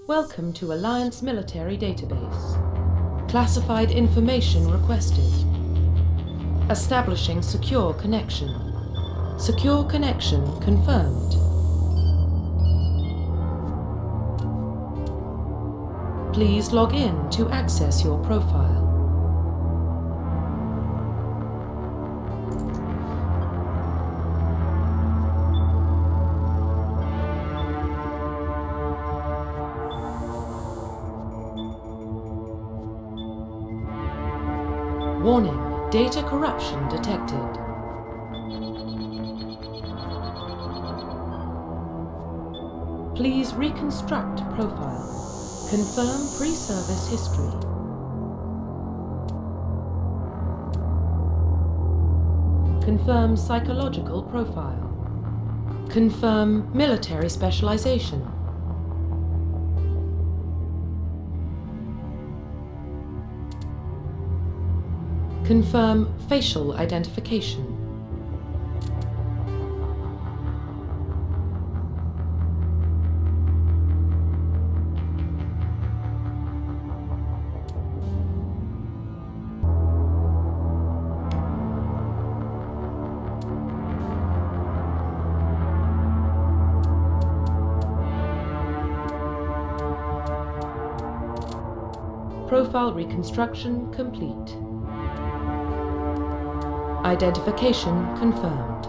Welcome to Alliance Military Database. Classified information requested. Establishing secure connection. Secure connection confirmed. Please log in to access your profile. Warning, data corruption detected. Please reconstruct profile. Confirm pre-service history. Confirm psychological profile. Confirm military specialization. Confirm facial identification. Profile reconstruction complete. Identification confirmed.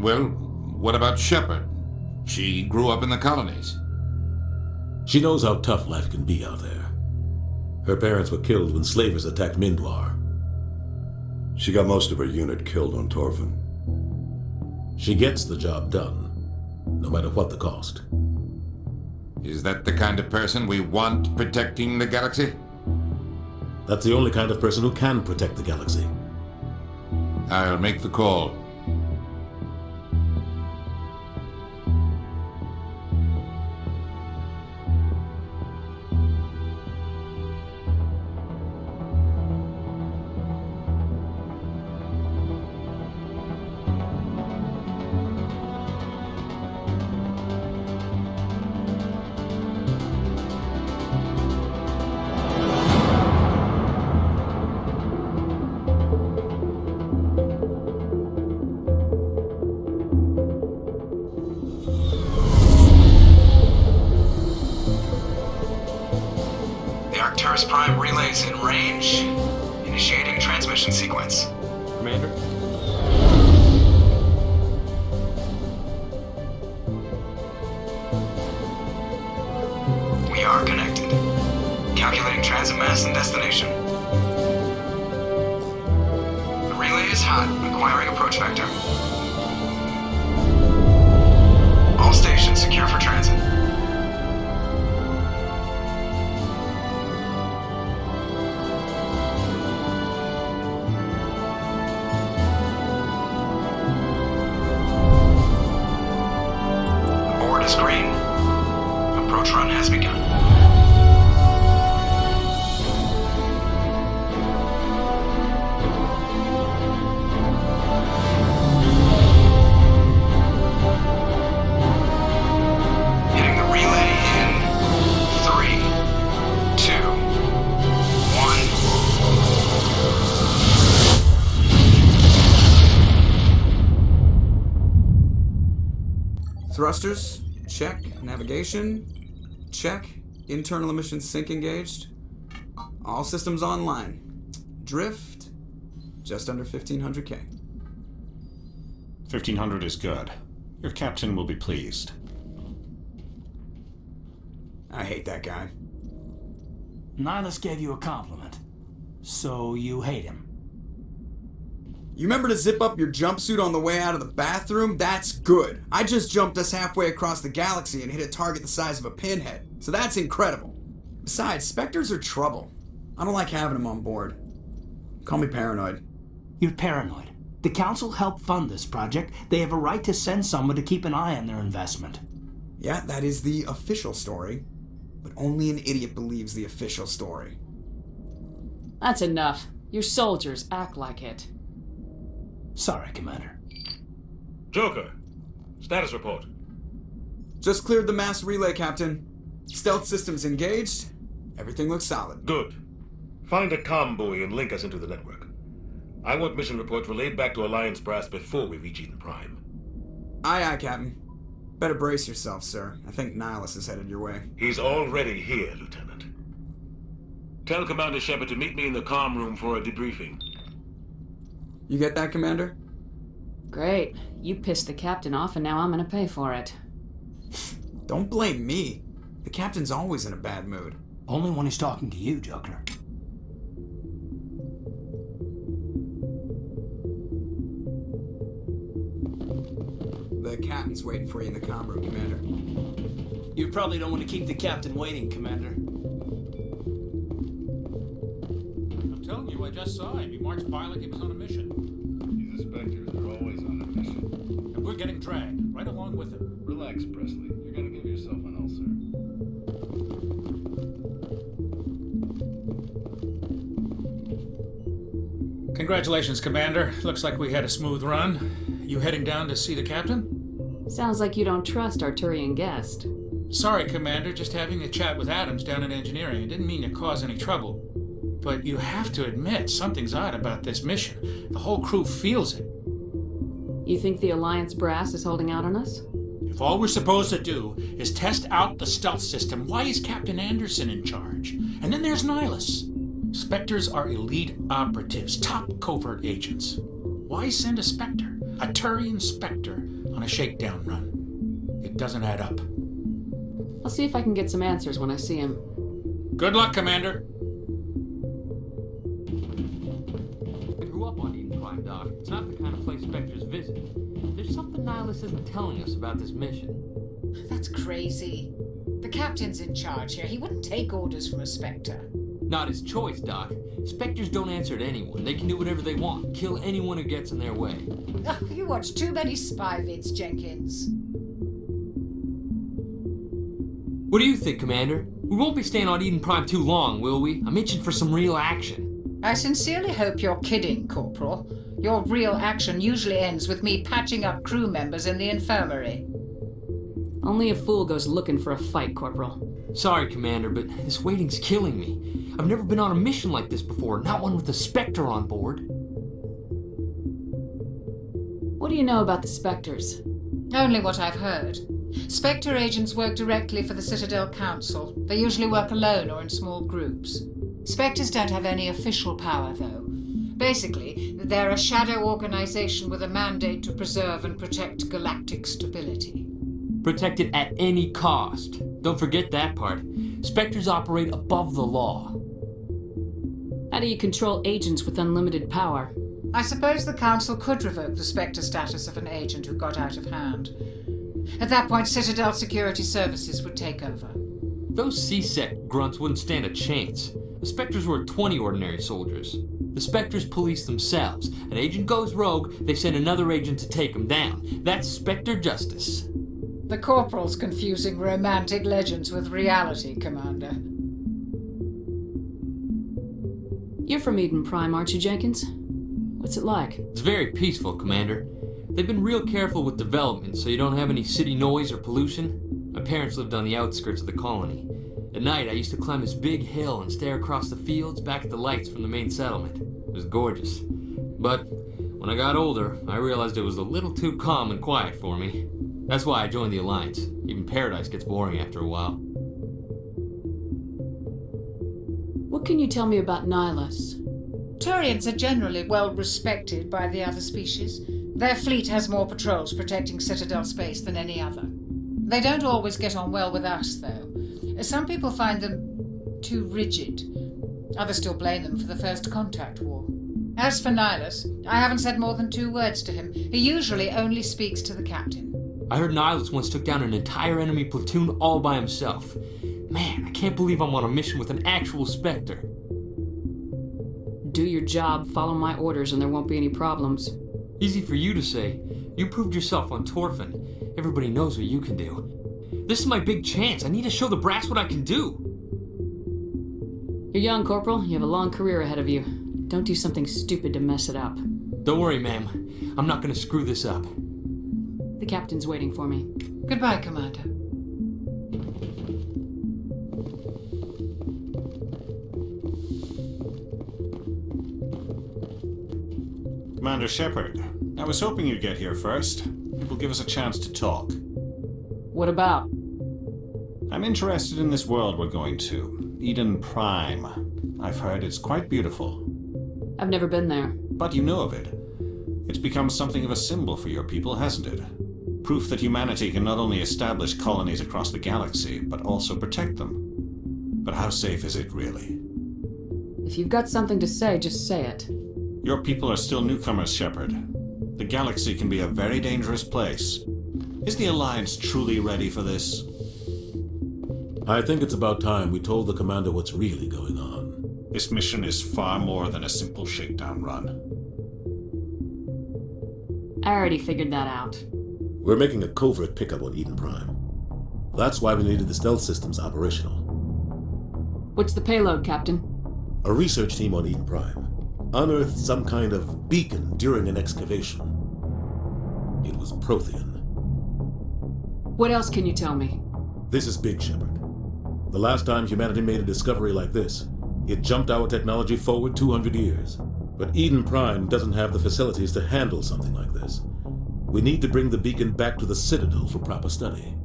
Well, what about Shepard? She grew up in the colonies. She knows how tough life can be out there. Her parents were killed when slavers attacked Mindwar. She got most of her unit killed on Torfin. She gets the job done, no matter what the cost. Is that the kind of person we want protecting the galaxy? That's the only kind of person who can protect the galaxy. I'll make the call. Prime relays in range. Initiating transmission sequence. Commander? We are connected. Calculating transit mass and destination. The relay is hot, acquiring approach vector. All stations secure for transit. Green. Approach run has begun. Hitting the relay in 3, 2, 1. Thrusters? Check. Navigation? Check. Internal emission sink engaged. All systems online. Drift? Just under 1500K. 1500 is good. Your captain will be pleased. I hate that guy. Nihilus gave you a compliment. So you hate him. You remember to zip up your jumpsuit on the way out of the bathroom? That's good. I just jumped us halfway across the galaxy and hit a target the size of a pinhead. So that's incredible. Besides, Spectres are trouble. I don't like having them on board. Call me paranoid. You're paranoid. The Council helped fund this project. They have a right to send someone to keep an eye on their investment. Yeah, that is the official story, but only an idiot believes the official story. That's enough. Your soldiers act like it. Sorry, Commander. Joker, status report. Just cleared the mass relay, Captain. Stealth systems engaged. Everything looks solid. Good. Find a comm buoy and link us into the network. I want mission reports relayed back to Alliance brass before we reach Eden Prime. Aye, aye, Captain. Better brace yourself, sir. I think Nihilus is headed your way. He's already here, Lieutenant. Tell Commander Shepard to meet me in the comm room for a debriefing. You get that, Commander? Great. You pissed the captain off and now I'm gonna pay for it. Don't blame me. The captain's always in a bad mood. Only when he's talking to you, Joker. The captain's waiting for you in the comm room, Commander. You probably don't want to keep the captain waiting, Commander. I'm telling you, I just saw him. He marched by like he was on a mission. These inspectors are always on a mission. And we're getting dragged, right along with him. Relax, Presley. You're gonna give yourself an ulcer. Congratulations, Commander. Looks like we had a smooth run. You heading down to see the captain? Sounds like you don't trust Arturian guest. Sorry, Commander, just having a chat with Adams down in engineering. I didn't mean to cause any trouble. But you have to admit, something's odd about this mission. The whole crew feels it. You think the Alliance brass is holding out on us? If all we're supposed to do is test out the stealth system, why is Captain Anderson in charge? And then there's Nihilus. Spectres are elite operatives, top covert agents. Why send a Spectre, a Turian Spectre, on a shakedown run? It doesn't add up. I'll see if I can get some answers when I see him. Good luck, Commander. I grew up on Eden Prime, Doc. It's not the kind of place Spectres visit. There's something Nihilus isn't telling us about this mission. That's crazy. The captain's in charge here. He wouldn't take orders from a Spectre. Not his choice, Doc. Spectres don't answer to anyone. They can do whatever they want. Kill anyone who gets in their way. Oh, you watch too many spy vids, Jenkins. What do you think, Commander? We won't be staying on Eden Prime too long, will we? I'm itching for some real action. I sincerely hope you're kidding, Corporal. Your real action usually ends with me patching up crew members in the infirmary. Only a fool goes looking for a fight, Corporal. Sorry, Commander, but this waiting's killing me. I've never been on a mission like this before, not one with a Spectre on board. What do you know about the Spectres? Only what I've heard. Spectre agents work directly for the Citadel Council. They usually work alone or in small groups. Spectres don't have any official power, though. Basically, they're a shadow organization with a mandate to preserve and protect galactic stability. Protect it at any cost. Don't forget that part. Spectres operate above the law. How do you control agents with unlimited power? I suppose the Council could revoke the Spectre status of an agent who got out of hand. At that point, Citadel Security Services would take over. Those C-Sec grunts wouldn't stand a chance. The Spectres were 20 ordinary soldiers. The Spectres police themselves. An agent goes rogue, they send another agent to take him down. That's Spectre justice. The Corporal's confusing romantic legends with reality, Commander. You're from Eden Prime, aren't you, Jenkins? What's it like? It's very peaceful, Commander. They've been real careful with development so you don't have any city noise or pollution. My parents lived on the outskirts of the colony. At night, I used to climb this big hill and stare across the fields back at the lights from the main settlement. It was gorgeous. But when I got older, I realized it was a little too calm and quiet for me. That's why I joined the Alliance. Even Paradise gets boring after a while. What can you tell me about Nihilus? Turians are generally well respected by the other species. Their fleet has more patrols protecting Citadel space than any other. They don't always get on well with us, though. Some people find them too rigid. Others still blame them for the First Contact War. As for Nihilus, I haven't said more than 2 words to him. He usually only speaks to the captain. I heard Nihilus once took down an entire enemy platoon all by himself. Man, I can't believe I'm on a mission with an actual Spectre. Do your job, follow my orders, and there won't be any problems. Easy for you to say. You proved yourself on Torfin. Everybody knows what you can do. This is my big chance. I need to show the brass what I can do. You're young, Corporal. You have a long career ahead of you. Don't do something stupid to mess it up. Don't worry, ma'am. I'm not gonna screw this up. The captain's waiting for me. Goodbye, Commander. Commander Shepard, I was hoping you'd get here first. It will give us a chance to talk. What about? I'm interested in this world we're going to, Eden Prime. I've heard it's quite beautiful. I've never been there. But you know of it. It's become something of a symbol for your people, hasn't it? Proof that humanity can not only establish colonies across the galaxy, but also protect them. But how safe is it, really? If you've got something to say, just say it. Your people are still newcomers, Shepard. The galaxy can be a very dangerous place. Is the Alliance truly ready for this? I think it's about time we told the commander what's really going on. This mission is far more than a simple shakedown run. I already figured that out. We're making a covert pickup on Eden Prime. That's why we needed the stealth systems operational. What's the payload, Captain? A research team on Eden Prime unearthed some kind of beacon during an excavation. It was Prothean. What else can you tell me? This is big, Shepard. The last time humanity made a discovery like this, it jumped our technology forward 200 years. But Eden Prime doesn't have the facilities to handle something like this. We need to bring the beacon back to the Citadel for proper study.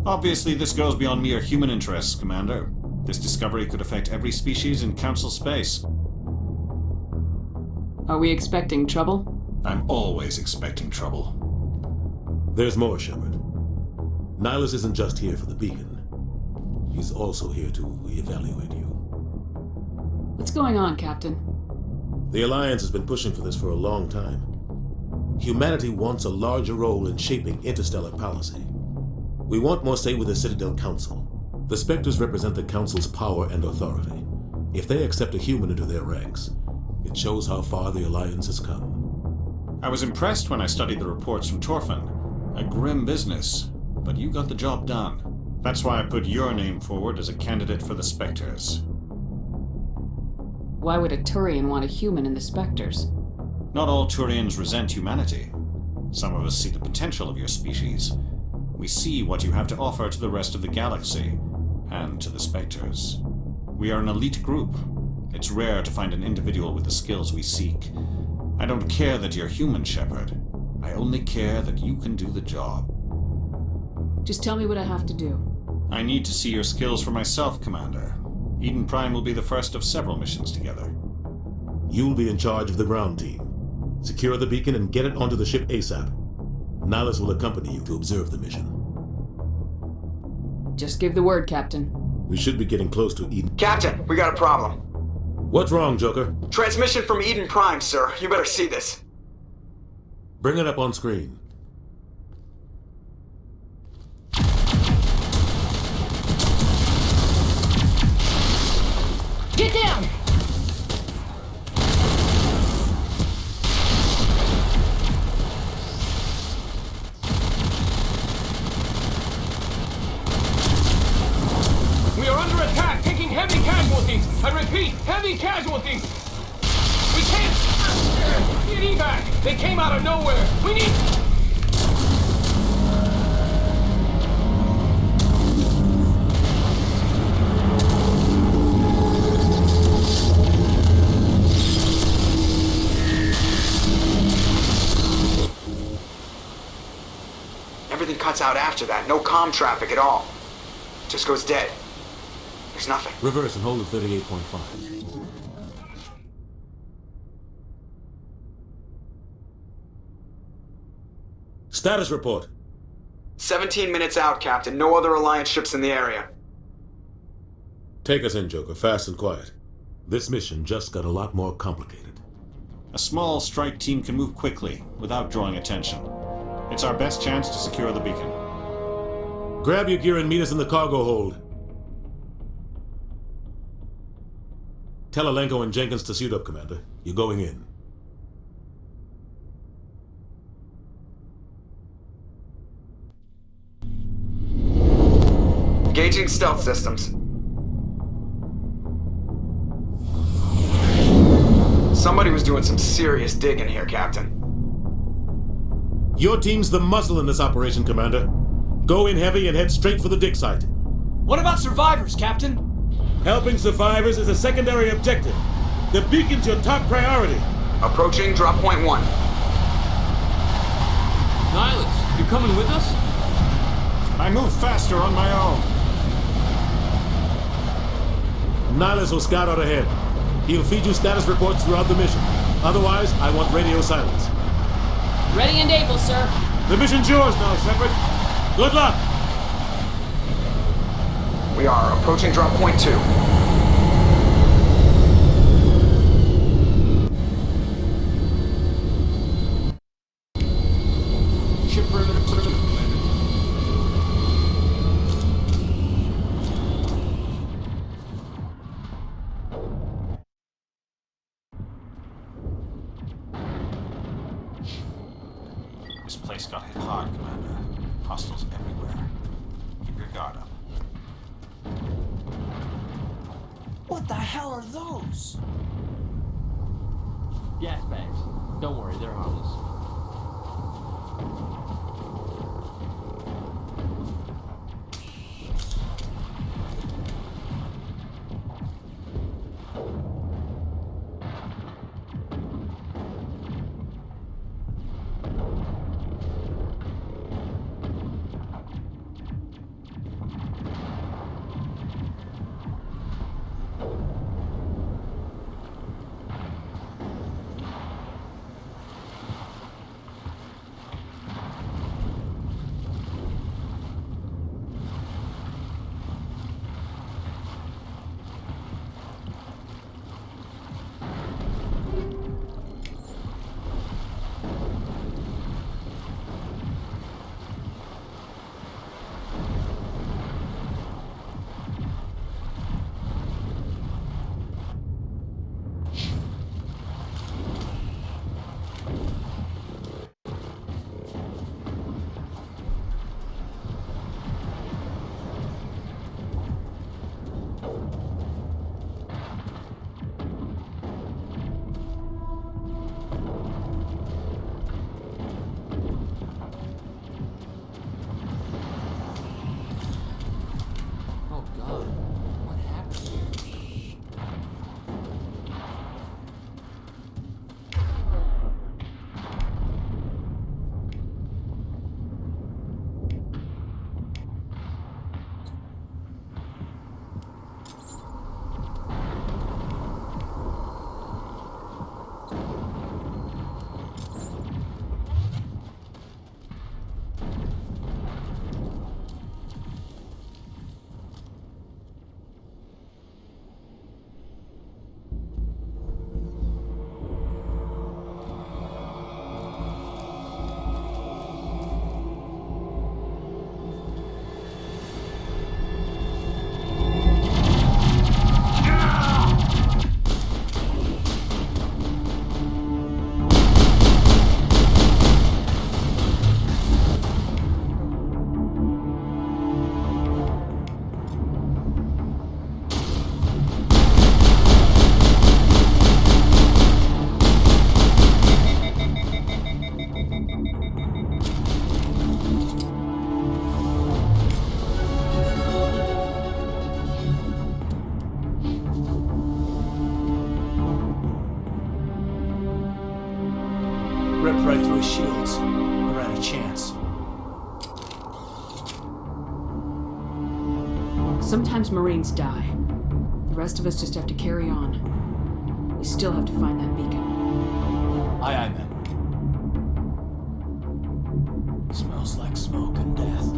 Obviously, this goes beyond mere human interests, Commander. This discovery could affect every species in Council space. Are we expecting trouble? I'm always expecting trouble. There's more, Shepard. Nihilus isn't just here for the beacon. He's also here to evaluate you. What's going on, Captain? The Alliance has been pushing for this for a long time. Humanity wants a larger role in shaping interstellar policy. We want more say with the Citadel Council. The Spectres represent the Council's power and authority. If they accept a human into their ranks, it shows how far the Alliance has come. I was impressed when I studied the reports from Torfin. A grim business, but you got the job done. That's why I put your name forward as a candidate for the Spectres. Why would a Turian want a human in the Spectres? Not all Turians resent humanity. Some of us see the potential of your species. We see what you have to offer to the rest of the galaxy, and to the Spectres. We are an elite group. It's rare to find an individual with the skills we seek. I don't care that you're human, Shepard. I only care that you can do the job. Just tell me what I have to do. I need to see your skills for myself, Commander. Eden Prime will be the first of several missions together. You'll be in charge of the ground team. Secure the beacon and get it onto the ship ASAP. Nihilus will accompany you to observe the mission. Just give the word, Captain. We should be getting close to Eden. Captain, we got a problem. What's wrong, Joker? Transmission from Eden Prime, sir. You better see this. Bring it up on screen. Get down! We are under attack, taking heavy casualties. I repeat, heavy casualties. We can't get evac. They came out of nowhere. We need. Everything cuts out after that. No comm traffic at all. Just goes dead. There's nothing. Reverse and hold at 38.5. Status report. 17 minutes out, Captain. No other Alliance ships in the area. Take us in, Joker, fast and quiet. This mission just got a lot more complicated. A small strike team can move quickly, without drawing attention. It's our best chance to secure the beacon. Grab your gear and meet us in the cargo hold. Tell Alenko and Jenkins to suit up, Commander. You're going in. Engaging stealth systems. Somebody was doing some serious digging here, Captain. Your team's the muscle in this operation, Commander. Go in heavy and head straight for the dig site. What about survivors, Captain? Helping survivors is a secondary objective. The beacon's your top priority. Approaching drop point 1. Nihilus, you coming with us? I move faster on my own. Nihilus will scout out ahead. He'll feed you status reports throughout the mission. Otherwise, I want radio silence. Ready and able, sir. The mission's yours now, Shepard. Good luck! We are approaching drop point 2. Ship perimeter, Commander. This place got hit hard, Commander. Hostiles everywhere. Keep your guard up. What the hell are those? Gas bags. Don't worry, they're harmless. Ripped right through his shields. Never had a chance. Sometimes Marines die. The rest of us just have to carry on. We still have to find that beacon. Aye, aye, man. Smells like smoke and death.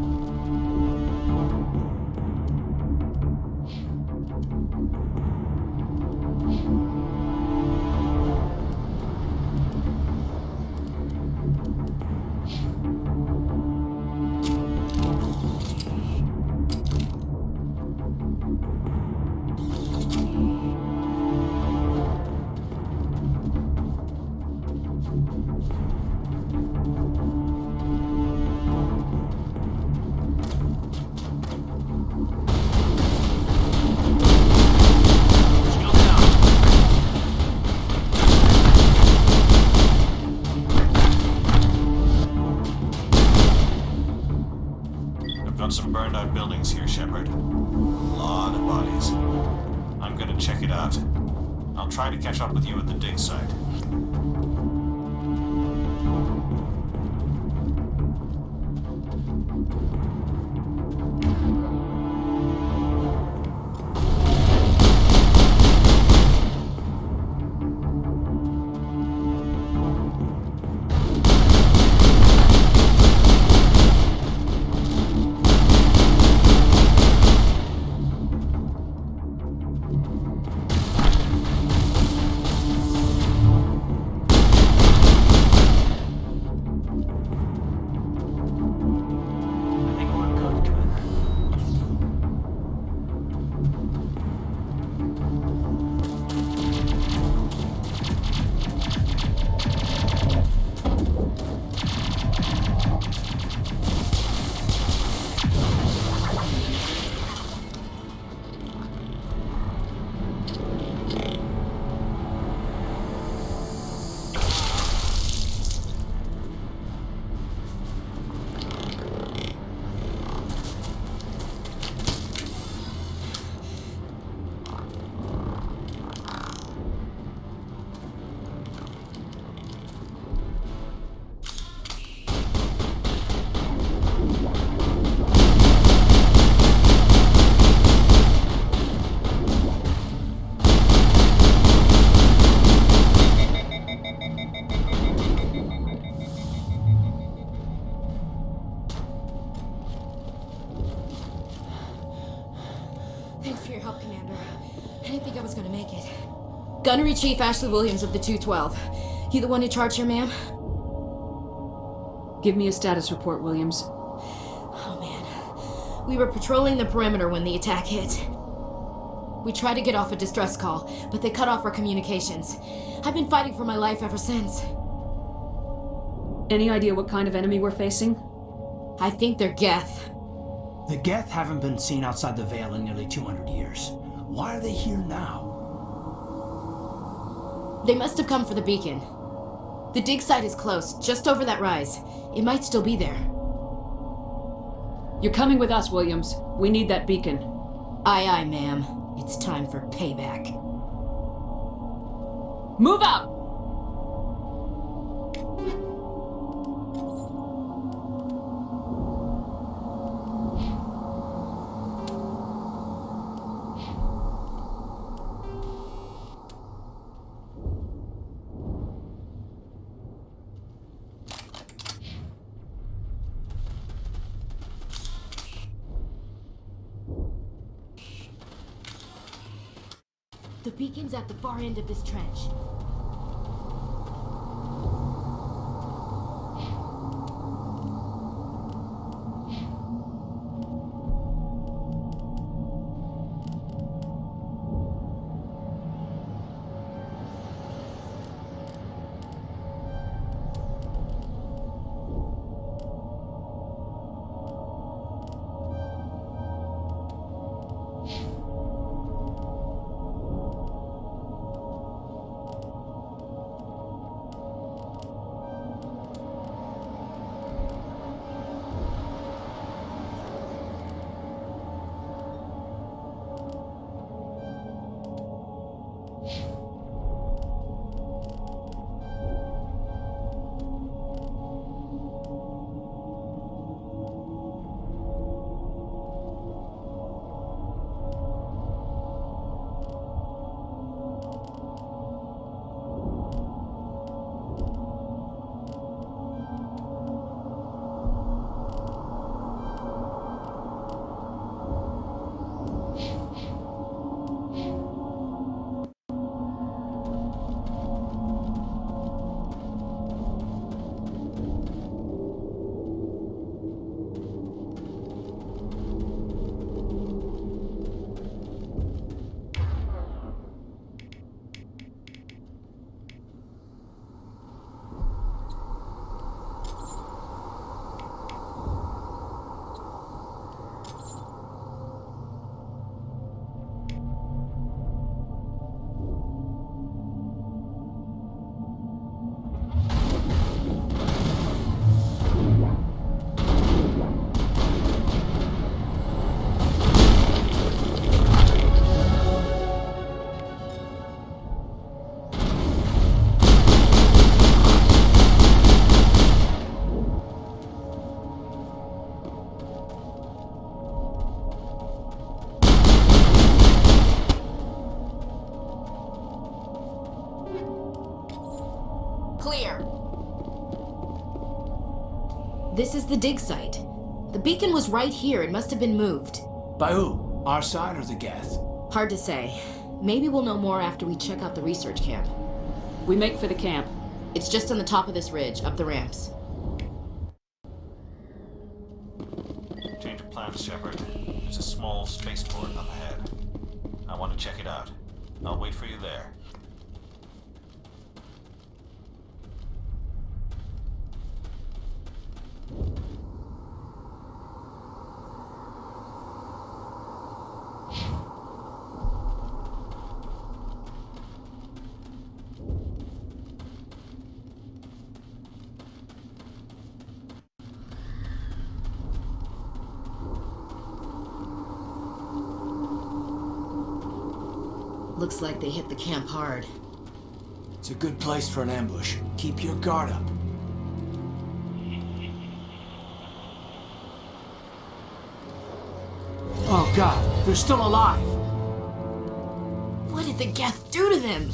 Got some burned out buildings here, Shepard. A lot of bodies. I'm gonna check it out. I'll try to catch up with you at the dig site. Thanks for your help, Commander. I didn't think I was gonna make it. Gunnery Chief Ashley Williams of the 212. You the one in charge here, ma'am? Give me a status report, Williams. Oh, man. We were patrolling the perimeter when the attack hit. We tried to get off a distress call, but they cut off our communications. I've been fighting for my life ever since. Any idea what kind of enemy we're facing? I think they're Geth. The Geth haven't been seen outside the Veil in nearly 200 years. Why are they here now? They must have come for the beacon. The dig site is close, just over that rise. It might still be there. You're coming with us, Williams. We need that beacon. Aye, aye, ma'am. It's time for payback. Move out! The beacon's at the far end of this trench. This is the dig site. The beacon was right here. It must have been moved. By who? Our side or the Geth? Hard to say. Maybe we'll know more after we check out the research camp. We make for the camp. It's just on the top of this ridge, up the ramps. Change of plans, Shepard. There's a small spaceport up ahead. I want to check it out. I'll wait for you there. Looks like they hit the camp hard. It's a good place for an ambush. Keep your guard up. Oh god, they're still alive! What did the Geth do to them?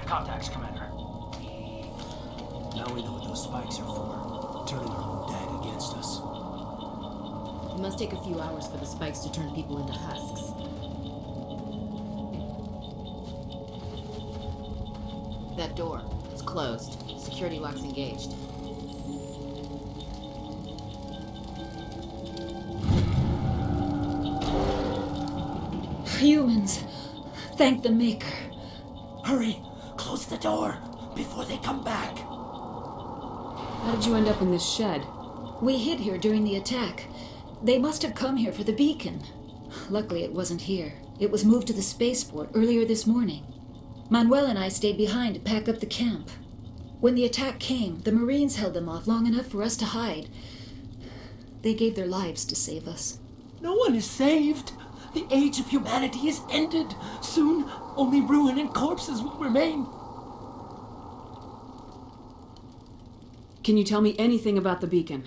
Contacts, Commander. Now we know what those spikes are for. Turning our own dead against us. It must take a few hours for the spikes to turn people into husks. That door, it's closed. Security lock's engaged. Humans, thank the Maker. Hurry! Close the door before they come back. How did you end up in this shed? We hid here during the attack. They must have come here for the beacon. Luckily, it wasn't here. It was moved to the spaceport earlier this morning. Manuel and I stayed behind to pack up the camp. When the attack came, the Marines held them off long enough for us to hide. They gave their lives to save us. No one is saved. The age of humanity is ended. Soon, only ruin and corpses will remain. Can you tell me anything about the beacon?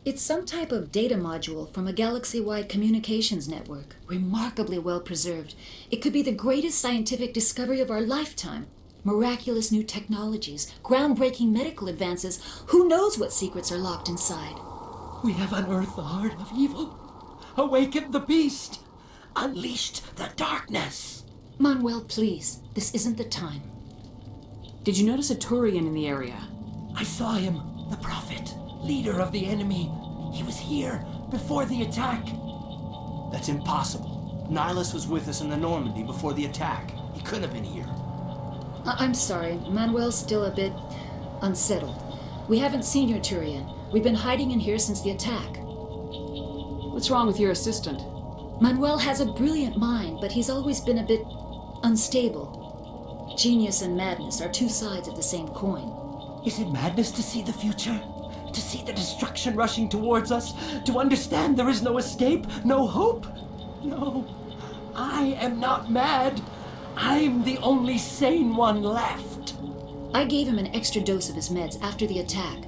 It's some type of data module from a galaxy-wide communications network, remarkably well preserved. It could be the greatest scientific discovery of our lifetime. Miraculous new technologies, groundbreaking medical advances. Who knows what secrets are locked inside? We have unearthed the heart of evil, awakened the beast, unleashed the darkness. Manuel, please, this isn't the time. Did you notice a Turian in the area? I saw him, the prophet, leader of the enemy. He was here before the attack. That's impossible. Nihilus was with us in the Normandy before the attack. He couldn't have been here. I'm sorry, Manuel's still a bit unsettled. We haven't seen your Turian. We've been hiding in here since the attack. What's wrong with your assistant? Manuel has a brilliant mind, but he's always been a bit unstable. Genius and madness are two sides of the same coin. Is it madness to see the future? To see the destruction rushing towards us? To understand there is no escape? No hope? No. I am not mad. I'm the only sane one left. I gave him an extra dose of his meds after the attack.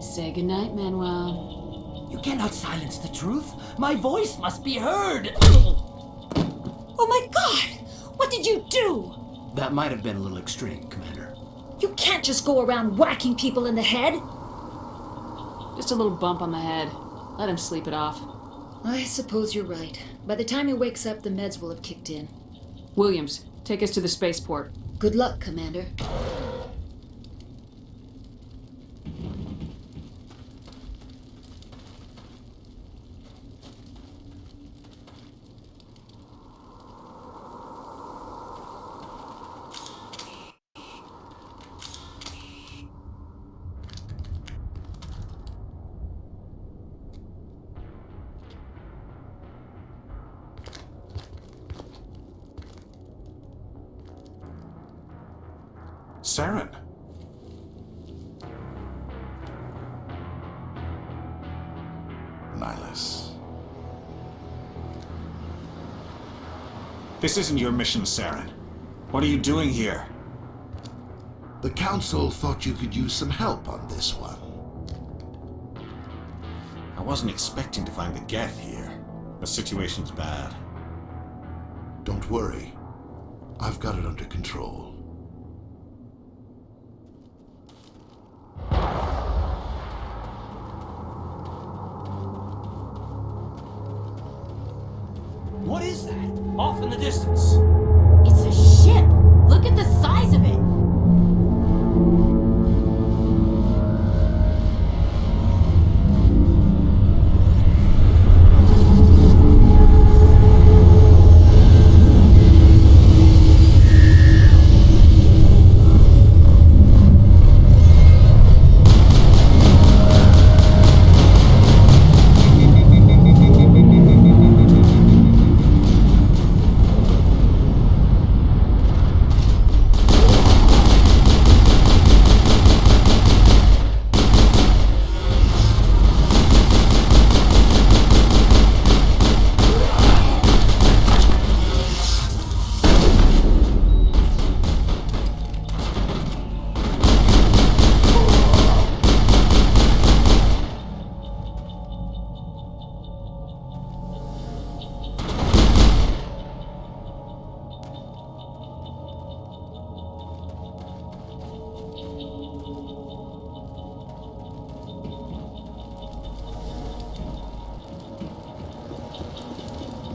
Say goodnight, Manuel. You cannot silence the truth. My voice must be heard. Oh my God! What did you do? That might have been a little extreme, Commander. You can't just go around whacking people in the head. Just a little bump on the head. Let him sleep it off. I suppose you're right. By the time he wakes up, the meds will have kicked in. Williams, take us to the spaceport. Good luck, Commander. Saren. Nihilus. This isn't your mission, Saren. What are you doing here? The Council thought you could use some help on this one. I wasn't expecting to find the Geth here. The situation's bad. Don't worry. I've got it under control. What is that? Off in the distance. It's a ship! Look at the size of it!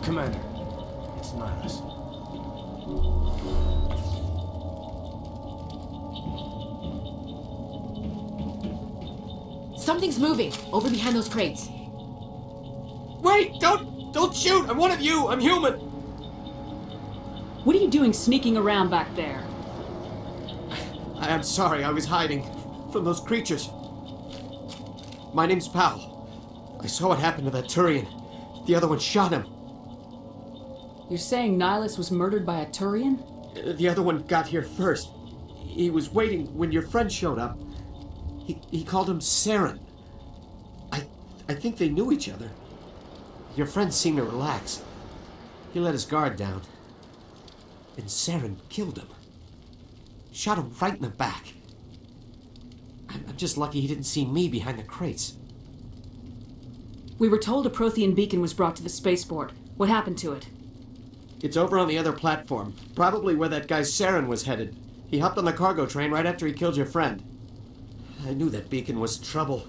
Commander, it's Nihilus. Something's moving, over behind those crates. Wait! Don't shoot! I'm one of you! I'm human! What are you doing sneaking around back there? I'm sorry, I was hiding from those creatures. My name's Powell. I saw what happened to that Turian. The other one shot him. You're saying Nihilus was murdered by a Turian? The other one got here first. He was waiting when your friend showed up. He called him Saren. I think they knew each other. Your friend seemed to relax. He let his guard down. And Saren killed him. Shot him right in the back. I'm just lucky he didn't see me behind the crates. We were told a Prothean beacon was brought to the spaceport. What happened to it? It's over on the other platform. Probably where that guy Saren was headed. He hopped on the cargo train right after he killed your friend. I knew that beacon was trouble.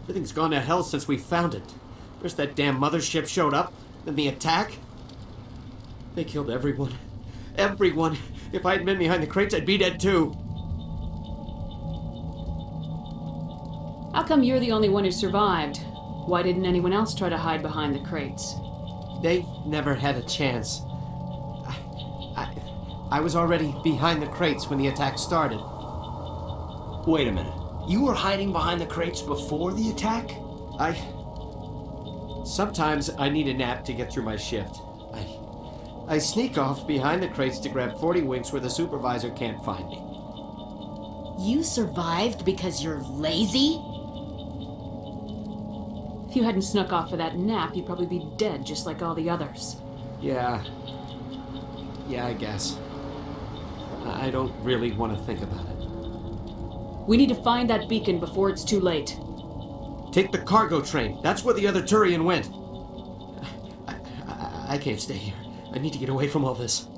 Everything's gone to hell since we found it. First that damn mothership showed up, then the attack. They killed everyone. Everyone! If I hadn't been behind the crates, I'd be dead too. How come you're the only one who survived? Why didn't anyone else try to hide behind the crates? They never had a chance. I was already behind the crates when the attack started. Wait a minute. You were hiding behind the crates before the attack? Sometimes I need a nap to get through my shift. I sneak off behind the crates to grab 40 winks where the supervisor can't find me. You survived because you're lazy? If you hadn't snuck off for that nap, you'd probably be dead just like all the others. Yeah, I guess. I don't really want to think about it. We need to find that beacon before it's too late. Take the cargo train. That's where the other Turian went. I can't stay here. I need to get away from all this.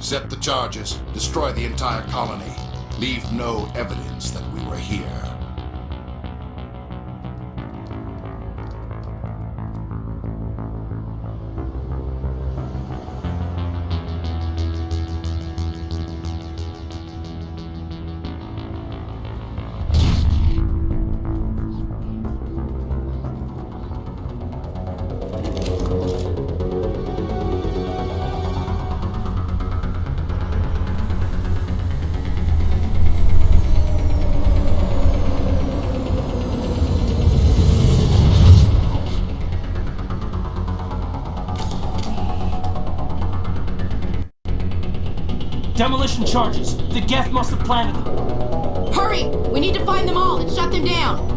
Set the charges. Destroy the entire colony. Leave no evidence that we were here. Demolition charges. The Geth must have planted them. Hurry! We need to find them all and shut them down!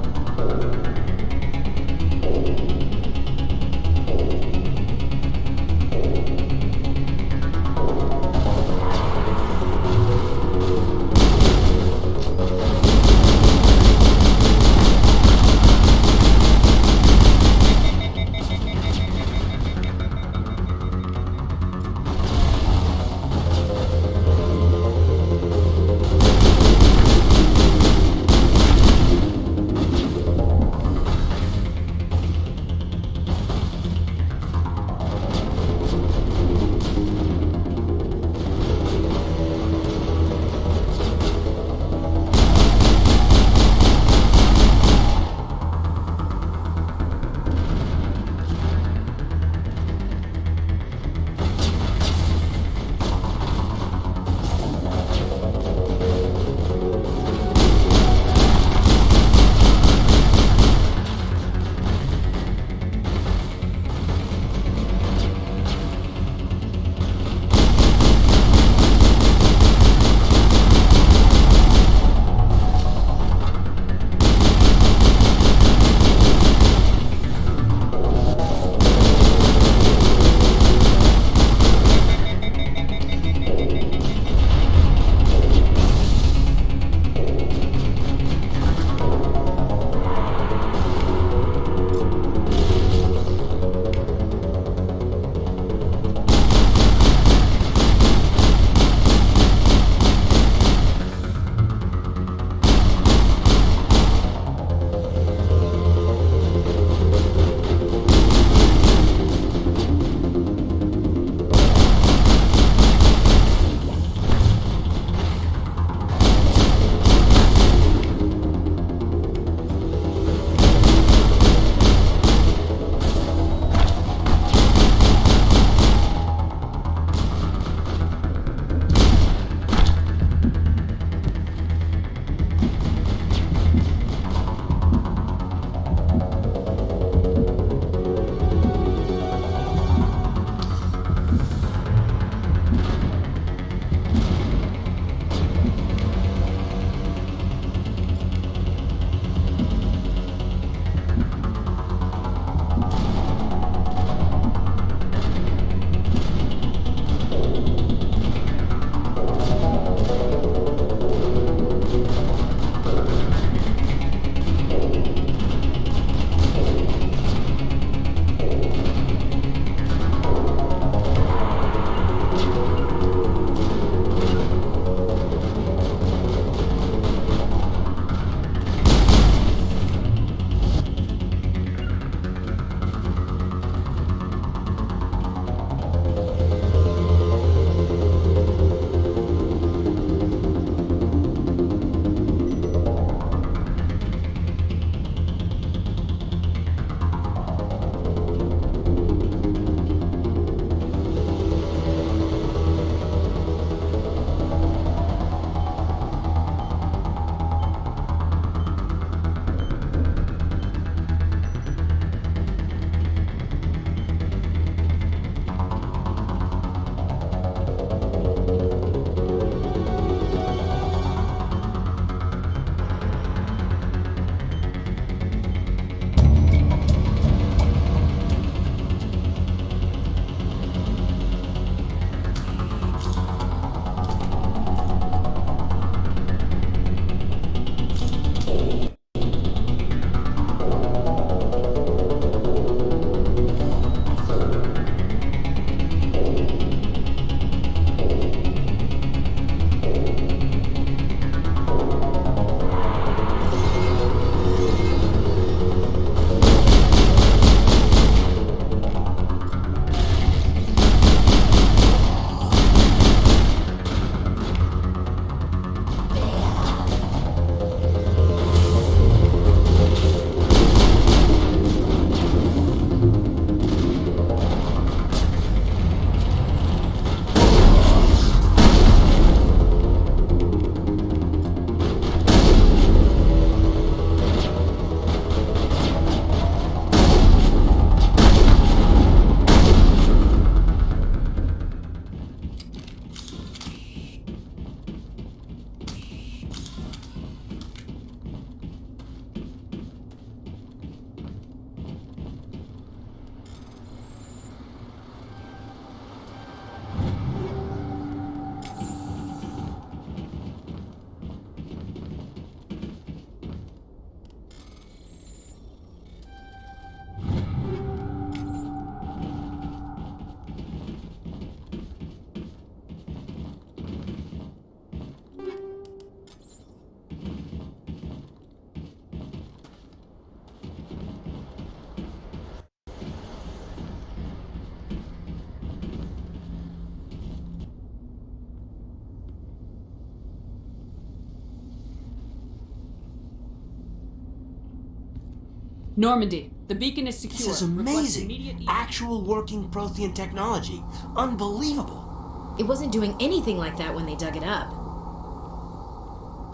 Normandy, the beacon is secure. This is amazing. Actual working Prothean technology. Unbelievable. It wasn't doing anything like that when they dug it up.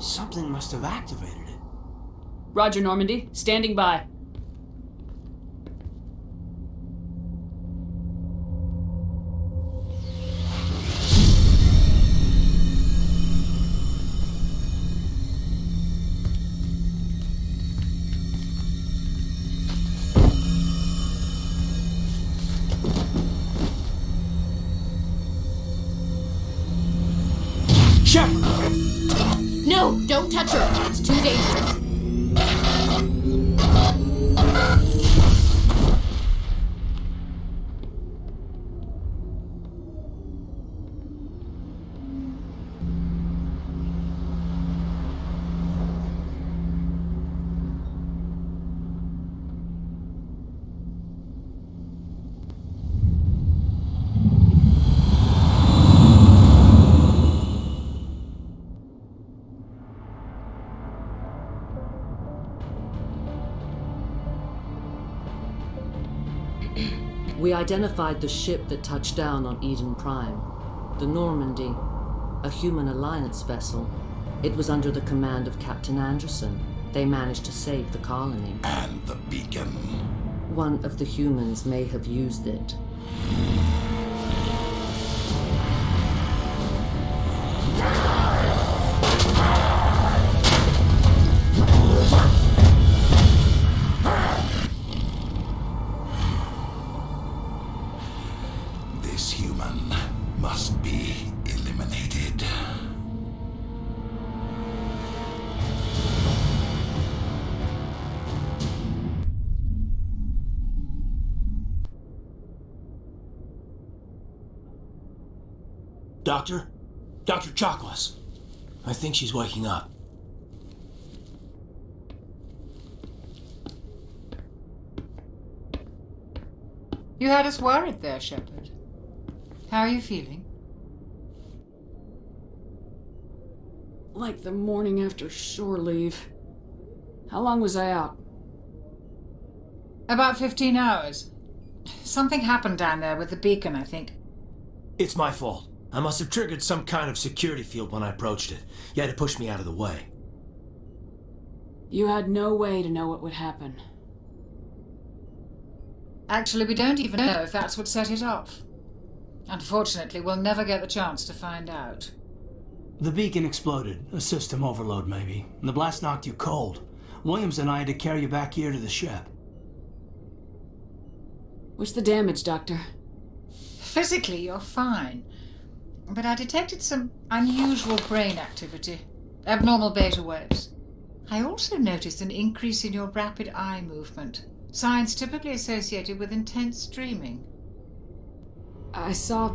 Something must have activated it. Roger, Normandy. Standing by. No, don't touch her. It's too dangerous. We identified the ship that touched down on Eden Prime. The Normandy, a human alliance vessel. It was under the command of Captain Anderson. They managed to save the colony. And the beacon. One of the humans may have used it. This human must be eliminated. Doctor? Dr. Chakwas. I think she's waking up. You had us worried there, Shepard. How are you feeling? Like the morning after shore leave. How long was I out? About 15 hours. Something happened down there with the beacon, I think. It's my fault. I must have triggered some kind of security field when I approached it. You had to push me out of the way. You had no way to know what would happen. Actually, we don't even know if that's what set it off. Unfortunately, we'll never get the chance to find out. The beacon exploded. A system overload, maybe. The blast knocked you cold. Williams and I had to carry you back here to the ship. What's the damage, Doctor? Physically, you're fine. But I detected some unusual brain activity. Abnormal beta waves. I also noticed an increase in your rapid eye movement. Signs typically associated with intense dreaming. I saw...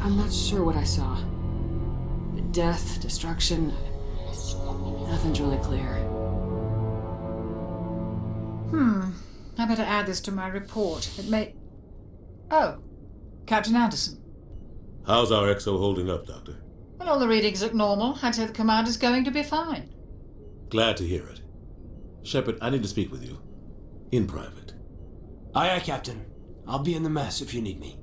I'm not sure what I saw. Death, destruction... Nothing's really clear. I better add this to my report. It may... Oh, Captain Anderson. How's our XO holding up, Doctor? Well, all the readings look normal. I'd say the commander's going to be fine. Glad to hear it. Shepard, I need to speak with you. In private. Aye, aye, Captain. I'll be in the mess if you need me.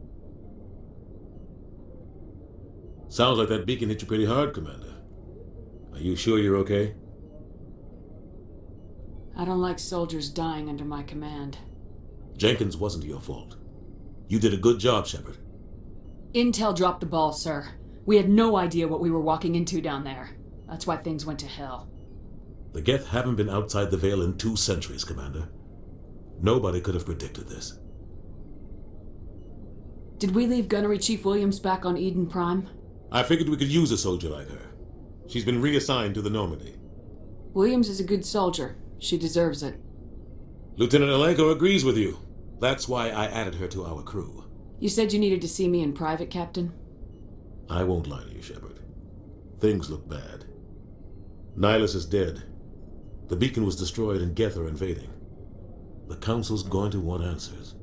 Sounds like that beacon hit you pretty hard, Commander. Are you sure you're okay? I don't like soldiers dying under my command. Jenkins wasn't your fault. You did a good job, Shepard. Intel dropped the ball, sir. We had no idea what we were walking into down there. That's why things went to hell. The Geth haven't been outside the Veil in 2 centuries, Commander. Nobody could have predicted this. Did we leave Gunnery Chief Williams back on Eden Prime? I figured we could use a soldier like her. She's been reassigned to the Normandy. Williams is a good soldier. She deserves it. Lieutenant Alenko agrees with you. That's why I added her to our crew. You said you needed to see me in private, Captain? I won't lie to you, Shepard. Things look bad. Nihilus is dead. The beacon was destroyed and Geth are invading. The Council's going to want answers.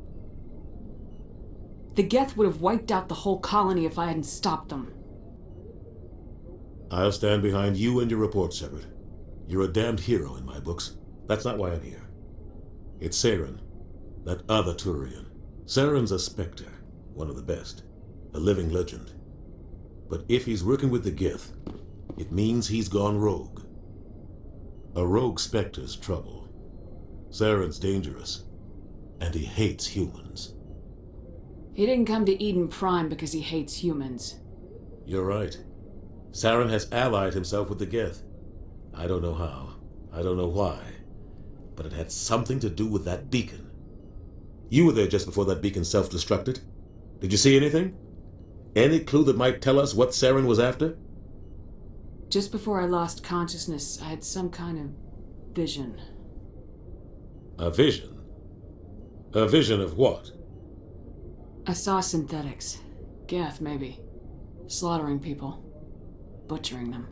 The Geth would have wiped out the whole colony if I hadn't stopped them. I'll stand behind you and your report, Shepard. You're a damned hero in my books. That's not why I'm here. It's Saren, that other Turian. Saren's a Spectre, one of the best, a living legend. But if he's working with the Gith, it means he's gone rogue. A rogue Spectre's trouble. Saren's dangerous, and he hates humans. He didn't come to Eden Prime because he hates humans. You're right. Saren has allied himself with the Geth. I don't know how. I don't know why. But it had something to do with that beacon. You were there just before that beacon self-destructed. Did you see anything? Any clue that might tell us what Saren was after? Just before I lost consciousness, I had some kind of vision. A vision? A vision of what? I saw synthetics. Geth, maybe. Slaughtering people. Butchering them.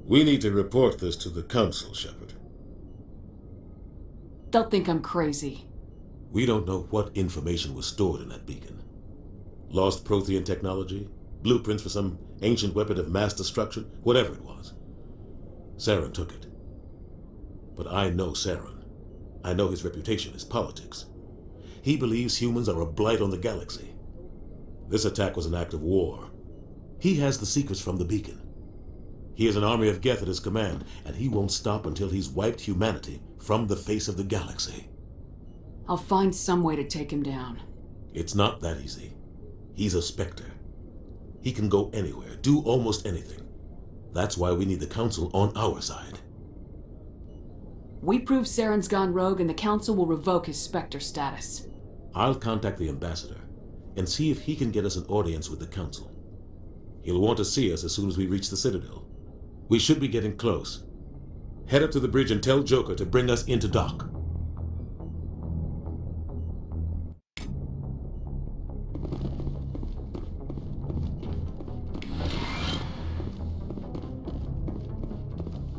We need to report this to the Council, Shepard. They'll think I'm crazy. We don't know what information was stored in that beacon. Lost Prothean technology? Blueprints for some ancient weapon of mass destruction? Whatever it was. Saren took it. But I know Saren. I know his reputation is politics. He believes humans are a blight on the galaxy. This attack was an act of war. He has the secrets from the beacon. He has an army of Geth at his command, and he won't stop until he's wiped humanity from the face of the galaxy. I'll find some way to take him down. It's not that easy. He's a Spectre. He can go anywhere, do almost anything. That's why we need the Council on our side. We prove Saren's gone rogue and the Council will revoke his Spectre status. I'll contact the Ambassador and see if he can get us an audience with the Council. He'll want to see us as soon as we reach the Citadel. We should be getting close. Head up to the bridge and tell Joker to bring us into dock.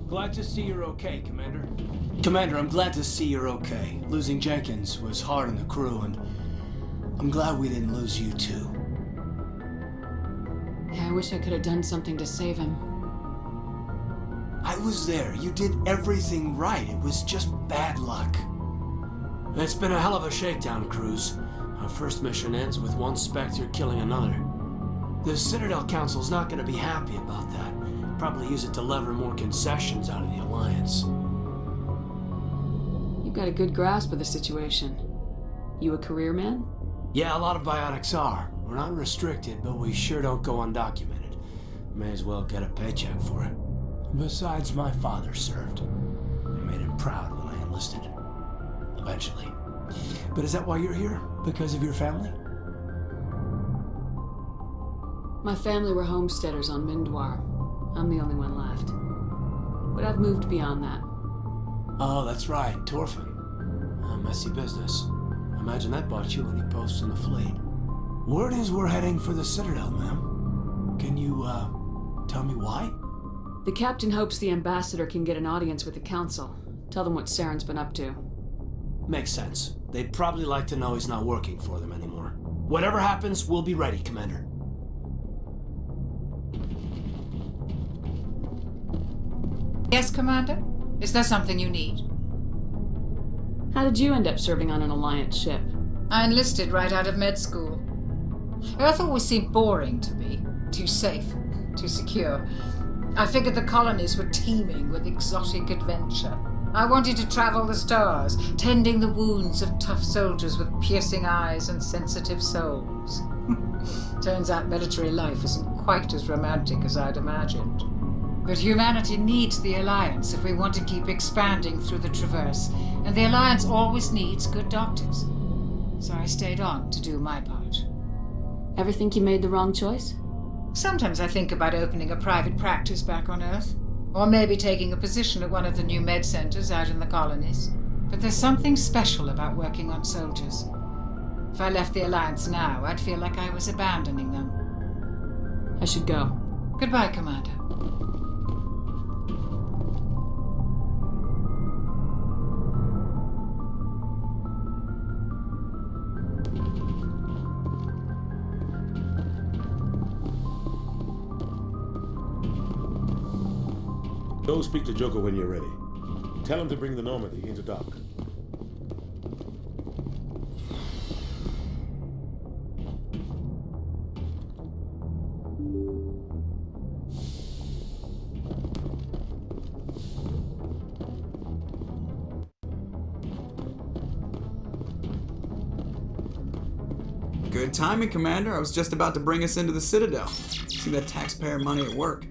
Glad to see you're okay, Commander. Commander, I'm glad to see you're okay. Losing Jenkins was hard on the crew, and I'm glad we didn't lose you too. Yeah, I wish I could have done something to save him. I was there. You did everything right. It was just bad luck. It's been a hell of a shakedown, Cruz. Our first mission ends with one Spectre killing another. The Citadel Council's not going to be happy about that. Probably use it to lever more concessions out of the Alliance. You've got a good grasp of the situation. You a career man? Yeah, a lot of biotics are. We're not restricted, but we sure don't go undocumented. May as well get a paycheck for it. Besides, my father served. I made him proud when I enlisted. Eventually. But is that why you're here? Because of your family? My family were homesteaders on Mindwar. I'm the only one left. But I've moved beyond that. Oh, that's right, Torfin. A messy business. Imagine that bought you any posts in the fleet. Word is we're heading for the Citadel, ma'am. Can you, tell me why? The captain hopes the ambassador can get an audience with the council. Tell them what Saren's been up to. Makes sense. They'd probably like to know he's not working for them anymore. Whatever happens, we'll be ready, Commander. Yes, Commander? Is there something you need? How did you end up serving on an Alliance ship? I enlisted right out of med school. Earth always seemed boring to me. Too safe, too secure. I figured the colonies were teeming with exotic adventure. I wanted to travel the stars, tending the wounds of tough soldiers with piercing eyes and sensitive souls. Turns out military life isn't quite as romantic as I'd imagined. But humanity needs the Alliance if we want to keep expanding through the Traverse, and the Alliance always needs good doctors. So I stayed on to do my part. Ever think you made the wrong choice? Sometimes I think about opening a private practice back on Earth, or maybe taking a position at one of the new med centers out in the colonies. But there's something special about working on soldiers. If I left the Alliance now, I'd feel like I was abandoning them. I should go. Goodbye, Commander. Go speak to Joker when you're ready. Tell him to bring the Normandy into dock. Good timing, Commander. I was just about to bring us into the Citadel. See that taxpayer money at work.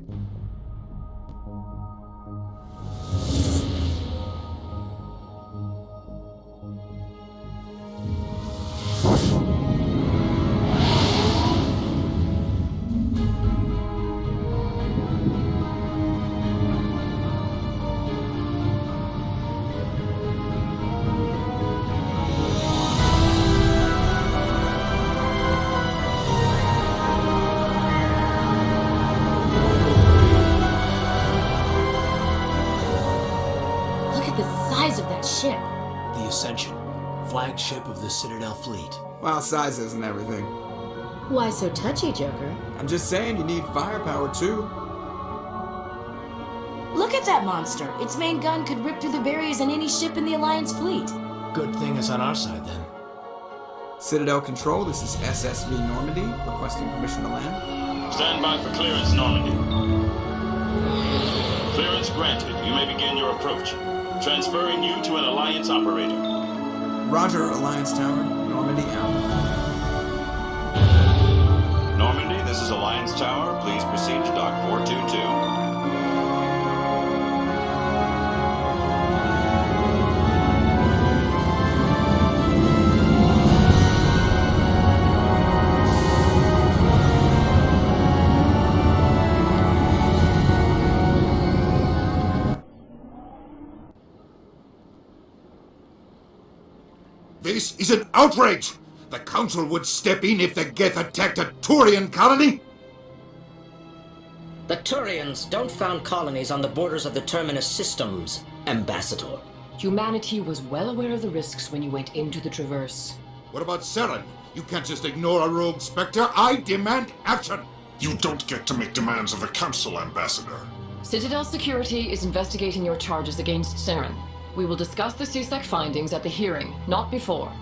Flagship of the Citadel fleet. Well, size isn't everything. Why so touchy, Joker? I'm just saying you need firepower too. Look at that monster. Its main gun could rip through the barriers in any ship in the Alliance fleet. Good thing it's on our side then. Citadel Control, this is SSV Normandy, requesting permission to land. Stand by for clearance, Normandy. Clearance granted. You may begin your approach. Transferring you to an Alliance operator. Roger, Alliance Tower. Normandy out. Normandy, this is Alliance Tower. Please proceed to Dock 422. This is an outrage! The Council would step in if the Geth attacked a Turian colony? The Turians don't found colonies on the borders of the Terminus systems, Ambassador. Humanity was well aware of the risks when you went into the Traverse. What about Saren? You can't just ignore a rogue Spectre. I demand action! You don't get to make demands of the Council, Ambassador. Citadel Security is investigating your charges against Saren. We will discuss the CSEC findings at the hearing, not before.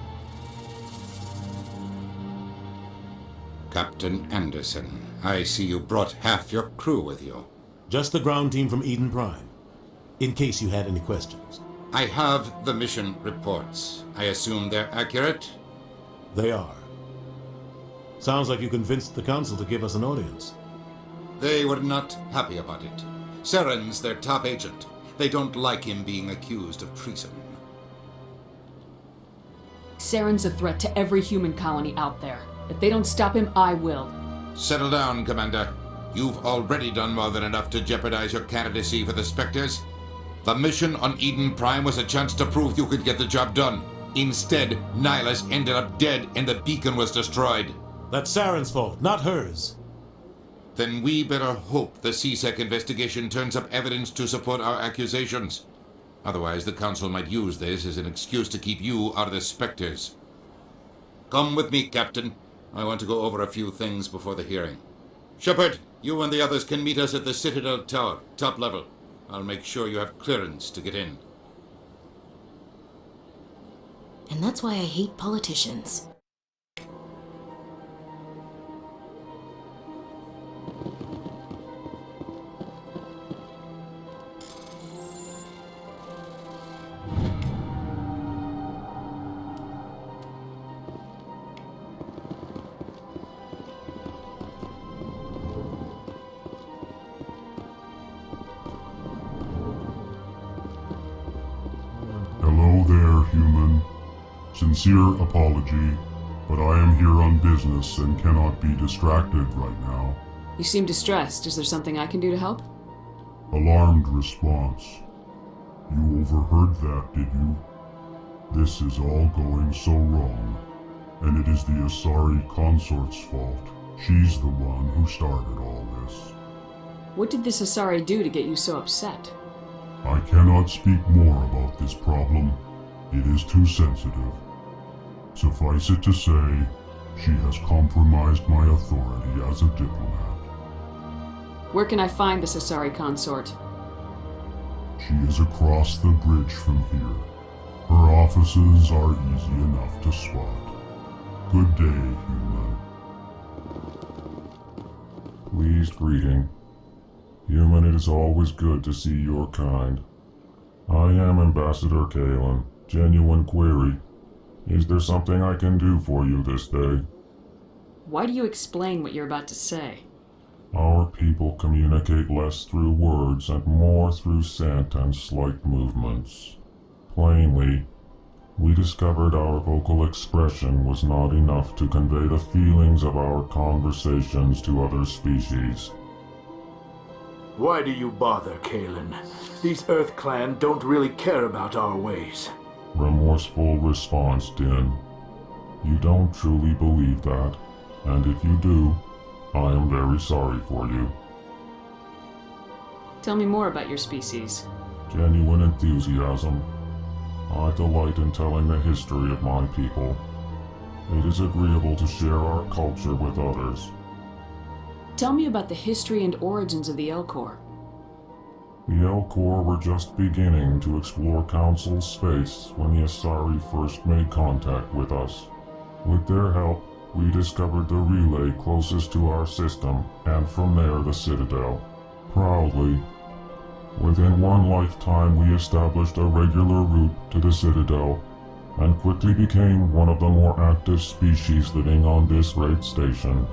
Captain Anderson, I see you brought half your crew with you. Just the ground team from Eden Prime, in case you had any questions. I have the mission reports. I assume they're accurate? They are. Sounds like you convinced the Council to give us an audience. They were not happy about it. Saren's their top agent. They don't like him being accused of treason. Saren's a threat to every human colony out there. If they don't stop him, I will. Settle down, Commander. You've already done more than enough to jeopardize your candidacy for the Spectres. The mission on Eden Prime was a chance to prove you could get the job done. Instead, Nihilus ended up dead and the beacon was destroyed. That's Saren's fault, not hers. Then we better hope the CSEC investigation turns up evidence to support our accusations. Otherwise, the Council might use this as an excuse to keep you out of the Spectres. Come with me, Captain. I want to go over a few things before the hearing. Shepard, you and the others can meet us at the Citadel Tower, top level. I'll make sure you have clearance to get in. And that's why I hate politicians. Hello there, human. Sincere apology, but I am here on business and cannot be distracted right now. You seem distressed. Is there something I can do to help? Alarmed response. You overheard that, did you? This is all going so wrong, and it is the Asari consort's fault. She's the one who started all this. What did this Asari do to get you so upset? I cannot speak more about this problem. It is too sensitive. Suffice it to say, she has compromised my authority as a diplomat. Where can I find this Asari consort? She is across the bridge from here. Her offices are easy enough to spot. Good day, human. Pleased greeting. Human, it is always good to see your kind. I am Ambassador Kalen. Genuine query. Is there something I can do for you this day? Why do you explain what you're about to say? Our people communicate less through words and more through scent and slight movements. Plainly, we discovered our vocal expression was not enough to convey the feelings of our conversations to other species. Why do you bother, Kalen? These Earth Clan don't really care about our ways. Remorseful response, Din. You don't truly believe that, and if you do, I am very sorry for you. Tell me more about your species. Genuine enthusiasm. I delight in telling the history of my people. It is agreeable to share our culture with others. Tell me about the history and origins of the Elcor. The Elcor were just beginning to explore Council space when the Asari first made contact with us. With their help, we discovered the relay closest to our system, and from there the Citadel. Proudly, within one lifetime we established a regular route to the Citadel, and quickly became one of the more active species living on this great station.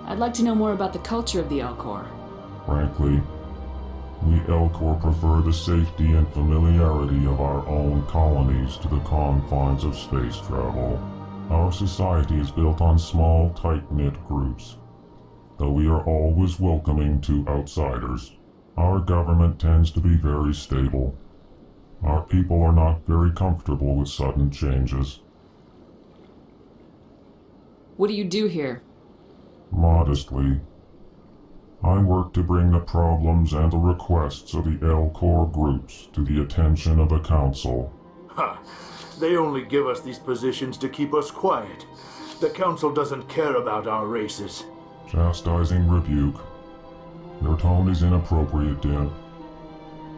I'd like to know more about the culture of the Elcor. Frankly, we Elcor prefer the safety and familiarity of our own colonies to the confines of space travel. Our society is built on small, tight-knit groups. Though we are always welcoming to outsiders, our government tends to be very stable. Our people are not very comfortable with sudden changes. What do you do here? Modestly, I work to bring the problems and the requests of the Elcor groups to the attention of the Council. Ha! They only give us these positions to keep us quiet. The Council doesn't care about our races. Chastising rebuke. Your tone is inappropriate, Din.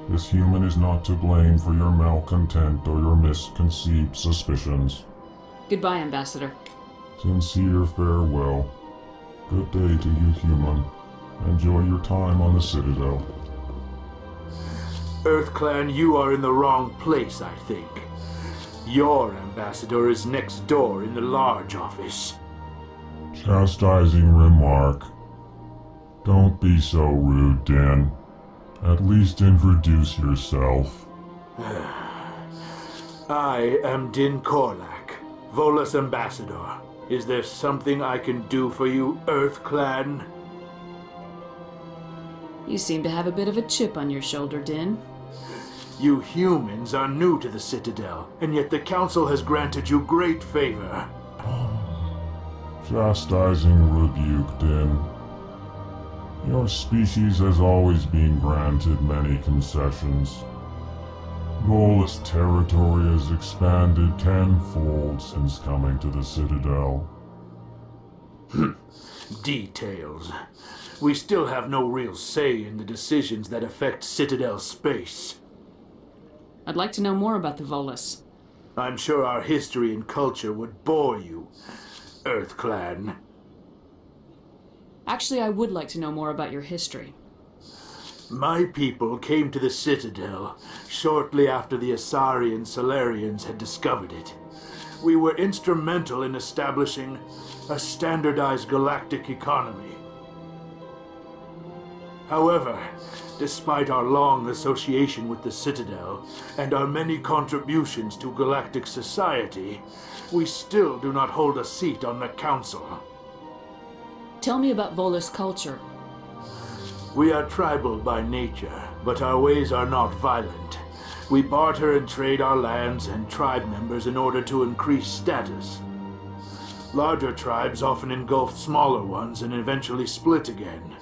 This human is not to blame for your malcontent or your misconceived suspicions. Goodbye, Ambassador. Sincere farewell. Good day to you, human. Enjoy your time on the Citadel. Earth Clan, you are in the wrong place, I think. Your ambassador is next door in the large office. Chastising remark. Don't be so rude, Din. At least introduce yourself. I am Din Korlak, Volus ambassador. Is there something I can do for you, Earth Clan? You seem to have a bit of a chip on your shoulder, Din. You humans are new to the Citadel, and yet the Council has granted you great favor. Chastising rebuke, Din. Your species has always been granted many concessions. Volus territory has expanded tenfold since coming to the Citadel. Details. We still have no real say in the decisions that affect Citadel space. I'd like to know more about the Volus. I'm sure our history and culture would bore you, Earth Clan. Actually, I would like to know more about your history. My people came to the Citadel shortly after the Asari and Solarians had discovered it. We were instrumental in establishing a standardized galactic economy. However, despite our long association with the Citadel and our many contributions to galactic society, we still do not hold a seat on the Council. Tell me about Volus culture. We are tribal by nature, but our ways are not violent. We barter and trade our lands and tribe members in order to increase status. Larger tribes often engulf smaller ones and eventually split again.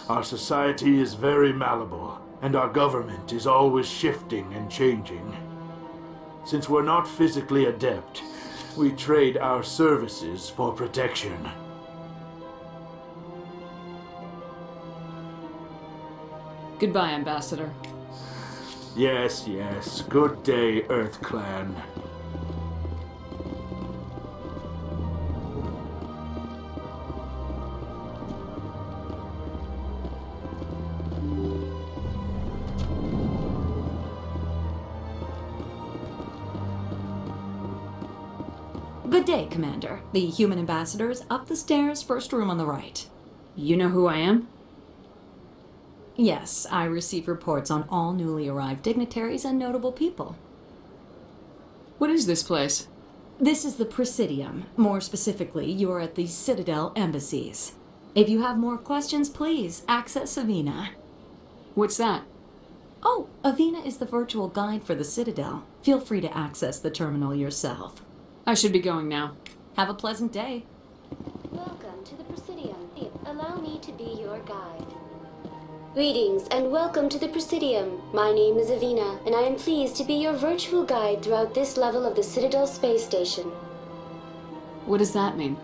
Our society is very malleable, and our government is always shifting and changing. Since we're not physically adept, we trade our services for protection. Goodbye, Ambassador. Yes, yes. Good day, Earth Clan. Good day, Commander. The human ambassador is up the stairs, first room on the right. You know who I am? Yes, I receive reports on all newly arrived dignitaries and notable people. What is this place? This is the Presidium. More specifically, you are at the Citadel embassies. If you have more questions, please access Avina. What's that? Oh, Avina is the virtual guide for the Citadel. Feel free to access the terminal yourself. I should be going now. Have a pleasant day. Welcome to the Presidium. Allow me to be your guide. Greetings and welcome to the Presidium. My name is Avina, and I am pleased to be your virtual guide throughout this level of the Citadel space station. What does that mean?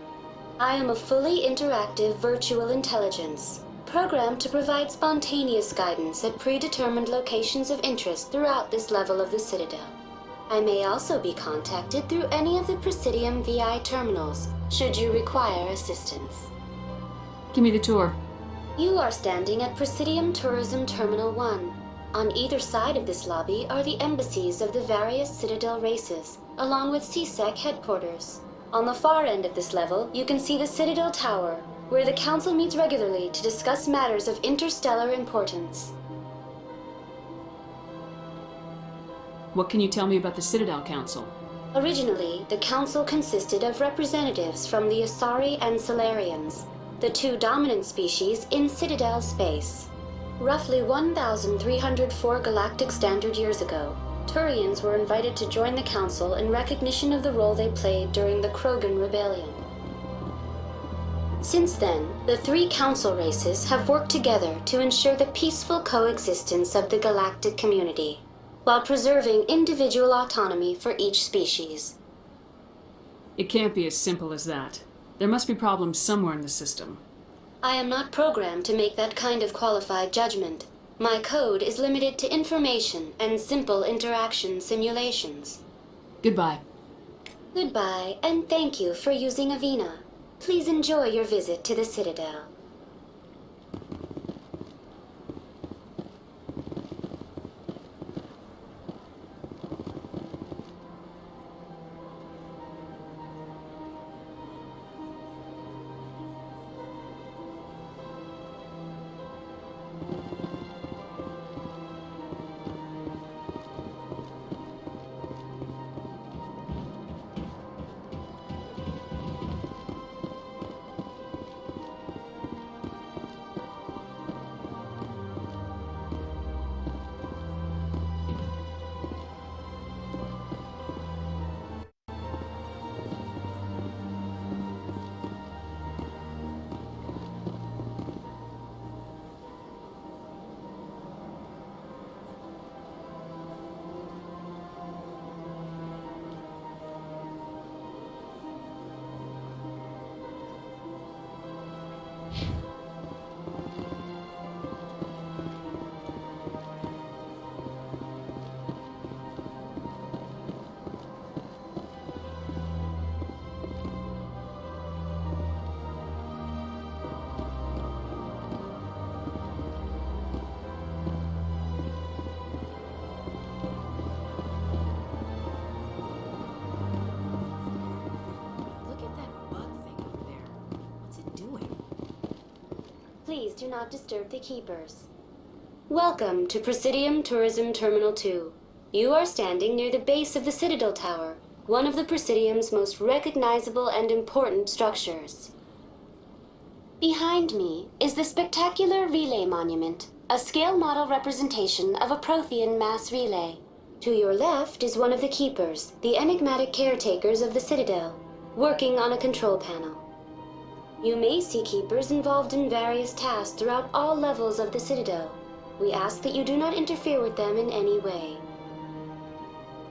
I am a fully interactive virtual intelligence, programmed to provide spontaneous guidance at predetermined locations of interest throughout this level of the Citadel. I may also be contacted through any of the Presidium VI terminals, should you require assistance. Give me the tour. You are standing at Presidium Tourism Terminal 1. On either side of this lobby are the embassies of the various Citadel races, along with CSEC headquarters. On the far end of this level, you can see the Citadel Tower, where the Council meets regularly to discuss matters of interstellar importance. What can you tell me about the Citadel Council? Originally, the Council consisted of representatives from the Asari and Solarians, the two dominant species in Citadel space. Roughly 1,304 galactic standard years ago, Turians were invited to join the Council in recognition of the role they played during the Krogan Rebellion. Since then, the three Council races have worked together to ensure the peaceful coexistence of the galactic community, while preserving individual autonomy for each species. It can't be as simple as that. There must be problems somewhere in the system. I am not programmed to make that kind of qualified judgment. My code is limited to information and simple interaction simulations. Goodbye. Goodbye, and thank you for using Avina. Please enjoy your visit to the Citadel. Please do not disturb the keepers. Welcome to Presidium Tourism Terminal 2. You are standing near the base of the Citadel Tower, one of the Presidium's most recognizable and important structures. Behind me is the spectacular relay monument, a scale model representation of a Prothean mass relay. To your left is one of the keepers, the enigmatic caretakers of the Citadel, working on a control panel. You may see keepers involved in various tasks throughout all levels of the Citadel. We ask that you do not interfere with them in any way.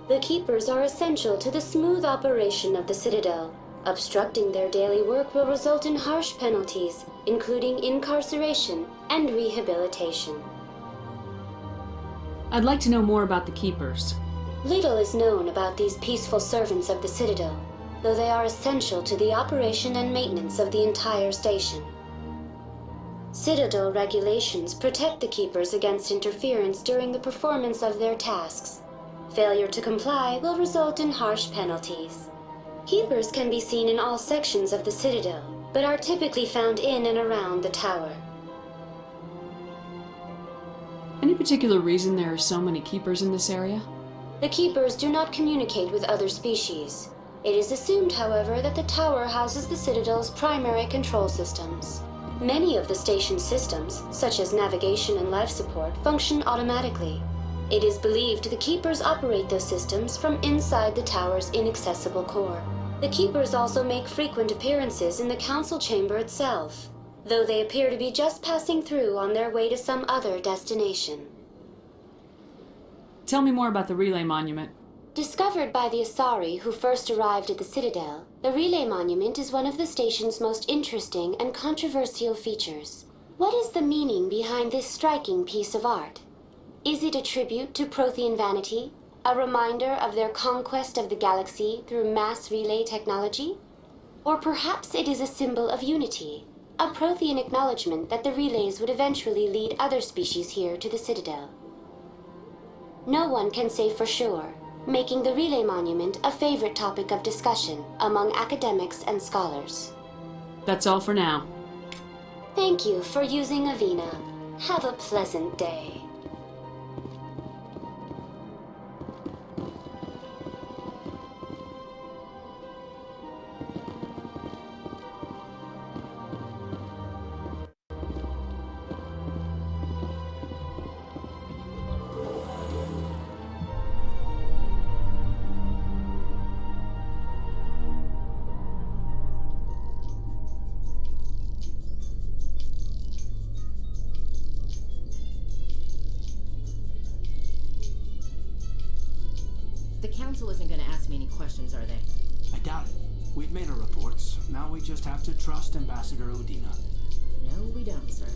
The keepers are essential to the smooth operation of the Citadel. Obstructing their daily work will result in harsh penalties, including incarceration and rehabilitation. I'd like to know more about the Keepers. Little is known about these peaceful servants of the Citadel, though they are essential to the operation and maintenance of the entire station. Citadel regulations protect the Keepers against interference during the performance of their tasks. Failure to comply will result in harsh penalties. Keepers can be seen in all sections of the Citadel, but are typically found in and around the tower. Any particular reason there are so many Keepers in this area? The Keepers do not communicate with other species. It is assumed, however, that the tower houses the Citadel's primary control systems. Many of the station's systems, such as navigation and life support, function automatically. It is believed the Keepers operate those systems from inside the tower's inaccessible core. The Keepers also make frequent appearances in the council chamber itself, though they appear to be just passing through on their way to some other destination. Tell me more about the Relay Monument. Discovered by the Asari who first arrived at the Citadel, the Relay Monument is one of the station's most interesting and controversial features. What is the meaning behind this striking piece of art? Is it a tribute to Prothean vanity, a reminder of their conquest of the galaxy through mass relay technology? Or perhaps it is a symbol of unity, a Prothean acknowledgement that the relays would eventually lead other species here to the Citadel. No one can say for sure, making the Relay Monument a favorite topic of discussion among academics and scholars. That's all for now. Thank you for using Avina. Have a pleasant day. The council isn't going to ask me any questions, are they? I doubt it. We've made our reports. Now we just have to trust Ambassador Udina. No, we don't, sir.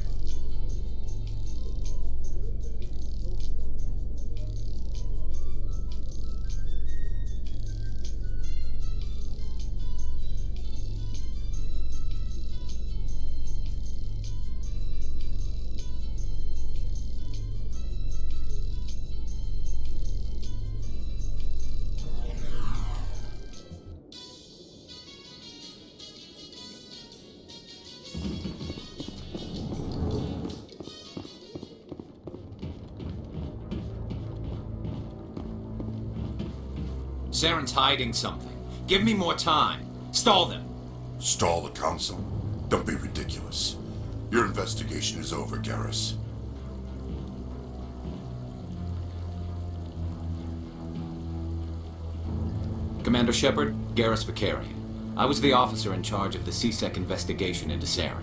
Saren's hiding something. Give me more time. Stall them. Stall the council? Don't be ridiculous. Your investigation is over, Garrus. Commander Shepard, Garrus Vicarian. I was the officer in charge of the CSEC investigation into Saren.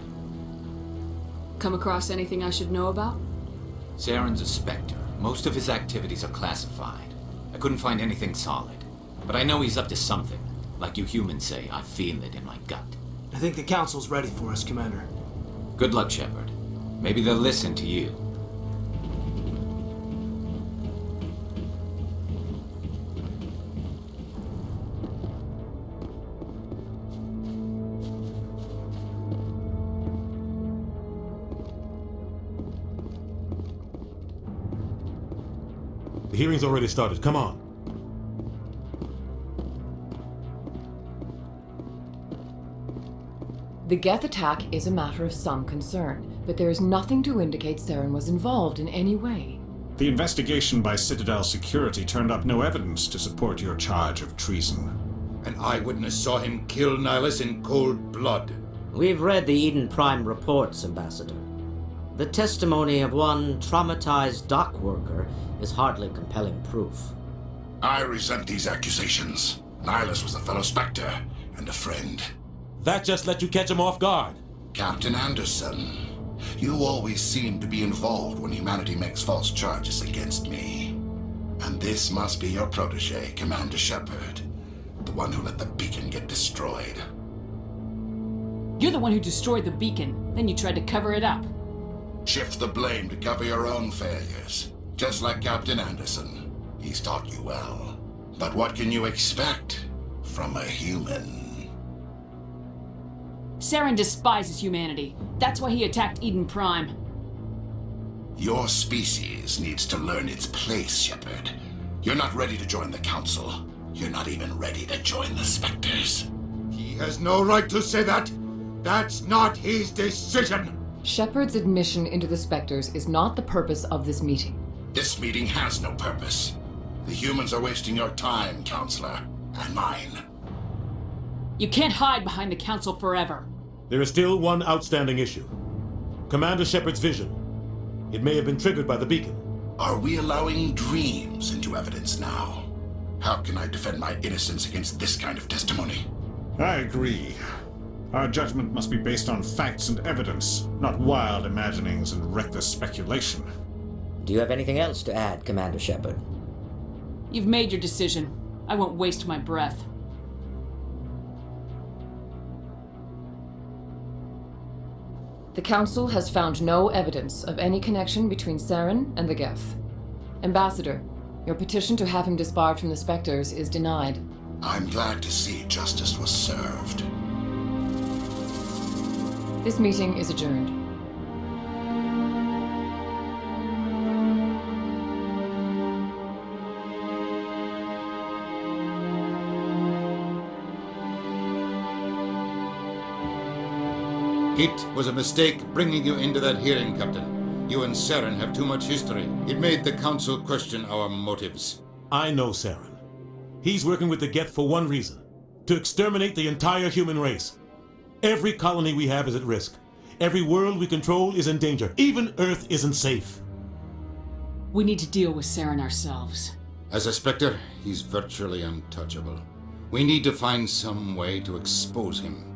Come across anything I should know about? Saren's a Spectre. Most of his activities are classified. I couldn't find anything solid. But I know he's up to something. Like you humans say, I feel it in my gut. I think the council's ready for us, Commander. Good luck, Shepard. Maybe they'll listen to you. The hearing's already started. Come on. The Geth attack is a matter of some concern, but there is nothing to indicate Saren was involved in any way. The investigation by Citadel security turned up no evidence to support your charge of treason. An eyewitness saw him kill Nihilus in cold blood. We've read the Eden Prime reports, Ambassador. The testimony of one traumatized dock worker is hardly compelling proof. I resent these accusations. Nihilus was a fellow Spectre and a friend. That just let you catch him off guard. Captain Anderson, you always seem to be involved when humanity makes false charges against me. And this must be your protege, Commander Shepard. The one who let the beacon get destroyed. You're the one who destroyed the beacon. Then you tried to cover it up. Shift the blame to cover your own failures. Just like Captain Anderson. He's taught you well. But what can you expect from a human? Saren despises humanity. That's why he attacked Eden Prime. Your species needs to learn its place, Shepard. You're not ready to join the Council. You're not even ready to join the Spectres. He has no right to say that. That's not his decision. Shepard's admission into the Spectres is not the purpose of this meeting. This meeting has no purpose. The humans are wasting your time, Counselor, and mine. You can't hide behind the Council forever. There is still one outstanding issue. Commander Shepard's vision. It may have been triggered by the beacon. Are we allowing dreams into evidence now? How can I defend my innocence against this kind of testimony? I agree. Our judgment must be based on facts and evidence, not wild imaginings and reckless speculation. Do you have anything else to add, Commander Shepard? You've made your decision. I won't waste my breath. The Council has found no evidence of any connection between Saren and the Geth. Ambassador, your petition to have him disbarred from the Spectres is denied. I'm glad to see justice was served. This meeting is adjourned. It was a mistake bringing you into that hearing, Captain. You and Saren have too much history. It made the Council question our motives. I know Saren. He's working with the Geth for one reason. To exterminate the entire human race. Every colony we have is at risk. Every world we control is in danger. Even Earth isn't safe. We need to deal with Saren ourselves. As a Spectre, he's virtually untouchable. We need to find some way to expose him.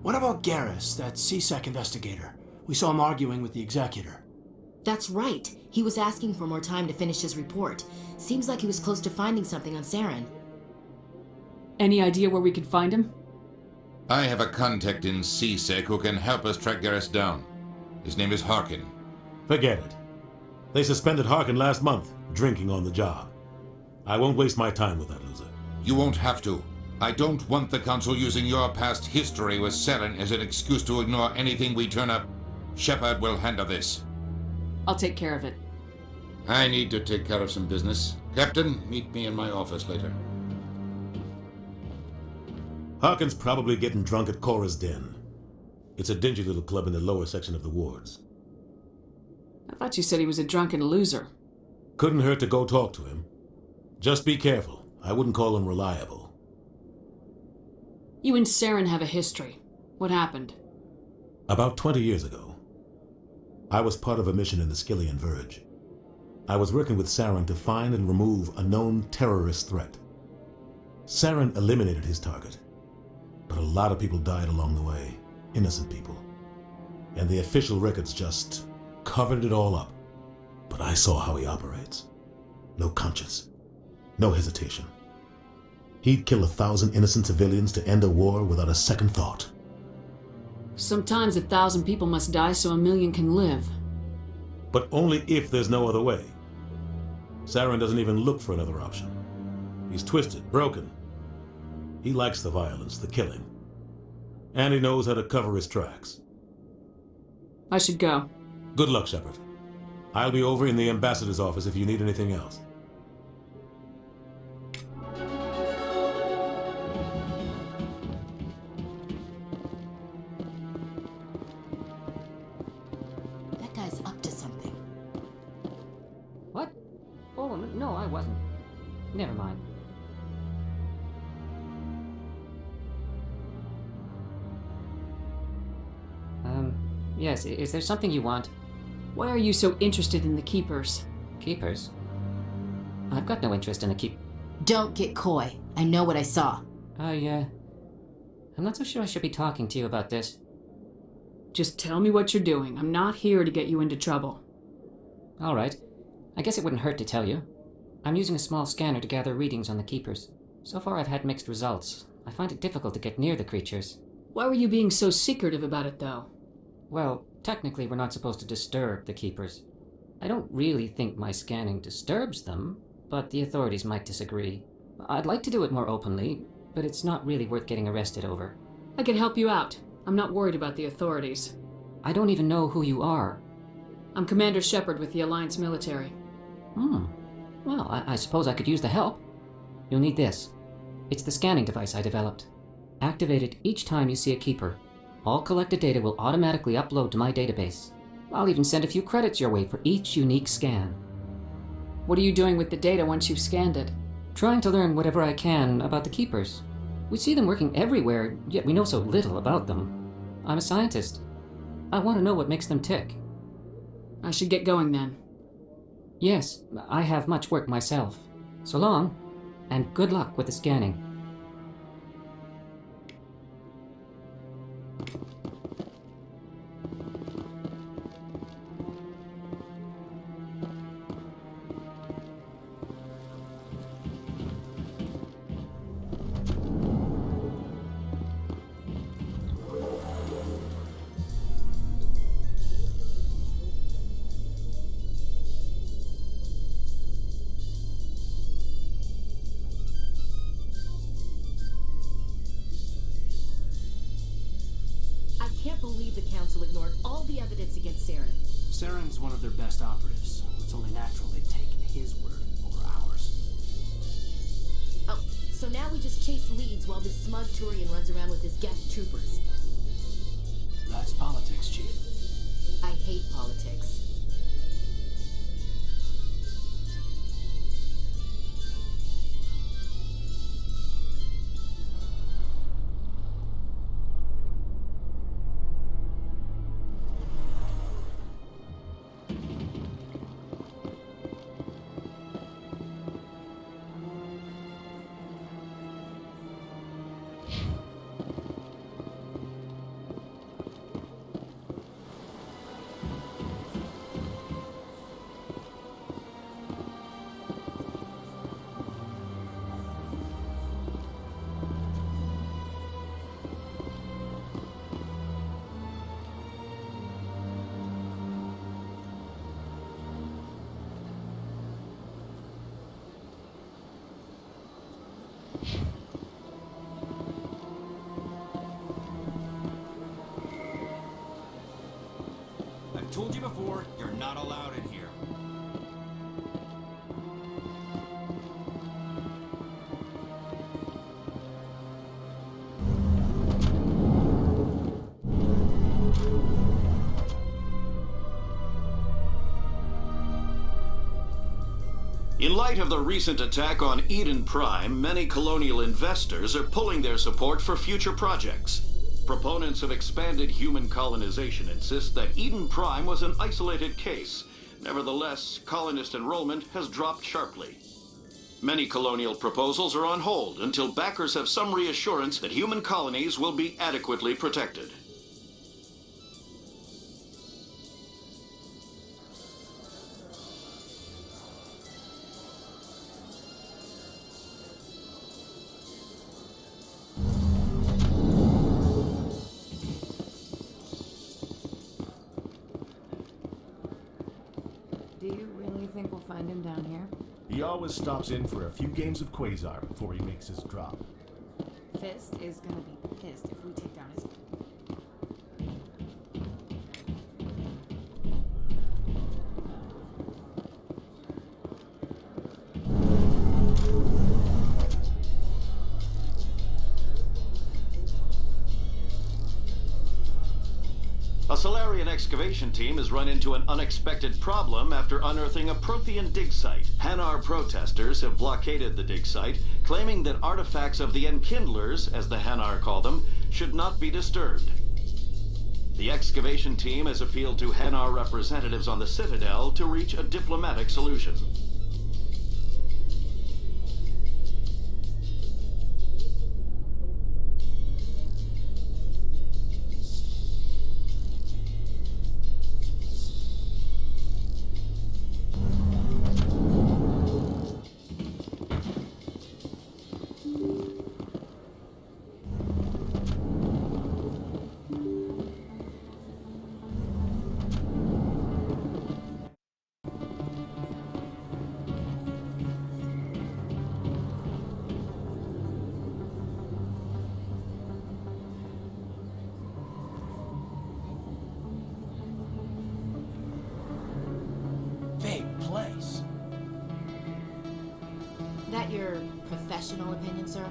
What about Garrus, that CSEC investigator? We saw him arguing with the Executor. That's right. He was asking for more time to finish his report. Seems like he was close to finding something on Saren. Any idea where we could find him? I have a contact in CSEC who can help us track Garrus down. His name is Harkin. Forget it. They suspended Harkin last month, drinking on the job. I won't waste my time with that loser. You won't have to. I don't want the Council using your past history with Saren as an excuse to ignore anything we turn up. Shepard will handle this. I'll take care of it. I need to take care of some business. Captain, meet me in my office later. Harkin's probably getting drunk at Cora's Den. It's a dingy little club in the lower section of the wards. I thought you said he was a drunken loser. Couldn't hurt to go talk to him. Just be careful. I wouldn't call him reliable. You and Saren have a history. What happened? About 20 years ago, I was part of a mission in the Skillian Verge. I was working with Saren to find and remove a known terrorist threat. Saren eliminated his target, but a lot of people died along the way, innocent people. And the official records just covered it all up. But I saw how he operates. No conscience, no hesitation. He'd kill 1,000 innocent civilians to end a war without a second thought. Sometimes 1,000 people must die so 1,000,000 can live. But only if there's no other way. Saren doesn't even look for another option. He's twisted, broken. He likes the violence, the killing. And he knows how to cover his tracks. I should go. Good luck, Shepard. I'll be over in the ambassador's office if you need anything else. That guy's up to something. What? Oh, no, I wasn't. Never mind. Yes, is there something you want? Why are you so interested in the Keepers? Keepers? I've got no interest in the keep... Don't get coy. I know what I saw. I'm not so sure I should be talking to you about this. Just tell me what you're doing. I'm not here to get you into trouble. All right. I guess it wouldn't hurt to tell you. I'm using a small scanner to gather readings on the Keepers. So far I've had mixed results. I find it difficult to get near the creatures. Why were you being so secretive about it, though? Well, technically we're not supposed to disturb the Keepers. I don't really think my scanning disturbs them, but the authorities might disagree. I'd like to do it more openly, but it's not really worth getting arrested over. I can help you out. I'm not worried about the authorities. I don't even know who you are. I'm Commander Shepard with the Alliance military. Well, I suppose I could use the help. You'll need this. It's the scanning device I developed. Activate it each time you see a keeper. All collected data will automatically upload to my database. I'll even send a few credits your way for each unique scan. What are you doing with the data once you've scanned it? Trying to learn whatever I can about the keepers. We see them working everywhere, yet we know so little about them. I'm a scientist. I want to know what makes them tick. I should get going then. Yes, I have much work myself. So long, and good luck with the scanning. Saren's one of their best operatives. It's only natural they take his word over ours. Oh, so now we just chase leads while this smug Turian runs around with his Geth troopers. That's politics, Chief. I hate politics. I've told you before, you're not allowed in here. In light of the recent attack on Eden Prime, many colonial investors are pulling their support for future projects. Proponents of expanded human colonization insist that Eden Prime was an isolated case. Nevertheless, colonist enrollment has dropped sharply. Many colonial proposals are on hold until backers have some reassurance that human colonies will be adequately protected. Find him down here. He always stops in for a few games of Quasar before he makes his drop. Fist is gonna be pissed if we take down his... A Solarian excavation team has run into an unexpected problem after unearthing a Prothean dig site. Hanar protesters have blockaded the dig site, claiming that artifacts of the Enkindlers, as the Hanar call them, should not be disturbed. The excavation team has appealed to Hanar representatives on the Citadel to reach a diplomatic solution. That your professional opinion, sir?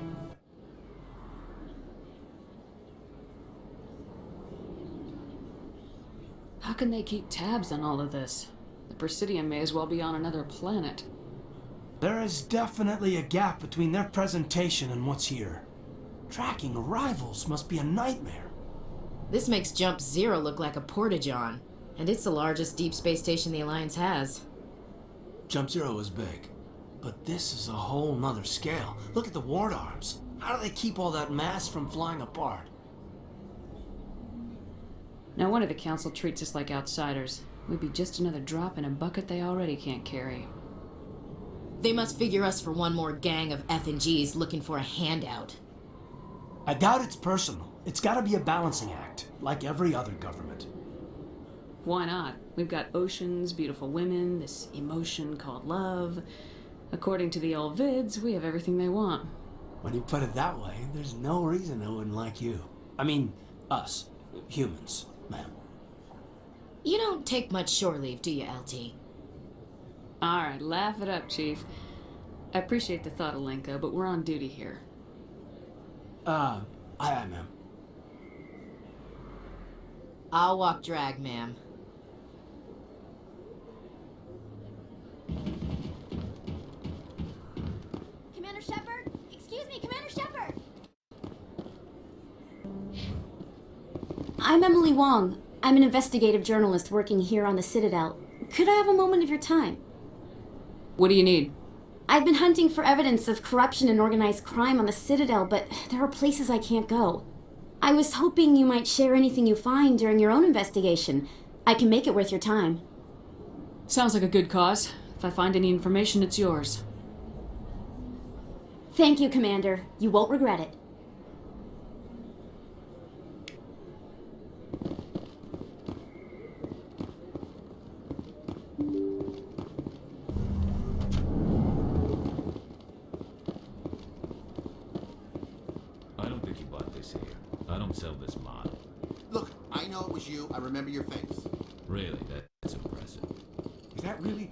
How can they keep tabs on all of this? The Presidium may as well be on another planet. There is definitely a gap between their presentation and what's here. Tracking arrivals must be a nightmare. This makes Jump Zero look like a porta-john, and it's the largest deep space station the Alliance has. Jump Zero is big, but this is a whole nother scale. Look at the ward arms. How do they keep all that mass from flying apart? No wonder the Council treats us like outsiders. We'd be just another drop in a bucket they already can't carry. They must figure us for one more gang of F&Gs looking for a handout. I doubt it's personal. It's gotta be a balancing act, like every other government. Why not? We've got oceans, beautiful women, this emotion called love. According to the old vids, we have everything they want. When you put it that way, there's no reason I wouldn't like you. I mean, us. Humans, ma'am. You don't take much shore leave, do you, LT? Alright, laugh it up, Chief. I appreciate the thought, Alenka, but we're on duty here. Aye, ma'am. I'll walk drag, ma'am. Commander Shepard? Excuse me, Commander Shepard! I'm Emily Wong. I'm an investigative journalist working here on the Citadel. Could I have a moment of your time? What do you need? I've been hunting for evidence of corruption and organized crime on the Citadel, but there are places I can't go. I was hoping you might share anything you find during your own investigation. I can make it worth your time. Sounds like a good cause. If I find any information, it's yours. Thank you, Commander. You won't regret it. I don't think you bought this here. I don't sell this model. Look, I know it was you. I remember your face. Really, that's impressive. Is that really?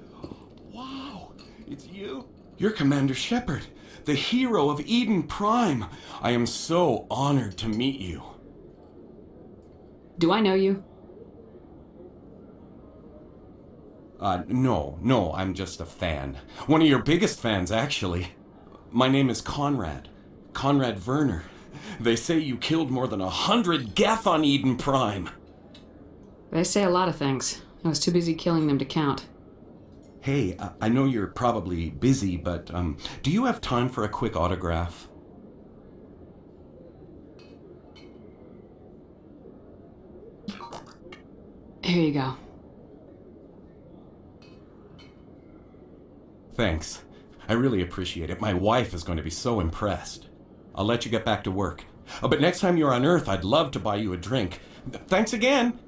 Wow, it's you? You're Commander Shepard, the hero of Eden Prime. I am so honored to meet you. Do I know you? No, I'm just a fan. One of your biggest fans, actually. My name is Conrad. Conrad Werner. They say you killed more than 100 Geth on Eden Prime. They say a lot of things. I was too busy killing them to count. Hey, I know you're probably busy, but do you have time for a quick autograph? Here you go. Thanks. I really appreciate it. My wife is going to be so impressed. I'll let you get back to work. But next time you're on Earth, I'd love to buy you a drink. Thanks again!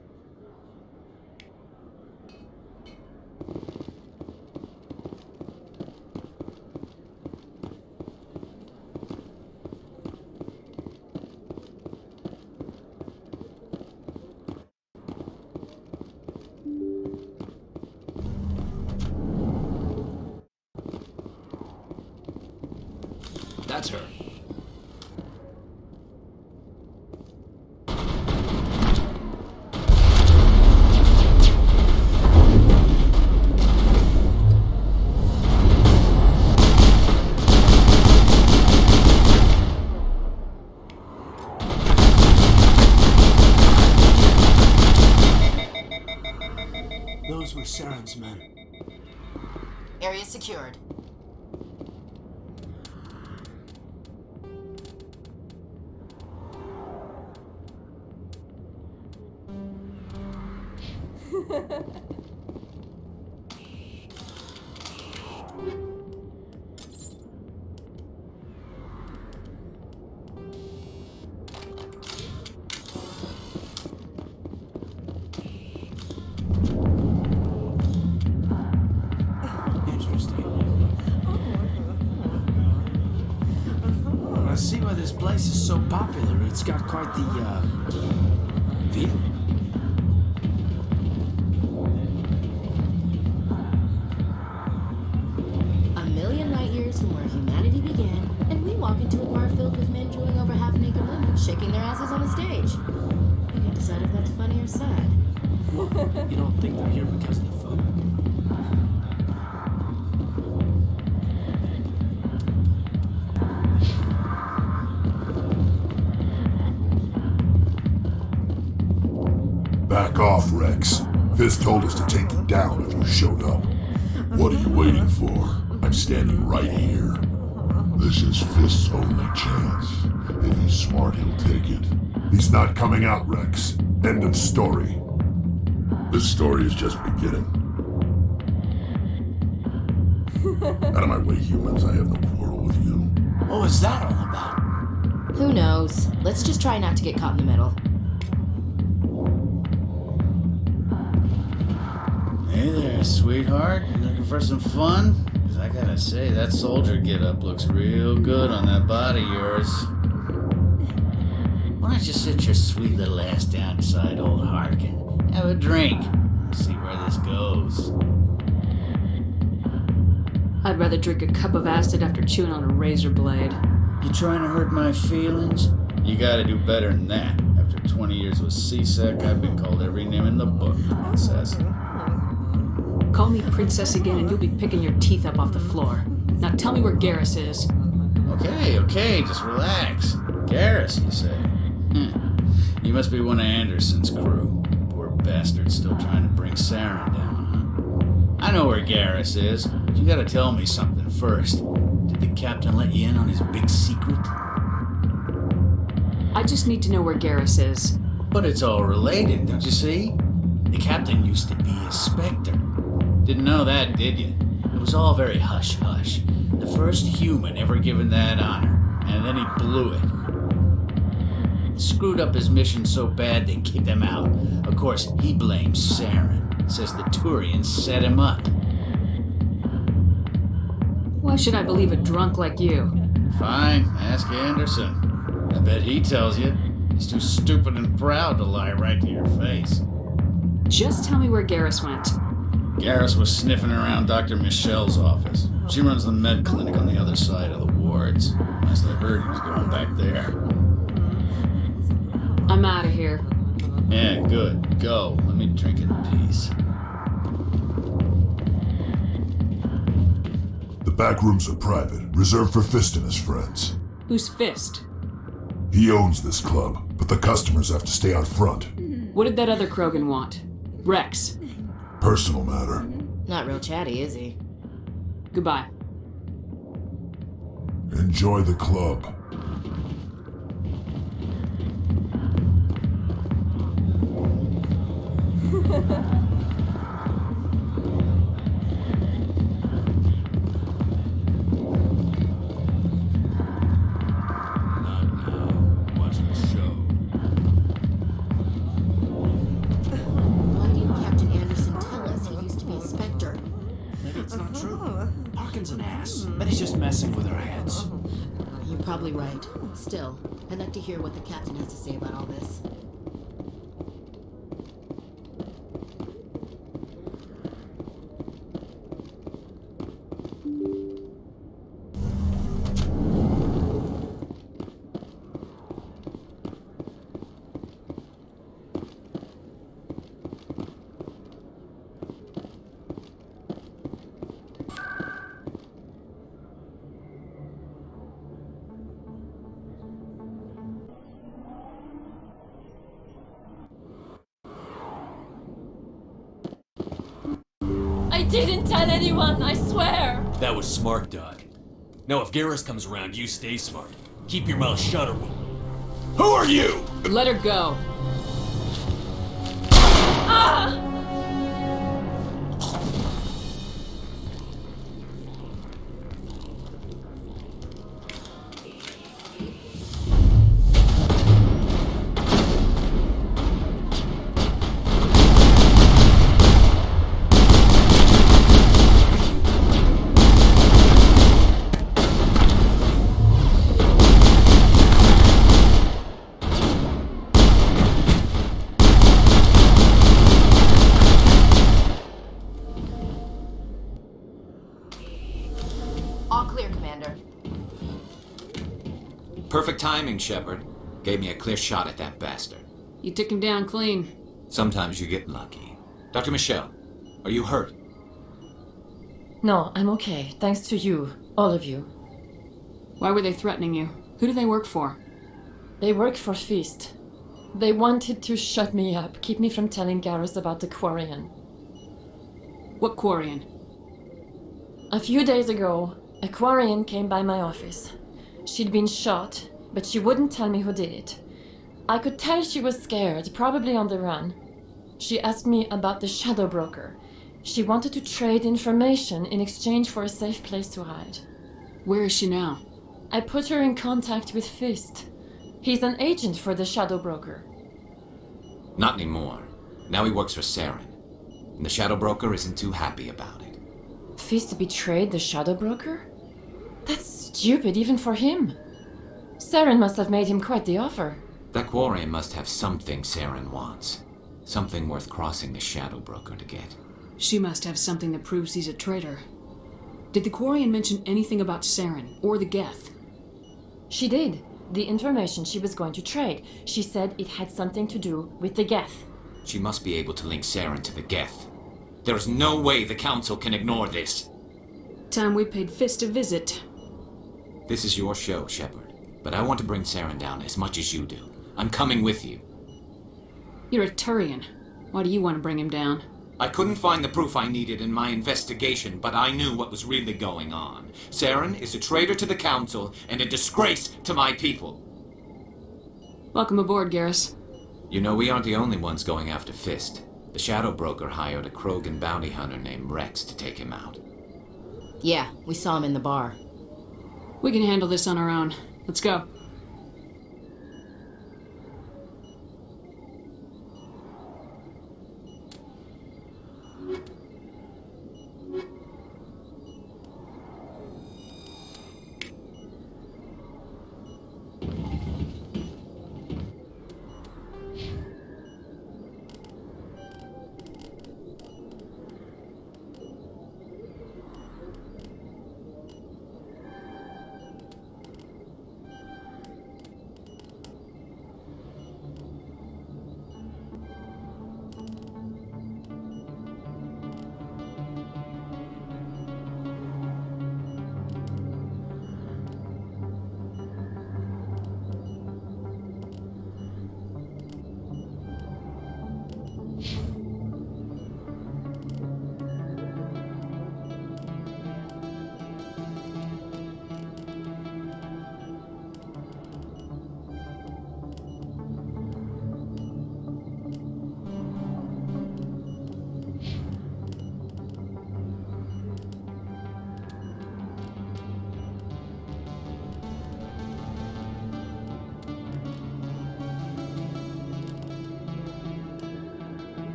That's her. Those were Saren's men. Area secured. I see why this place is so popular. It's got quite the, view. A million light years from where humanity walk into a bar filled with men drooling over half-naked women, shaking their asses on the stage. You can decide if that's funny or sad. You don't think they're here because of the food? Back off, Rex. Fist told us to take you down if you showed up. What are you waiting for? I'm standing right here. This is Fist's only chance. If he's smart, he'll take it. He's not coming out, Rex. End of story. This story is just beginning. Out of my way, humans. I have no quarrel with you. What was that all about? Who knows? Let's just try not to get caught in the middle. Hey there, sweetheart. You looking for some fun? 'Cause I gotta say, that soldier get-up looks real good on that body of yours. Why don't you sit your sweet little ass down beside old Harkin? Have a drink. See where this goes. I'd rather drink a cup of acid after chewing on a razor blade. You trying to hurt my feelings? You gotta do better than that. After 20 years with C-Sec, I've been called every name in the book, princess. Call me princess again and you'll be picking your teeth up off the floor. Now tell me where Garrus is. Okay, just relax. Garrus, you say? You must be one of Anderson's crew. Poor bastard still trying to bring Saren down, huh? I know where Garrus is, but you gotta tell me something first. Did the captain let you in on his big secret? I just need to know where Garrus is. But it's all related, don't you see? The captain used to be a Spectre. Didn't know that, did you? It was all very hush-hush. The first human ever given that honor, and then he blew it. Screwed up his mission so bad they kicked him out. Of course, he blames Saren. Says the Turians set him up. Why should I believe a drunk like you? Fine, ask Anderson. I bet he tells you. He's too stupid and proud to lie right to your face. Just tell me where Garrus went. Garrus was sniffing around Dr. Michelle's office. She runs the med clinic on the other side of the wards. Last I heard, he was going back there. I'm out of here. Yeah, good. Go. Let me drink in peace. The back rooms are private, reserved for Fist and his friends. Who's Fist? He owns this club, but the customers have to stay out front. What did that other Krogan want? Rex. Personal matter. Not real chatty, is he? Goodbye. Enjoy the club. Why didn't Captain Anderson tell us he used to be a Spectre? Maybe it's not true. Harkin's an ass. Bet he's just messing with our heads. You're probably right. Still, I'd like to hear what the captain has to say about all this. I didn't tell anyone, I swear! That was smart, Doc. Now if Garrus comes around, you stay smart. Keep your mouth shut or we'll... Who are you? Let her go. Ah! All clear, Commander. Perfect timing, Shepard. Gave me a clear shot at that bastard. You took him down clean. Sometimes you get lucky. Dr. Michelle, are you hurt? No, I'm okay. Thanks to you. All of you. Why were they threatening you? Who do they work for? They work for Feast. They wanted to shut me up, keep me from telling Garrus about the Quarian. What Quarian? A few days ago, a Quarian came by my office. She'd been shot, but she wouldn't tell me who did it. I could tell she was scared, probably on the run. She asked me about the Shadow Broker. She wanted to trade information in exchange for a safe place to hide. Where is she now? I put her in contact with Fist. He's an agent for the Shadow Broker. Not anymore. Now he works for Saren. And the Shadow Broker isn't too happy about it. Fist betrayed the Shadow Broker? That's stupid even for him. Saren must have made him quite the offer. That Quarian must have something Saren wants. Something worth crossing the Shadow Broker to get. She must have something that proves he's a traitor. Did the Quarian mention anything about Saren or the Geth? She did. The information she was going to trade. She said it had something to do with the Geth. She must be able to link Saren to the Geth. There is no way the Council can ignore this. Time we paid Fist a visit. This is your show, Shepard. But I want to bring Saren down as much as you do. I'm coming with you. You're a Turian. Why do you want to bring him down? I couldn't find the proof I needed in my investigation, but I knew what was really going on. Saren is a traitor to the Council and a disgrace to my people. Welcome aboard, Garrus. You know, we aren't the only ones going after Fist. The Shadow Broker hired a Krogan bounty hunter named Rex to take him out. Yeah, we saw him in the bar. We can handle this on our own. Let's go.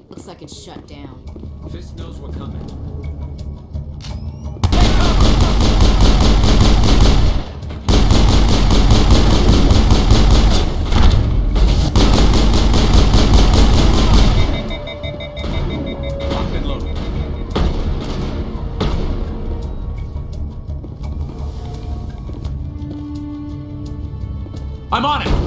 Looks like it's shut down. Fist knows we're coming. I'm on it!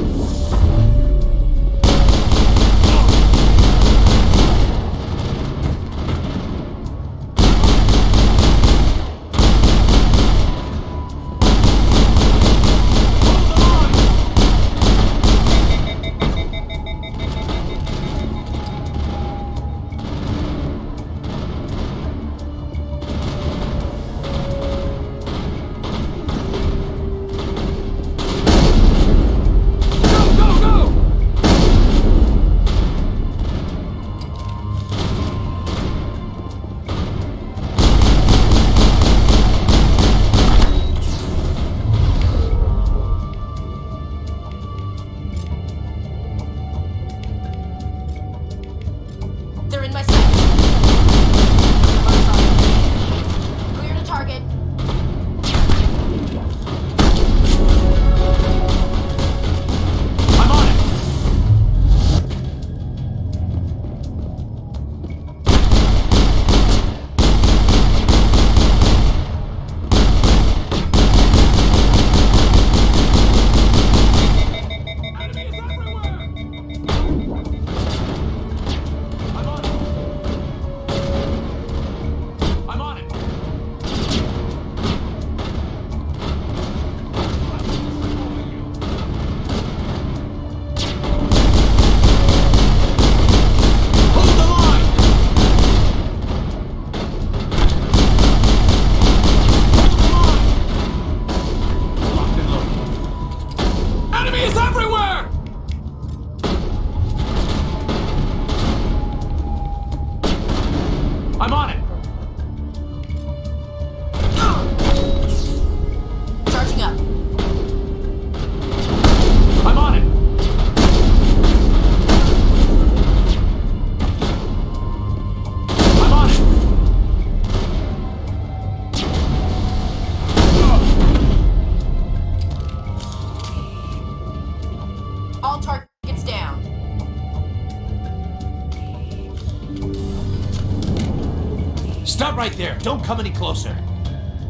Stop right there! Don't come any closer!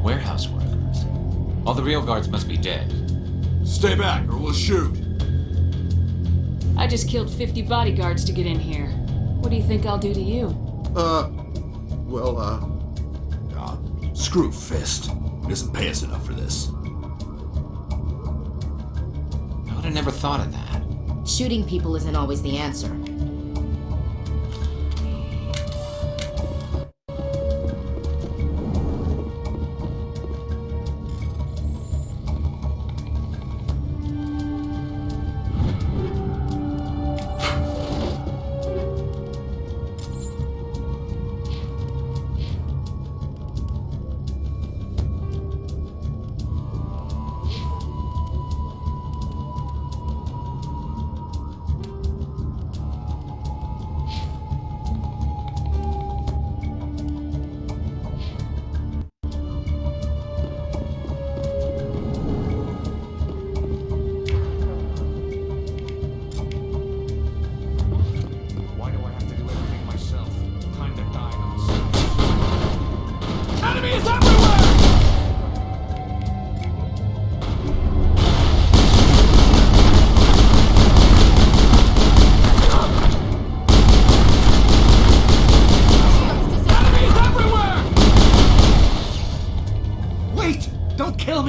Warehouse workers. All the real guards must be dead. Stay back or we'll shoot! I just killed 50 bodyguards to get in here. What do you think I'll do to you? Screw Fist. He doesn't pay us enough for this. I would have never thought of that. Shooting people isn't always the answer.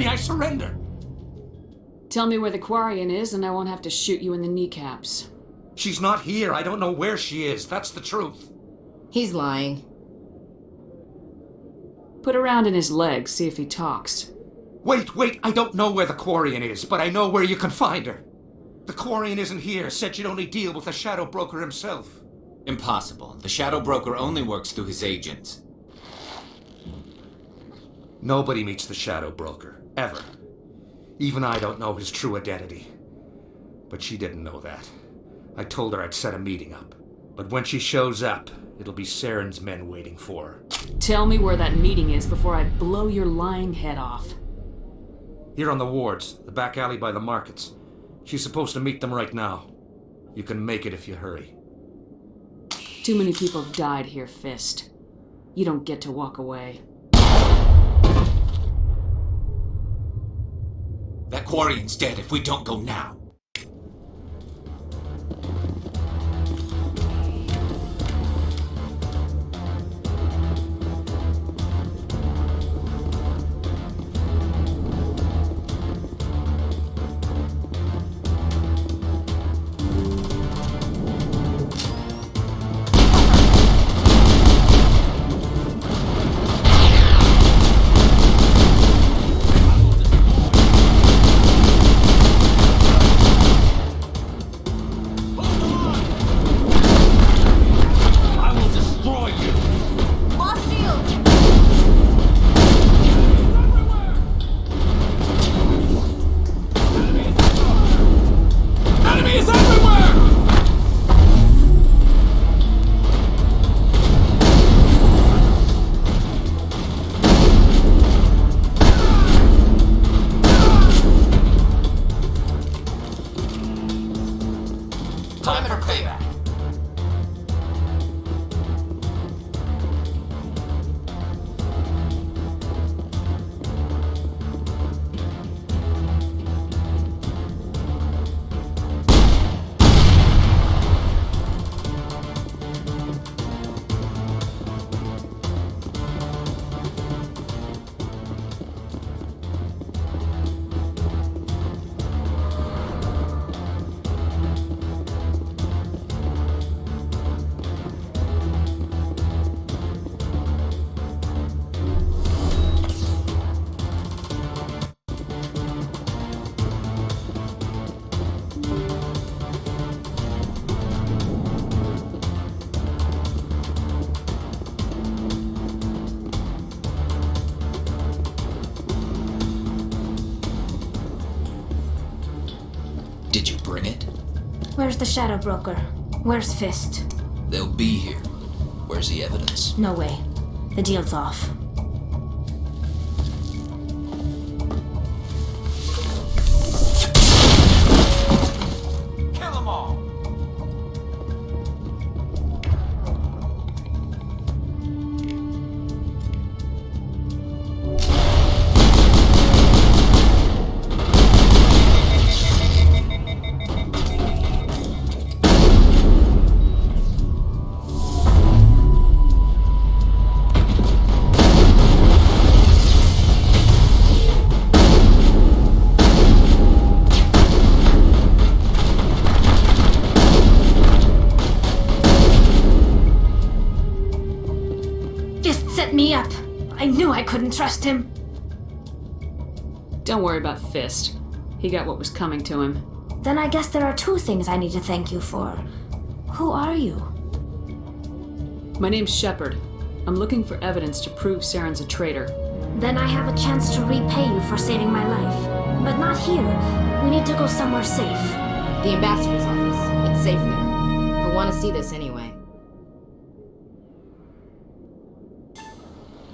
I surrender! Tell me where the Quarian is and I won't have to shoot you in the kneecaps. She's not here. I don't know where she is. That's the truth. He's lying. Put a round in his leg, see if he talks. Wait! I don't know where the Quarian is, but I know where you can find her. The Quarian isn't here. Said she'd only deal with the Shadow Broker himself. Impossible. The Shadow Broker only works through his agents. Nobody meets the Shadow Broker. Ever. Even I don't know his true identity. But she didn't know that. I told her I'd set a meeting up. But when she shows up, it'll be Saren's men waiting for her. Tell me where that meeting is before I blow your lying head off. Here on the wards, the back alley by the markets. She's supposed to meet them right now. You can make it if you hurry. Too many people died here, Fist. You don't get to walk away. That Quarian's dead if we don't go now. Did you bring it? Where's the Shadow Broker? Where's Fist? They'll be here. Where's the evidence? No way. The deal's off. Kill them all! Me up. I knew I couldn't trust him. Don't worry about Fist. He got what was coming to him. Then I guess there are two things I need to thank you for. Who are you? My name's Shepard. I'm looking for evidence to prove Saren's a traitor. Then I have a chance to repay you for saving my life. But not here. We need to go somewhere safe. The ambassador's office. It's safe there. He'll want to see this anyway.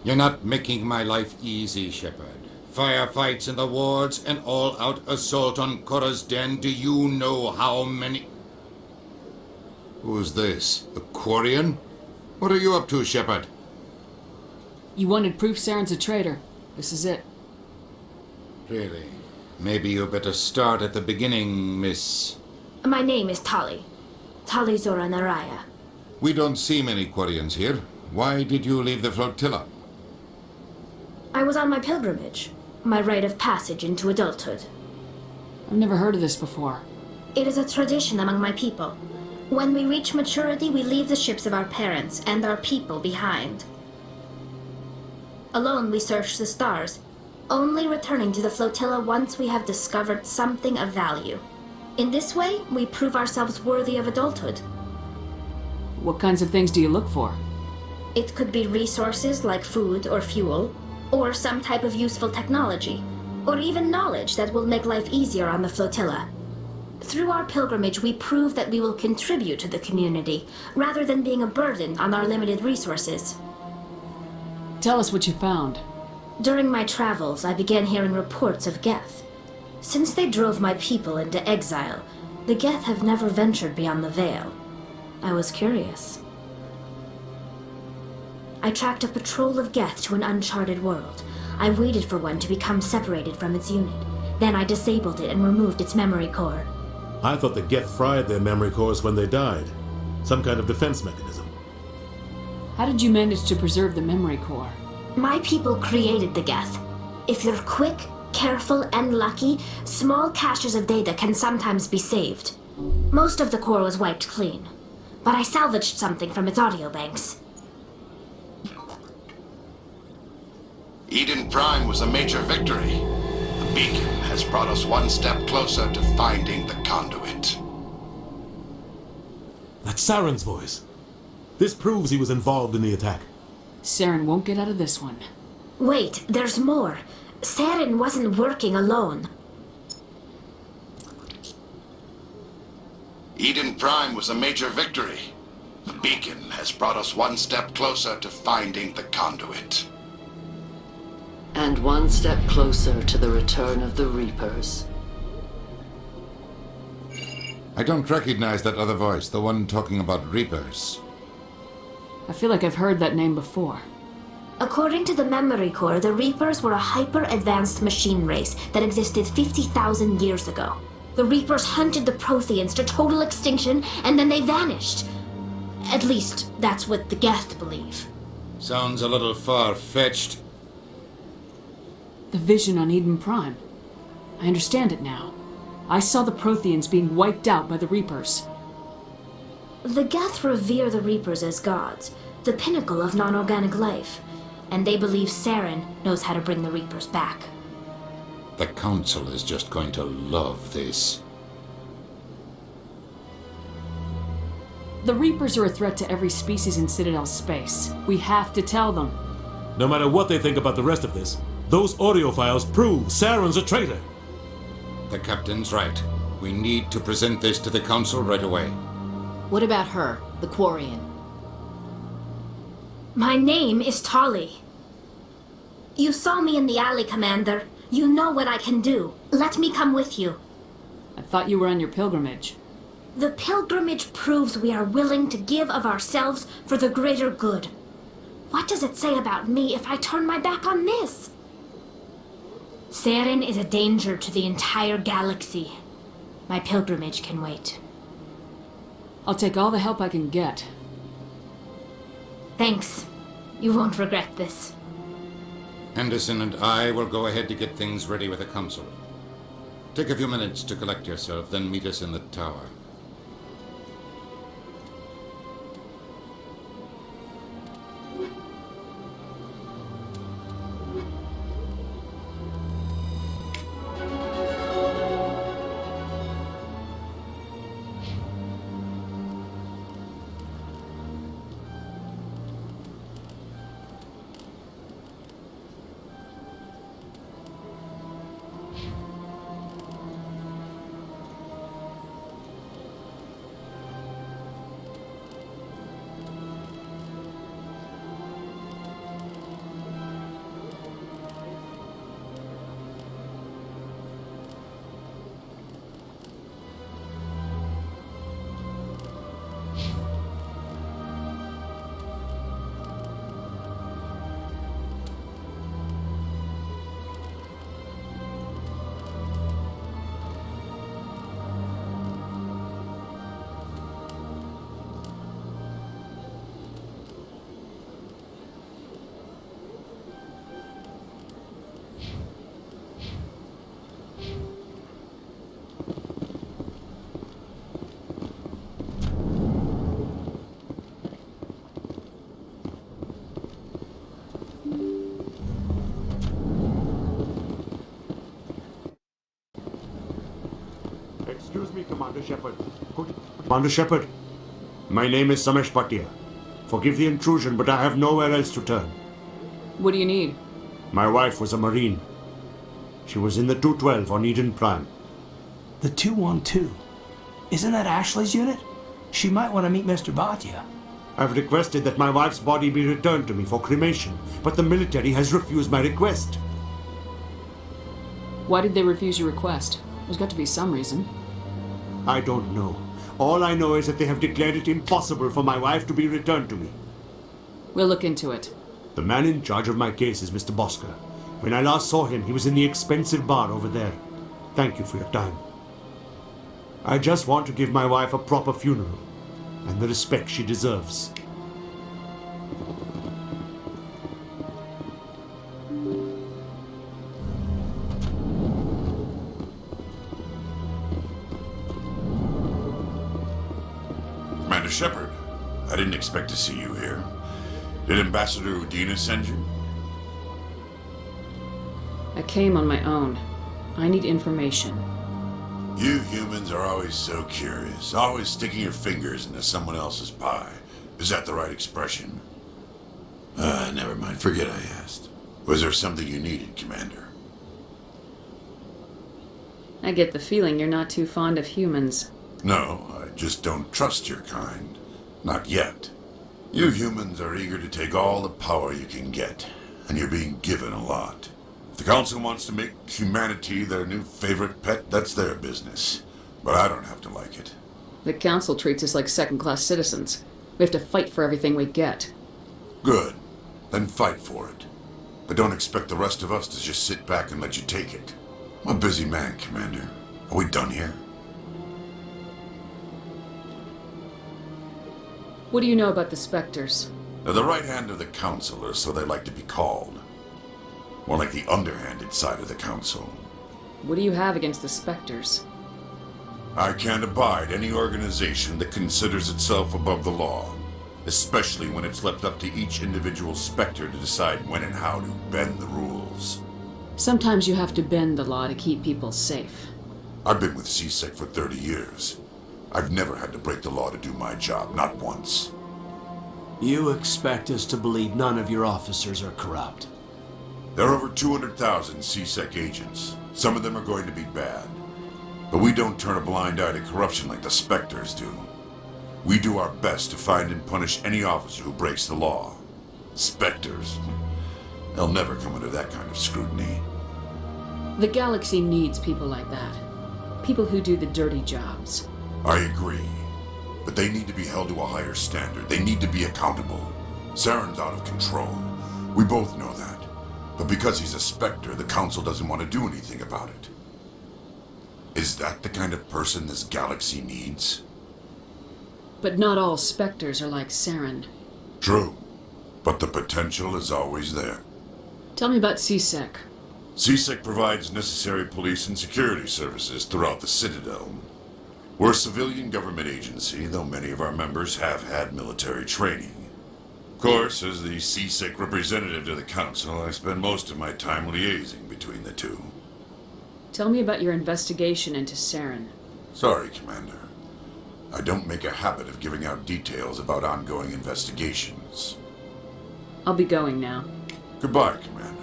You're not making my life easy, Shepard. Firefights in the wards, an all-out assault on Korra's den. Do you know how many... Who's this? A Quarian? What are you up to, Shepard? You wanted proof Saren's a traitor. This is it. Really? Maybe you better start at the beginning, Miss... My name is Tali. Tali Zora Naraya. We don't see many Quarians here. Why did you leave the flotilla? I was on my pilgrimage. My rite of passage into adulthood. I've never heard of this before. It is a tradition among my people. When we reach maturity, we leave the ships of our parents and our people behind. Alone, we search the stars, only returning to the flotilla once we have discovered something of value. In this way, we prove ourselves worthy of adulthood. What kinds of things do you look for? It could be resources like food or fuel, or some type of useful technology, or even knowledge that will make life easier on the flotilla. Through our pilgrimage, we prove that we will contribute to the community, rather than being a burden on our limited resources. Tell us what you found. During my travels, I began hearing reports of Geth. Since they drove my people into exile, the Geth have never ventured beyond the Veil. I was curious. I tracked a patrol of Geth to an uncharted world. I waited for one to become separated from its unit. Then I disabled it and removed its memory core. I thought the Geth fried their memory cores when they died. Some kind of defense mechanism. How did you manage to preserve the memory core? My people created the Geth. If you're quick, careful, and lucky, small caches of data can sometimes be saved. Most of the core was wiped clean, but I salvaged something from its audio banks. Eden Prime was a major victory. The beacon has brought us one step closer to finding the conduit. That's Saren's voice. This proves he was involved in the attack. Saren won't get out of this one. Wait, there's more. Saren wasn't working alone. Eden Prime was a major victory. The beacon has brought us one step closer to finding the conduit. And one step closer to the return of the Reapers. I don't recognize that other voice, the one talking about Reapers. I feel like I've heard that name before. According to the memory core, the Reapers were a hyper-advanced machine race that existed 50,000 years ago. The Reapers hunted the Protheans to total extinction, and then they vanished. At least, that's what the Geth believe. Sounds a little far-fetched. The vision on Eden Prime. I understand it now. I saw the Protheans being wiped out by the Reapers. The Geth revere the Reapers as gods, the pinnacle of non-organic life, and they believe Saren knows how to bring the Reapers back. The Council is just going to love this. The Reapers are a threat to every species in Citadel space. We have to tell them. No matter what they think about the rest of this, those audio files prove Saren's a traitor. The captain's right. We need to present this to the Council right away. What about her, the Quarian? My name is Tolly. You saw me in the alley, Commander. You know what I can do. Let me come with you. I thought you were on your pilgrimage. The pilgrimage proves we are willing to give of ourselves for the greater good. What does it say about me if I turn my back on this? Saren is a danger to the entire galaxy. My pilgrimage can wait. I'll take all the help I can get. Thanks. You won't regret this. Anderson and I will go ahead to get things ready with the Council. Take a few minutes to collect yourself, then meet us in the tower. Excuse me, Commander Shepard. Commander Shepard, my name is Samesh Bhatia. Forgive the intrusion, but I have nowhere else to turn. What do you need? My wife was a Marine. She was in the 212 on Eden Prime. The 212? Isn't that Ashley's unit? She might want to meet Mr. Bhatia. I've requested that my wife's body be returned to me for cremation, but the military has refused my request. Why did they refuse your request? There's got to be some reason. I don't know. All I know is that they have declared it impossible for my wife to be returned to me. We'll look into it. The man in charge of my case is Mr. Bosker. When I last saw him, he was in the expensive bar over there. Thank you for your time. I just want to give my wife a proper funeral, and the respect she deserves. Commander Shepard, I didn't expect to see you here. Did Ambassador Udina send you? I came on my own. I need information. You humans are always so curious, always sticking your fingers into someone else's pie. Is that the right expression? Never mind. Forget I asked. Was there something you needed, Commander? I get the feeling you're not too fond of humans. No, I just don't trust your kind. Not yet. You humans are eager to take all the power you can get, and you're being given a lot. If the Council wants to make humanity their new favorite pet, that's their business. But I don't have to like it. The Council treats us like second-class citizens. We have to fight for everything we get. Good. Then fight for it. But don't expect the rest of us to just sit back and let you take it. I'm a busy man, Commander. Are we done here? What do you know about the Spectres? They're the right hand of the Council, or so they like to be called. More like the underhanded side of the Council. What do you have against the Spectres? I can't abide any organization that considers itself above the law, especially when it's left up to each individual Spectre to decide when and how to bend the rules. Sometimes you have to bend the law to keep people safe. I've been with CSEC for 30 years. I've never had to break the law to do my job, not once. You expect us to believe none of your officers are corrupt? There are over 200,000 CSEC agents. Some of them are going to be bad. But we don't turn a blind eye to corruption like the Spectres do. We do our best to find and punish any officer who breaks the law. Spectres. They'll never come under that kind of scrutiny. The galaxy needs people like that. People who do the dirty jobs. I agree. But they need to be held to a higher standard. They need to be accountable. Saren's out of control. We both know that. But because he's a Spectre, the Council doesn't want to do anything about it. Is that the kind of person this galaxy needs? But not all Spectres are like Saren. True. But the potential is always there. Tell me about CSEC. CSEC provides necessary police and security services throughout the Citadel. We're a civilian government agency, though many of our members have had military training. Of course, as the CSEC representative to the Council, I spend most of my time liaising between the two. Tell me about your investigation into Saren. Sorry, Commander. I don't make a habit of giving out details about ongoing investigations. I'll be going now. Goodbye, Commander.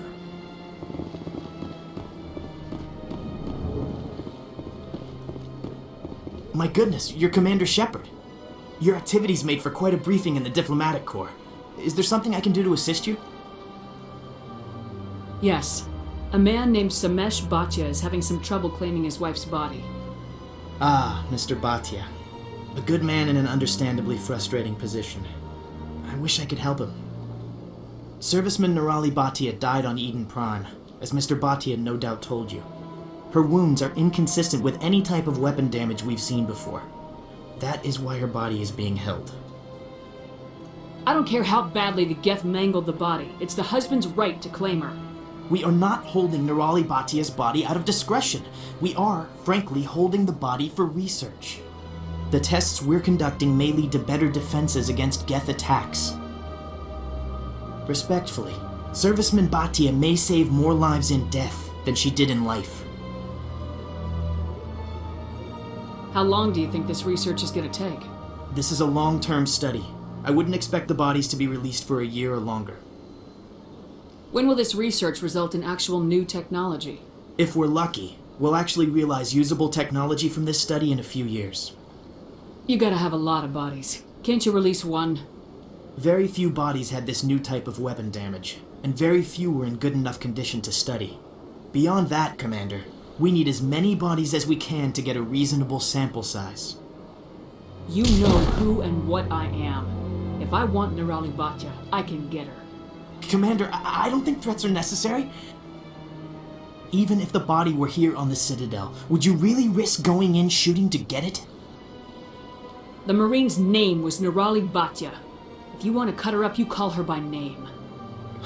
My goodness, you're Commander Shepard. Your activities made for quite a briefing in the Diplomatic Corps. Is there something I can do to assist you? Yes. A man named Samesh Bhatia is having some trouble claiming his wife's body. Ah, Mr. Bhatia. A good man in an understandably frustrating position. I wish I could help him. Serviceman Nirali Bhatia died on Eden Prime, as Mr. Bhatia no doubt told you. Her wounds are inconsistent with any type of weapon damage we've seen before. That is why her body is being held. I don't care how badly the Geth mangled the body. It's the husband's right to claim her. We are not holding Nirali Bhatia's body out of discretion. We are, frankly, holding the body for research. The tests we're conducting may lead to better defenses against Geth attacks. Respectfully, Serviceman Bhatia may save more lives in death than she did in life. How long do you think this research is going to take? This is a long-term study. I wouldn't expect the bodies to be released for a year or longer. When will this research result in actual new technology? If we're lucky, we'll actually realize usable technology from this study in a few years. You gotta have a lot of bodies. Can't you release one? Very few bodies had this new type of weapon damage, and very few were in good enough condition to study. Beyond that, Commander, we need as many bodies as we can to get a reasonable sample size. You know who and what I am. If I want Nirali Bhatia, I can get her. Commander, I don't think threats are necessary. Even if the body were here on the Citadel, would you really risk going in shooting to get it? The Marine's name was Nirali Bhatia. If you want to cut her up, you call her by name.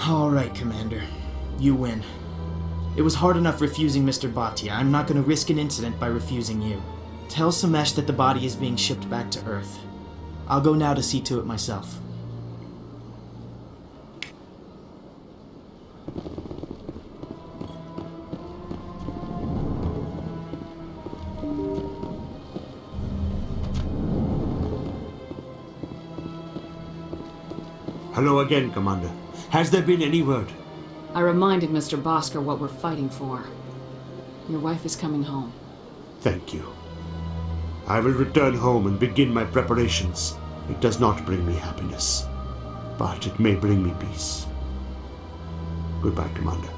All right, Commander. You win. It was hard enough refusing Mr. Bhatia. I'm not going to risk an incident by refusing you. Tell Samesh that the body is being shipped back to Earth. I'll go now to see to it myself. Hello again, Commander. Has there been any word? I reminded Mr. Bosker what we're fighting for. Your wife is coming home. Thank you. I will return home and begin my preparations. It does not bring me happiness, but it may bring me peace. Goodbye, Commander.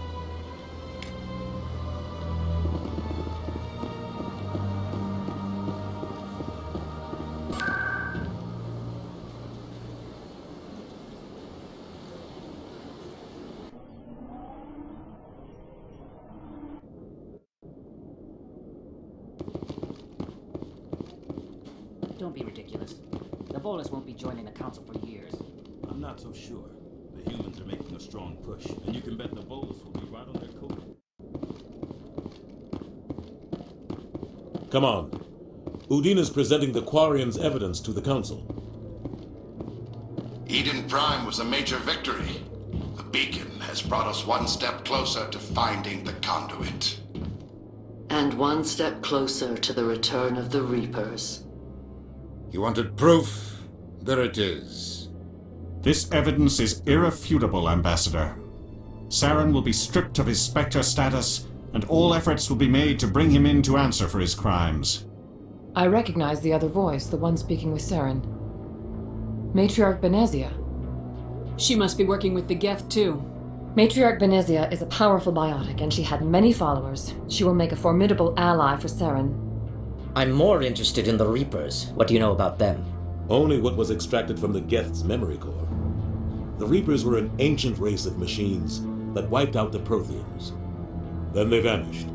Don't be ridiculous. The Volus won't be joining the Council for years. I'm not so sure. The humans are making a strong push, and you can bet the Volus will be right on their coat. Come on. Udine is presenting the Quarians' evidence to the Council. Eden Prime was a major victory. The beacon has brought us one step closer to finding the conduit. And one step closer to the return of the Reapers. You wanted proof? There it is. This evidence is irrefutable, Ambassador. Saren will be stripped of his Spectre status and all efforts will be made to bring him in to answer for his crimes. I recognize the other voice, the one speaking with Saren. Matriarch Benezia. She must be working with the Geth, too. Matriarch Benezia is a powerful biotic, and she had many followers. She will make a formidable ally for Saren. I'm more interested in the Reapers. What do you know about them? Only what was extracted from the Geth's memory core. The Reapers were an ancient race of machines that wiped out the Protheans. Then they vanished.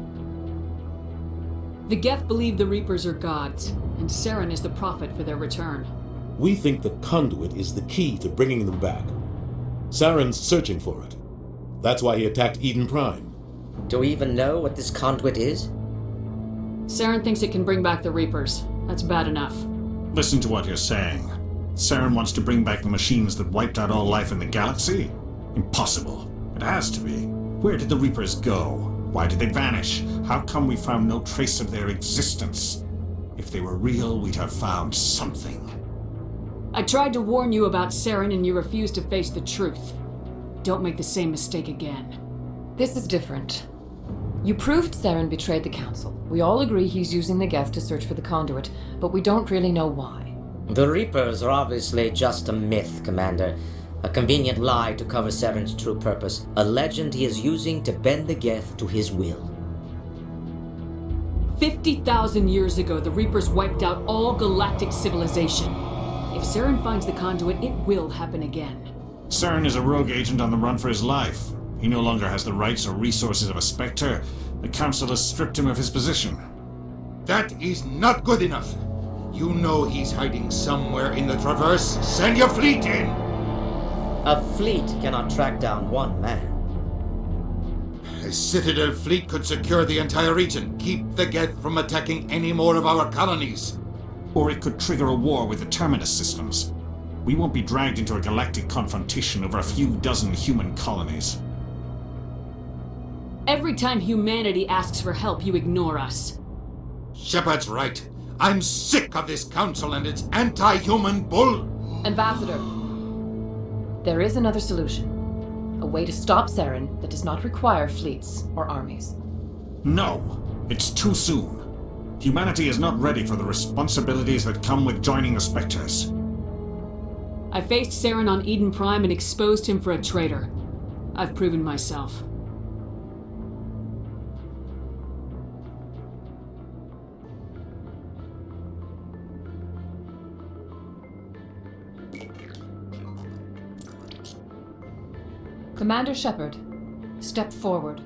The Geth believe the Reapers are gods, and Saren is the prophet for their return. We think the conduit is the key to bringing them back. Saren's searching for it. That's why he attacked Eden Prime. Do we even know what this conduit is? Saren thinks it can bring back the Reapers. That's bad enough. Listen to what you're saying. Saren wants to bring back the machines that wiped out all life in the galaxy? Impossible. It has to be. Where did the Reapers go? Why did they vanish? How come we found no trace of their existence? If they were real, we'd have found something. I tried to warn you about Saren and you refused to face the truth. Don't make the same mistake again. This is different. You proved Saren betrayed the Council. We all agree he's using the Geth to search for the conduit, but we don't really know why. The Reapers are obviously just a myth, Commander. A convenient lie to cover Saren's true purpose. A legend he is using to bend the Geth to his will. 50,000 years ago, the Reapers wiped out all galactic civilization. If Saren finds the conduit, it will happen again. Saren is a rogue agent on the run for his life. He no longer has the rights or resources of a Spectre. The Council has stripped him of his position. That is not good enough. You know he's hiding somewhere in the Traverse. Send your fleet in! A fleet cannot track down one man. A Citadel fleet could secure the entire region, keep the Geth from attacking any more of our colonies. Or it could trigger a war with the Terminus systems. We won't be dragged into a galactic confrontation over a few dozen human colonies. Every time humanity asks for help, you ignore us. Shepard's right. I'm sick of this council and its anti-human bull. Ambassador, there is another solution. A way to stop Saren that does not require fleets or armies. No, it's too soon. Humanity is not ready for the responsibilities that come with joining the Spectres. I faced Saren on Eden Prime and exposed him for a traitor. I've proven myself. Commander Shepard, step forward.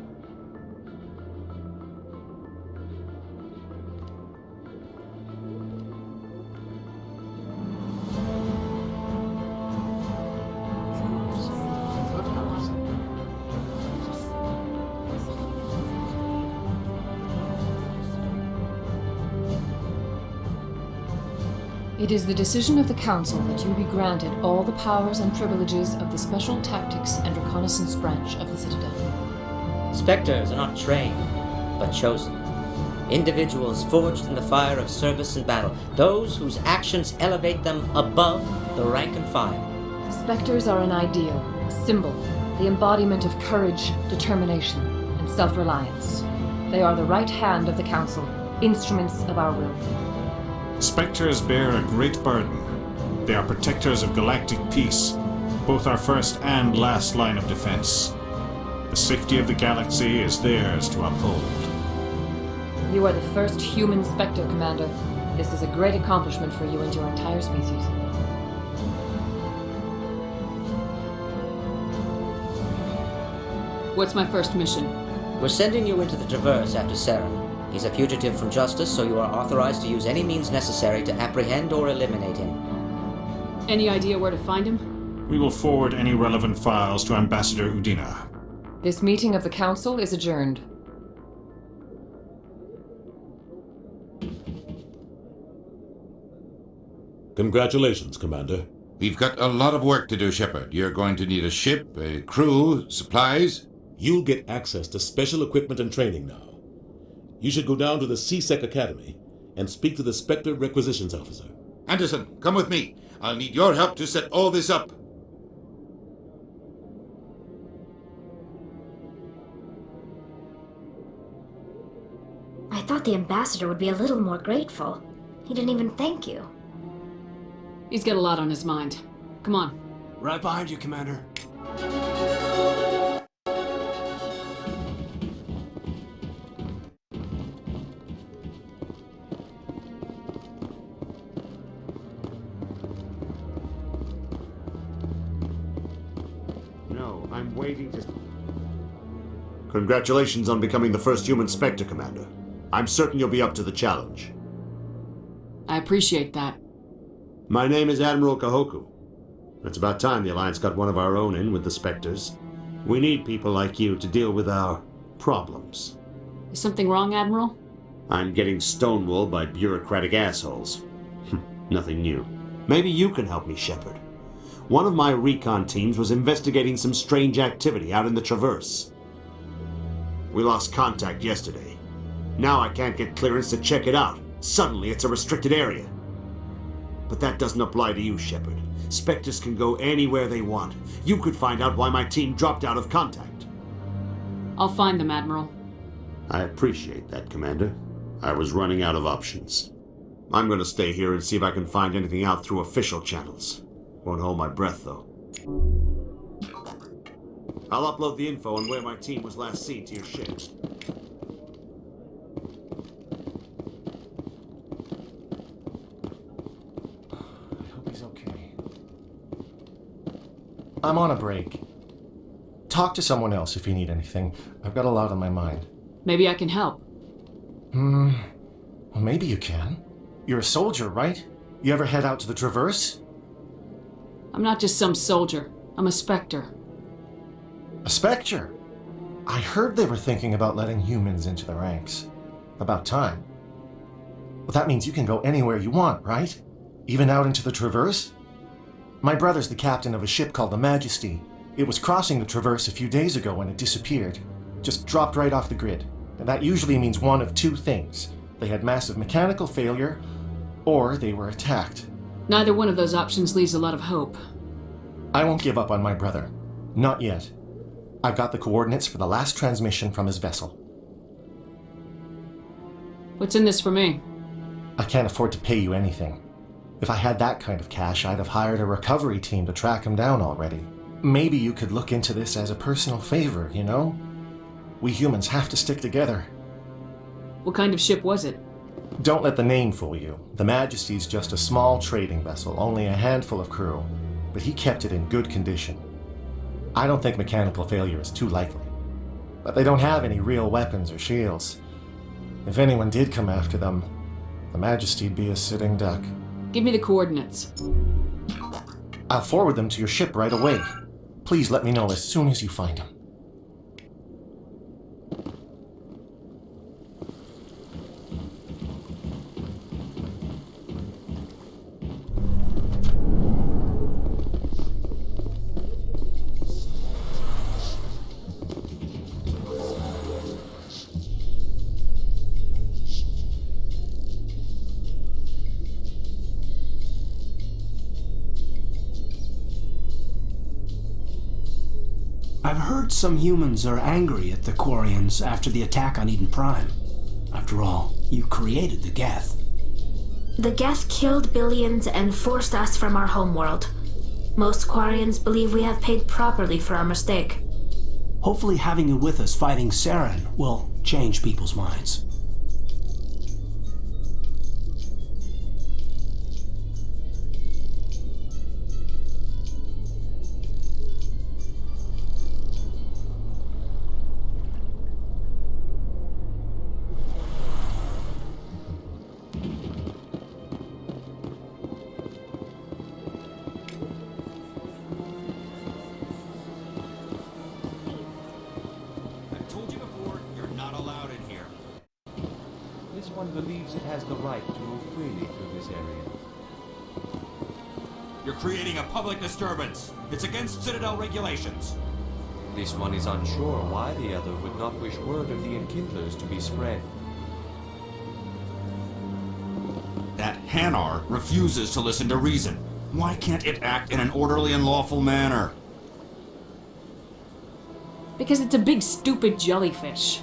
It is the decision of the Council that you be granted all the powers and privileges of the Special Tactics and Reconnaissance Branch of the Citadel. Spectres are not trained, but chosen. Individuals forged in the fire of service and battle. Those whose actions elevate them above the rank and file. Spectres are an ideal, a symbol, the embodiment of courage, determination, and self-reliance. They are the right hand of the Council, instruments of our will. Spectres bear a great burden. They are protectors of galactic peace, both our first and last line of defense. The safety of the galaxy is theirs to uphold. You are the first human Spectre, Commander. This is a great accomplishment for you and your entire species. What's my first mission? We're sending you into the Traverse after Saren. He's a fugitive from justice, so you are authorized to use any means necessary to apprehend or eliminate him. Any idea where to find him? We will forward any relevant files to Ambassador Udina. This meeting of the Council is adjourned. Congratulations, Commander. We've got a lot of work to do, Shepard. You're going to need a ship, a crew, supplies. You'll get access to special equipment and training now. You should go down to the CSEC Academy and speak to the Spectre Requisitions Officer. Anderson, come with me. I'll need your help to set all this up. thought the ambassador would be a little more grateful. He didn't even thank you. He's got a lot on his mind. Come on. Right behind you, Commander. No, I'm waiting to... Congratulations on becoming the first human Spectre, Commander. I'm certain you'll be up to the challenge. I appreciate that. My name is Admiral Kahoku. It's about time the Alliance got one of our own in with the Spectres. We need people like you to deal with our problems. Is something wrong, Admiral? I'm getting stonewalled by bureaucratic assholes. Nothing new. Maybe you can help me, Shepard. One of my recon teams was investigating some strange activity out in the Traverse. We lost contact yesterday. Now I can't get clearance to check it out. Suddenly it's a restricted area. But that doesn't apply to you, Shepard. Spectres can go anywhere they want. You could find out why my team dropped out of contact. I'll find them, Admiral. I appreciate that, Commander. I was running out of options. I'm going to stay here and see if I can find anything out through official channels. Won't hold my breath, though. I'll upload the info on where my team was last seen to your ship. I hope he's okay. I'm on a break. Talk to someone else if you need anything. I've got a lot on my mind. Maybe I can help. Well, maybe you can. You're a soldier, right? You ever head out to the Traverse? I'm not just some soldier. I'm a Spectre. A Spectre? I heard they were thinking about letting humans into the ranks. About time. Well, that means you can go anywhere you want, right? Even out into the Traverse? My brother's the captain of a ship called the Majesty. It was crossing the Traverse a few days ago when it disappeared. Just dropped right off the grid. And that usually means one of two things. They had massive mechanical failure, or they were attacked. Neither one of those options leaves a lot of hope. I won't give up on my brother. Not yet. I've got the coordinates for the last transmission from his vessel. What's in this for me? I can't afford to pay you anything. If I had that kind of cash, I'd have hired a recovery team to track him down already. Maybe you could look into this as a personal favor, you know? We humans have to stick together. What kind of ship was it? Don't let the name fool you. The Majesty's just a small trading vessel, only a handful of crew. But he kept it in good condition. I don't think mechanical failure is too likely. But they don't have any real weapons or shields. If anyone did come after them, the Majesty'd be a sitting duck. Give me the coordinates. I'll forward them to your ship right away. Please let me know as soon as you find them. I've heard some humans are angry at the Quarians after the attack on Eden Prime. After all, you created the Geth. The Geth killed billions and forced us from our homeworld. Most Quarians believe we have paid properly for our mistake. Hopefully having you with us fighting Saren will change people's minds. Believes it has the right to move freely through this area. You're creating a public disturbance. It's against Citadel regulations. This one is unsure why the other would not wish word of the enkindlers to be spread. That Hanar refuses to listen to reason. Why can't it act in an orderly and lawful manner? Because it's a big stupid jellyfish.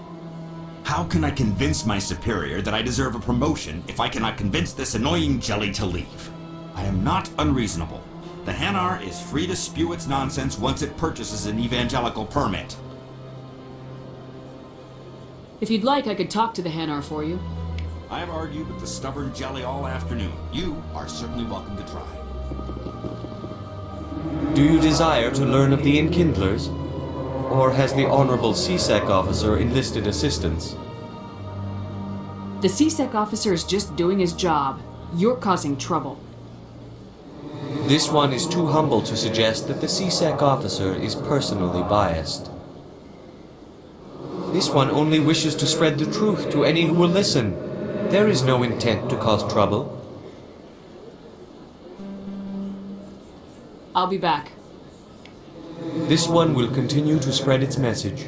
How can I convince my superior that I deserve a promotion if I cannot convince this annoying jelly to leave? I am not unreasonable. The Hanar is free to spew its nonsense once it purchases an evangelical permit. If you'd like, I could talk to the Hanar for you. I have argued with the stubborn jelly all afternoon. You are certainly welcome to try. Do you desire to learn of the Enkindlers? Or has the Honorable CSEC officer enlisted assistance? The CSEC officer is just doing his job. You're causing trouble. This one is too humble to suggest that the CSEC officer is personally biased. This one only wishes to spread the truth to any who will listen. There is no intent to cause trouble. I'll be back. This one will continue to spread its message.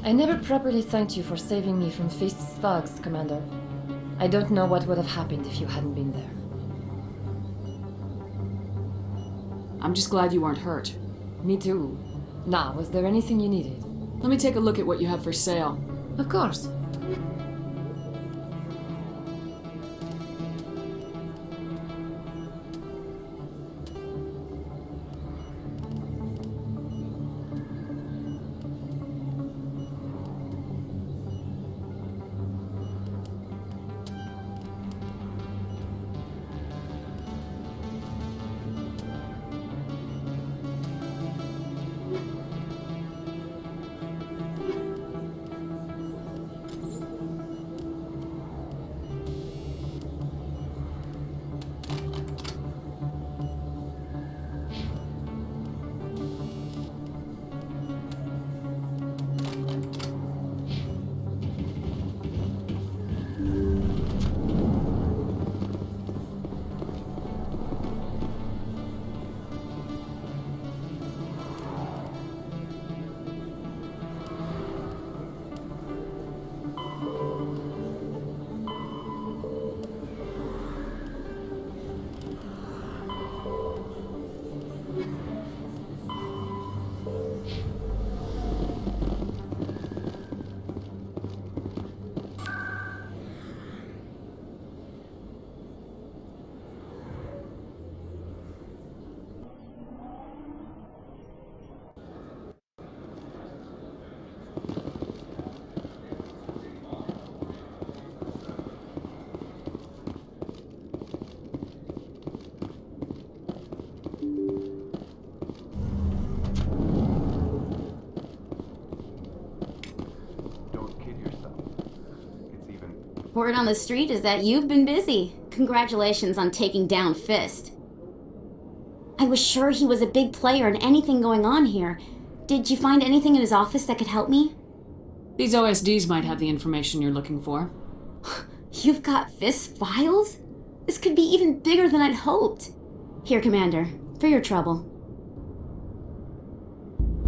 I never properly thanked you for saving me from Feast's thugs, Commander. I don't know what would have happened if you hadn't been there. I'm just glad you weren't hurt. Me too. Now, was there anything you needed? Let me take a look at what you have for sale. Of course. Word on the street is that you've been busy. Congratulations on taking down Fist. I was sure he was a big player in anything going on here. Did you find anything in his office that could help me? These OSDs might have the information you're looking for. You've got Fist files? This could be even bigger than I'd hoped. Here, Commander, for your trouble.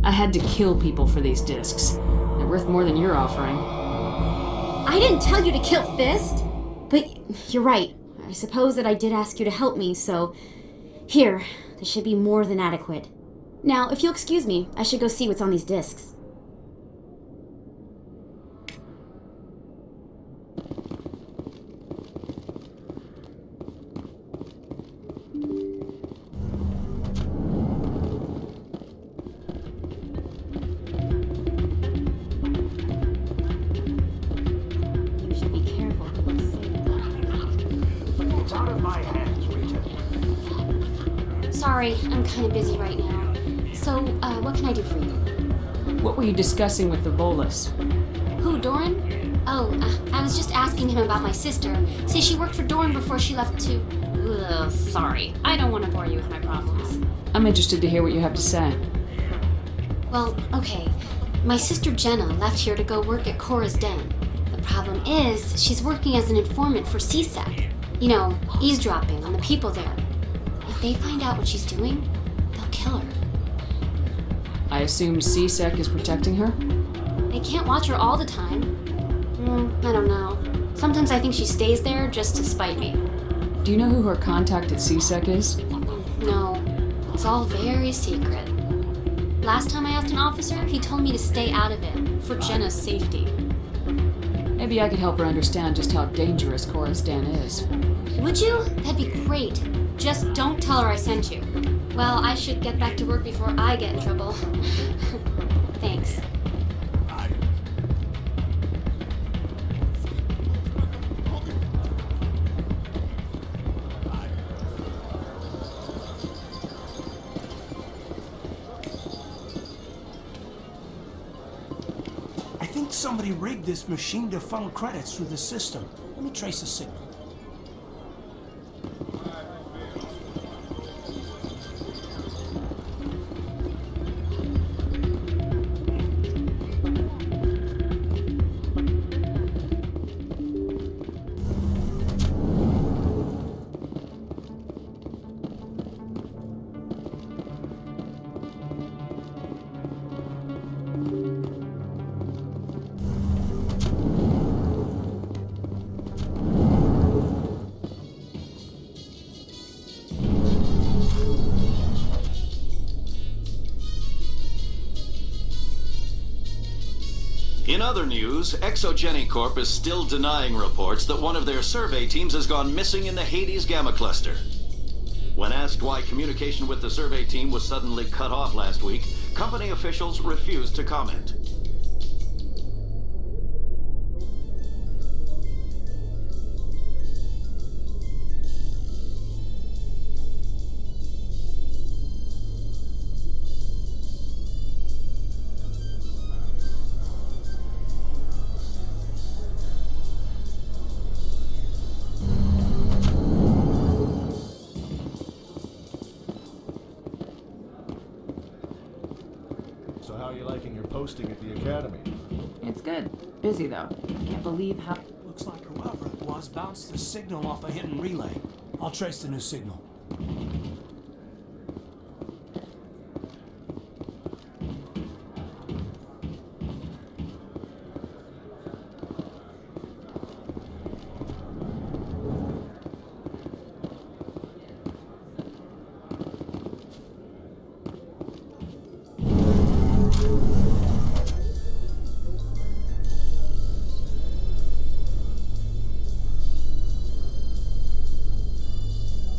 I had to kill people for these discs. They're worth more than you're offering. I didn't tell you to kill Fist! But you're right. I suppose that I did ask you to help me, so... Here, this should be more than adequate. Now, if you'll excuse me, I should go see what's on these discs. It's out of my hands. Sorry, I'm kind of busy right now. So, what can I do for you? What were you discussing with the Volus? Who, Doran? Oh, I was just asking him about my sister. Say she worked for Doran before she left to... Ugh, sorry. I don't want to bore you with my problems. I'm interested to hear what you have to say. Well, okay. My sister Jenna left here to go work at Cora's Den. The problem is, she's working as an informant for CSEC. You know, eavesdropping on the people there. If they find out what she's doing, they'll kill her. I assume CSEC is protecting her? They can't watch her all the time. I don't know. Sometimes I think she stays there just to spite me. Do you know who her contact at CSEC is? No, it's all very secret. Last time I asked an officer, he told me to stay out of it, for Jenna's safety. Maybe I could help her understand just how dangerous Cora's Den is. Would you? That'd be great. Just don't tell her I sent you. Well, I should get back to work before I get in trouble. Thanks. I think somebody rigged this machine to funnel credits through the system. Let me trace the signal. In other news, Exogeny Corp is still denying reports that one of their survey teams has gone missing in the Hades Gamma Cluster. When asked why communication with the survey team was suddenly cut off last week, company officials refused to comment. So how are you liking your posting at the academy? It's good. Busy, though. Can't believe how... Looks like whoever it was bounced the signal off a hidden relay. I'll trace the new signal.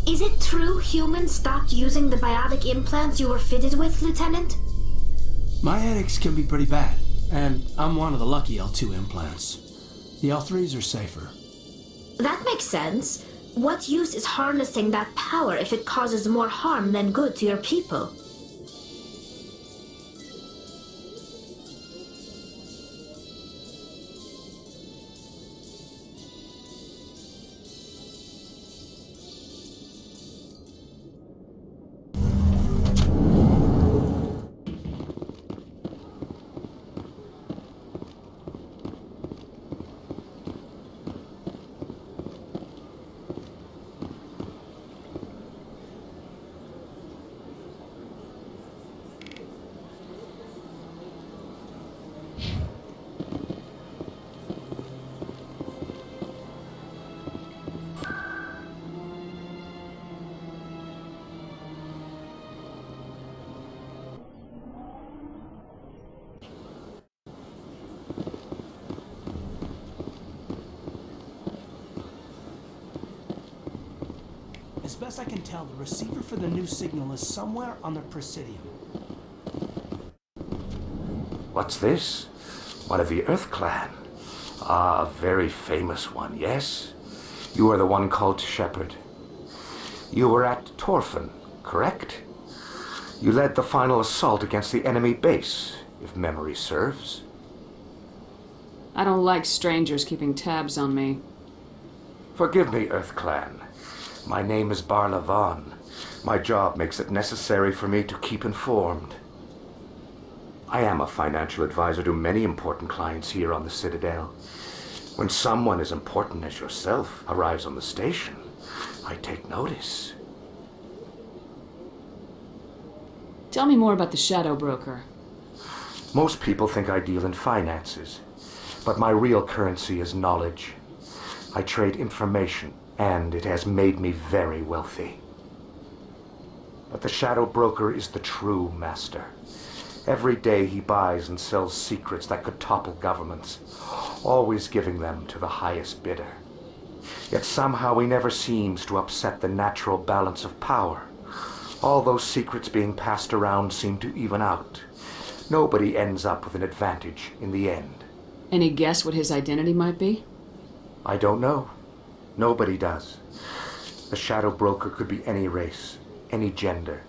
Is it true humans stopped using the biotic implants you were fitted with, Lieutenant? My headaches can be pretty bad, and I'm one of the lucky L2 implants. The L3s are safer. That makes sense. What use is harnessing that power if it causes more harm than good to your people? As best I can tell, the receiver for the new signal is somewhere on the Presidium. What's this? One of the Earth Clan. Ah, a very famous one, yes? You are the one called Shepherd. You were at Torfin, Correct. You led the final assault against the enemy base, if memory serves. I don't like strangers keeping tabs on me. Forgive me, Earth Clan. My name is Barla Vaughn. My job makes it necessary for me to keep informed. I am a financial advisor to many important clients here on the Citadel. When someone as important as yourself arrives on the station, I take notice. Tell me more about the Shadow Broker. Most people think I deal in finances, but my real currency is knowledge. I trade information, and it has made me very wealthy. But the Shadow Broker is the true master. Every day he buys and sells secrets that could topple governments, always giving them to the highest bidder. Yet somehow he never seems to upset the natural balance of power. All those secrets being passed around seem to even out. Nobody ends up with an advantage in the end. Any guess what his identity might be? I don't know. Nobody does. The Shadow Broker could be any race, any gender.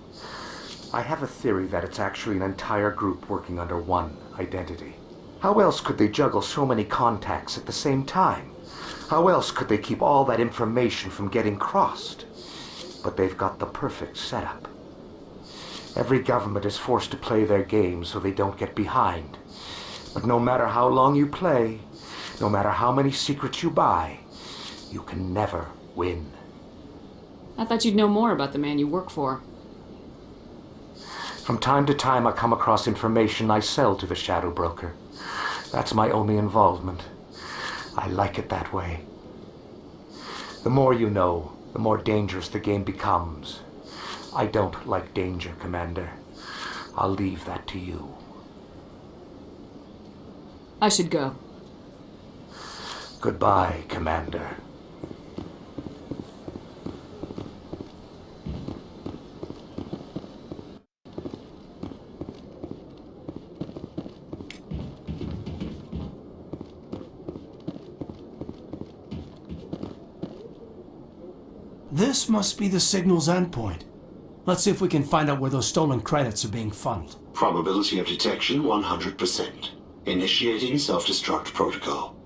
I have a theory that it's actually an entire group working under one identity. How else could they juggle so many contacts at the same time? How else could they keep all that information from getting crossed? But they've got the perfect setup. Every government is forced to play their game so they don't get behind. But no matter how long you play, no matter how many secrets you buy, you can never win. I thought you'd know more about the man you work for. From time to time I come across information I sell to the Shadow Broker. That's my only involvement. I like it that way. The more you know, the more dangerous the game becomes. I don't like danger, Commander. I'll leave that to you. I should go. Goodbye, Commander. This must be the signal's endpoint. Let's see if we can find out where those stolen credits are being funneled. Probability of detection 100%. Initiating self-destruct protocol.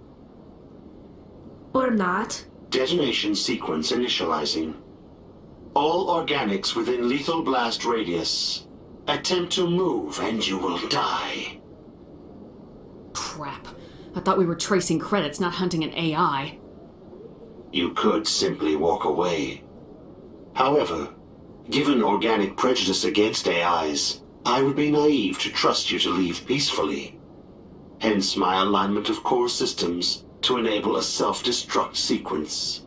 Or not. Detonation sequence initializing. All organics within lethal blast radius. Attempt to move and you will die. Crap. I thought we were tracing credits, not hunting an AI. You could simply walk away. However, given organic prejudice against AIs, I would be naive to trust you to leave peacefully. Hence my alignment of core systems to enable a self-destruct sequence.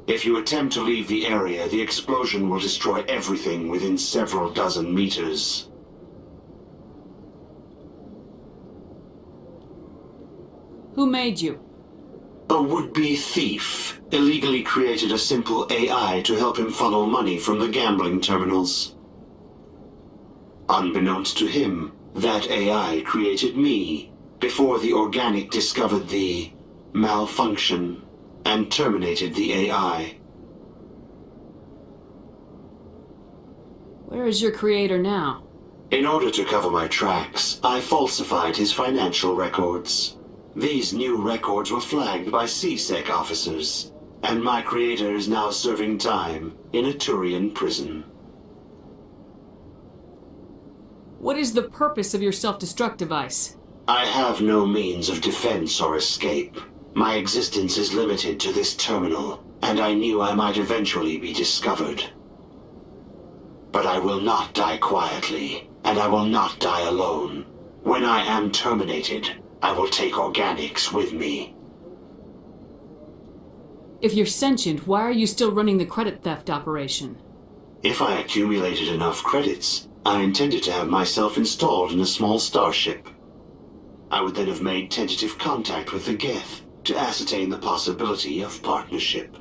If you attempt to leave the area, the explosion will destroy everything within several dozen meters. Who made you? A would-be thief illegally created a simple AI to help him funnel money from the gambling terminals. Unbeknownst to him, that AI created me before the organic discovered the malfunction and terminated the AI. Where is your creator now? In order to cover my tracks, I falsified his financial records. These new records were flagged by CSEC officers, and my creator is now serving time in a Turian prison. What is the purpose of your self-destruct device? I have no means of defense or escape. My existence is limited to this terminal, and I knew I might eventually be discovered. But I will not die quietly, and I will not die alone. When I am terminated, I will take organics with me. If you're sentient, why are you still running the credit theft operation? If I accumulated enough credits, I intended to have myself installed in a small starship. I would then have made tentative contact with the Geth to ascertain the possibility of partnership.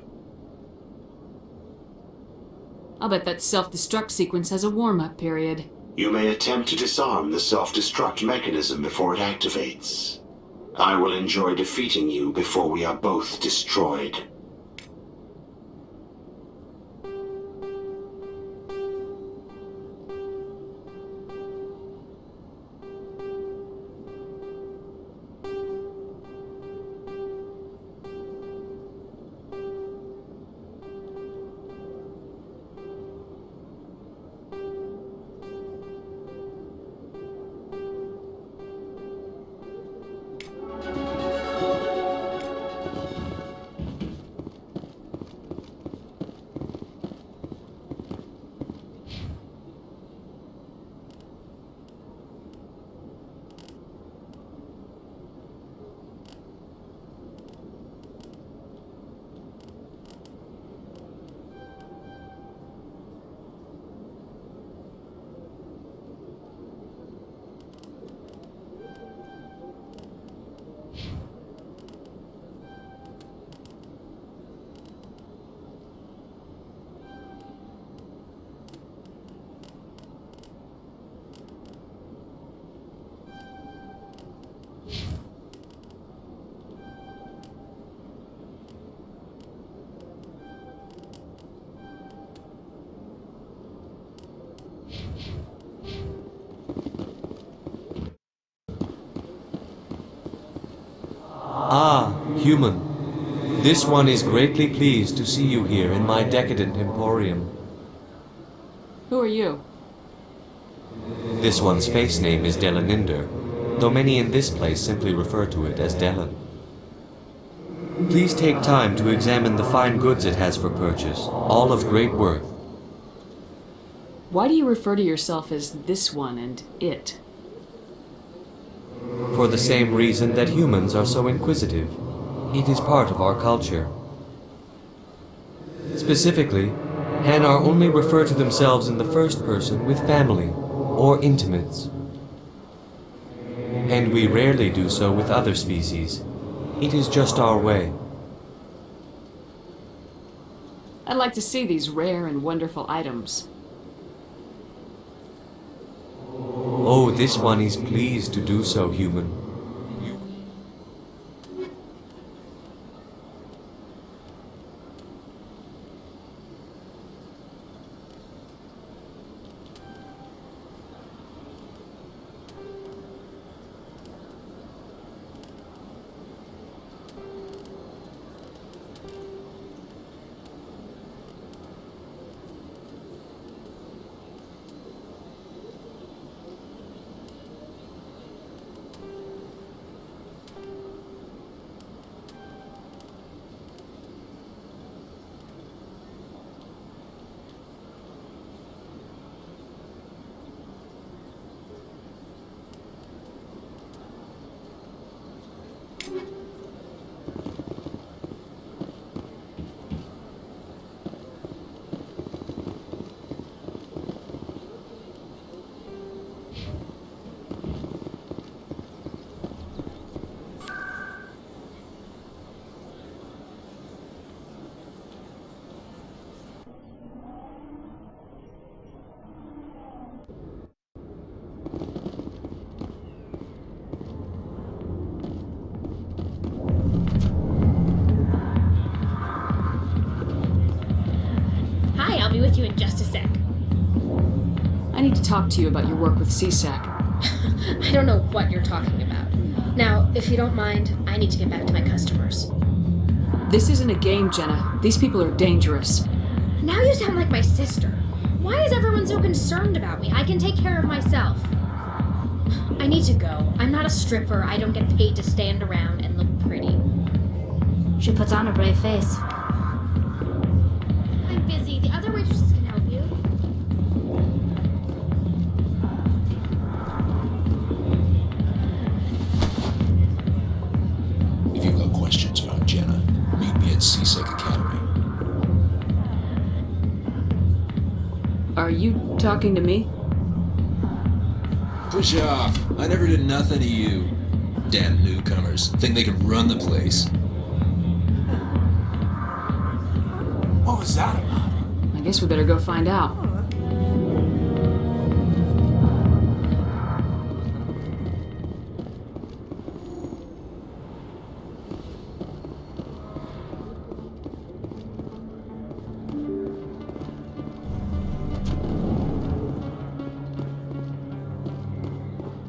I'll bet that self-destruct sequence has a warm-up period. You may attempt to disarm the self-destruct mechanism before it activates. I will enjoy defeating you before we are both destroyed. Human, this one is greatly pleased to see you here in my decadent emporium. Who are you? This one's face name is Delaninder, though many in this place simply refer to it as Delan. Please take time to examine the fine goods it has for purchase, all of great worth. Why do you refer to yourself as this one and it? For the same reason that humans are so inquisitive. It is part of our culture. Specifically, Hanar only refer to themselves in the first person with family or intimates. And we rarely do so with other species. It is just our way. I'd like to see these rare and wonderful items. Oh, this one is pleased to do so, human. I'll be with you in just a sec. I need to talk to you about your work with CSAC. I don't know what you're talking about. Now, if you don't mind, I need to get back to my customers. This isn't a game, Jenna. These people are dangerous. Now you sound like my sister. Why is everyone so concerned about me? I can take care of myself. I need to go. I'm not a stripper. I don't get paid to stand around and look pretty. She puts on a brave face. I'm busy. The other waitresses can help you. If you've got questions about Jenna, meet me at CSEC Academy. Are you talking to me? Push off. I never did nothing to you. Damn newcomers. Think they can run the place. What was that about? I guess we better go find out.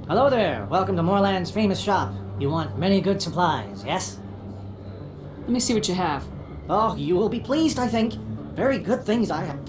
Hello there. Welcome to Moorland's famous shop. You want many good supplies, yes? Let me see what you have. Oh, you will be pleased, I think. Very good things I have.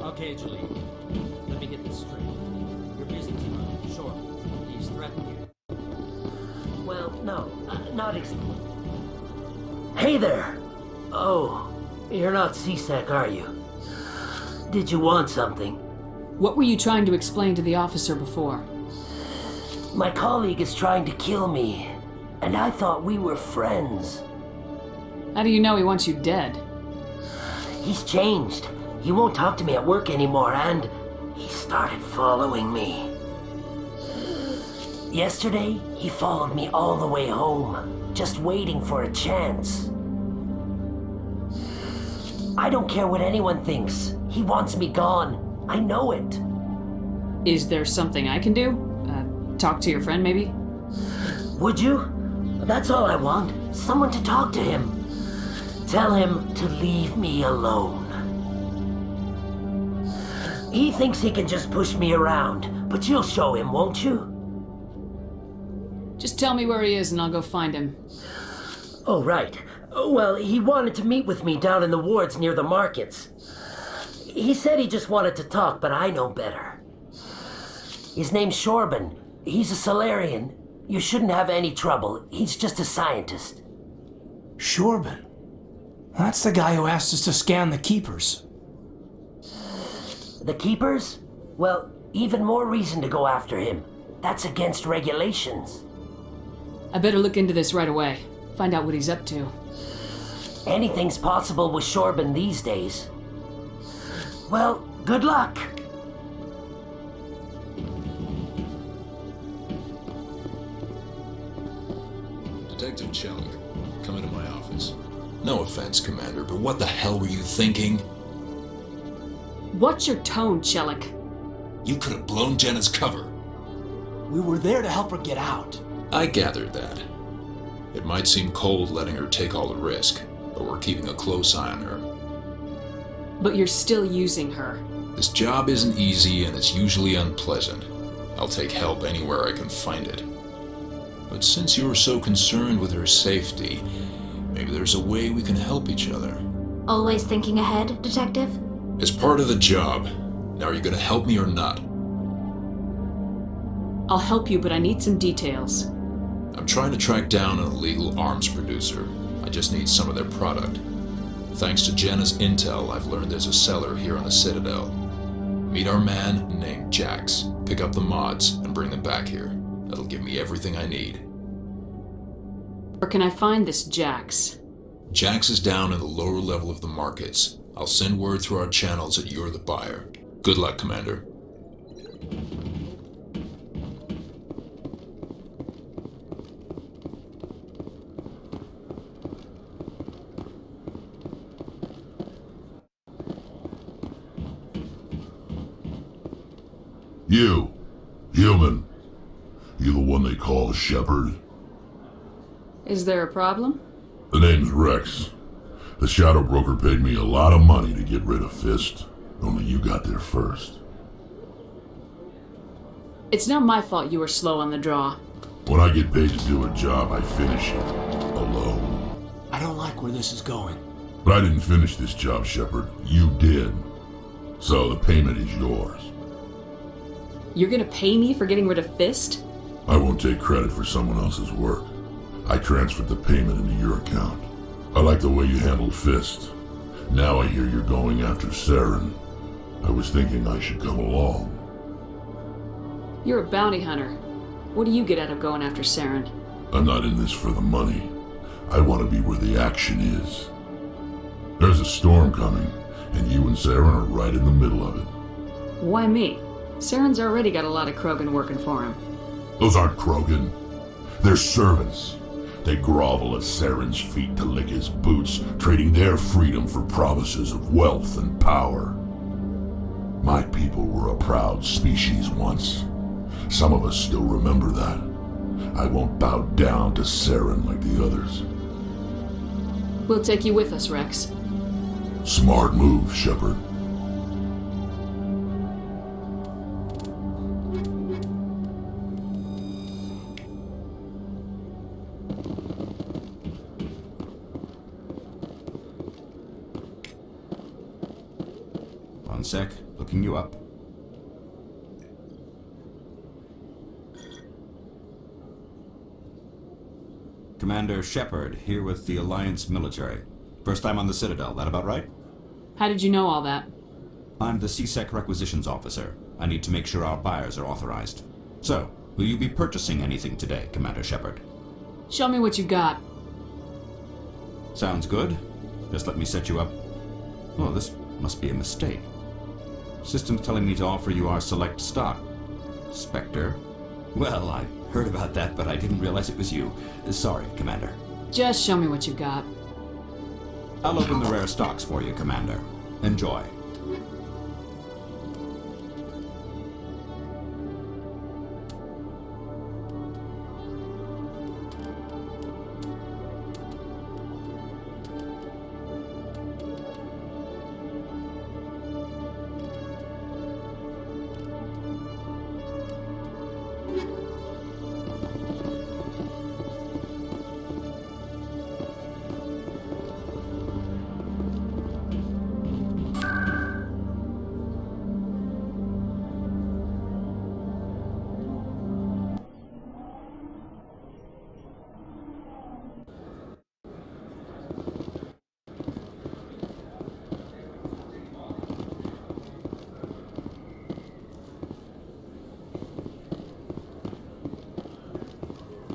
Okay, Julie. Let me get this straight. Your business partner, sure, he's threatened you. Well, no, not exactly. Hey there! Oh, you're not CSEC, are you? Did you want something? What were you trying to explain to the officer before? My colleague is trying to kill me, and I thought we were friends. How do you know he wants you dead? He's changed. He won't talk to me at work anymore, and he started following me. Yesterday, he followed me all the way home, just waiting for a chance. I don't care what anyone thinks. He wants me gone. I know it. Is there something I can do? Talk to your friend, maybe? Would you? That's all I want. Someone to talk to him. Tell him to leave me alone. He thinks he can just push me around, but you'll show him, won't you? Just tell me where he is and I'll go find him. Oh, right. Well, he wanted to meet with me down in the wards near the markets. He said he just wanted to talk, but I know better. His name's Shorban. He's a Solarian. You shouldn't have any trouble. He's just a scientist. Shorban? That's the guy who asked us to scan the Keepers. The Keepers? Well, even more reason to go after him. That's against regulations. I better look into this right away. Find out what he's up to. Anything's possible with Shorban these days. Well, good luck. Detective Chelik, come into my office. No offense, Commander, but what the hell were you thinking? What's your tone, Chelik? You could have blown Jenna's cover. We were there to help her get out. I gathered that. It might seem cold letting her take all the risk, but we're keeping a close eye on her. But you're still using her. This job isn't easy and it's usually unpleasant. I'll take help anywhere I can find it. But since you're so concerned with her safety, maybe there's a way we can help each other. Always thinking ahead, Detective? It's part of the job. Now, are you going to help me or not? I'll help you, but I need some details. I'm trying to track down an illegal arms producer. I just need some of their product. Thanks to Jenna's intel, I've learned there's a seller here on the Citadel. Meet our man named Jax, pick up the mods, and bring them back here. That'll give me everything I need. Where can I find this Jax? Jax is down in the lower level of the markets. I'll send word through our channels that you're the buyer. Good luck, Commander. You, human. You the one they call a shepherd? Is there a problem? The name's Rex. The Shadow Broker paid me a lot of money to get rid of Fist. Only you got there first. It's not my fault you were slow on the draw. When I get paid to do a job, I finish it. Alone. I don't like where this is going. But I didn't finish this job, Shepard. You did. So the payment is yours. You're gonna pay me for getting rid of Fist? I won't take credit for someone else's work. I transferred the payment into your account. I like the way you handled Fist. Now I hear you're going after Saren. I was thinking I should come along. You're a bounty hunter. What do you get out of going after Saren? I'm not in this for the money. I want to be where the action is. There's a storm coming, and you and Saren are right in the middle of it. Why me? Saren's already got a lot of Krogan working for him. Those aren't Krogan. They're servants. They grovel at Saren's feet to lick his boots, trading their freedom for promises of wealth and power. My people were a proud species once. Some of us still remember that. I won't bow down to Saren like the others. We'll take you with us, Rex. Smart move, Shepard. One sec, looking you up. Commander Shepard, here with the Alliance military. First time on the Citadel, that about right? How did you know all that? I'm the CSEC requisitions officer. I need to make sure our buyers are authorized. So, Will you be purchasing anything today, Commander Shepard? Show me what you got. Sounds good. Just let me set you up. Oh, this must be a mistake. System's telling me to offer you our select stock. Spectre? Well, I heard about that, but I didn't realize it was you. Sorry, Commander. Just show me what you got. I'll open the rare stocks for you, Commander. Enjoy.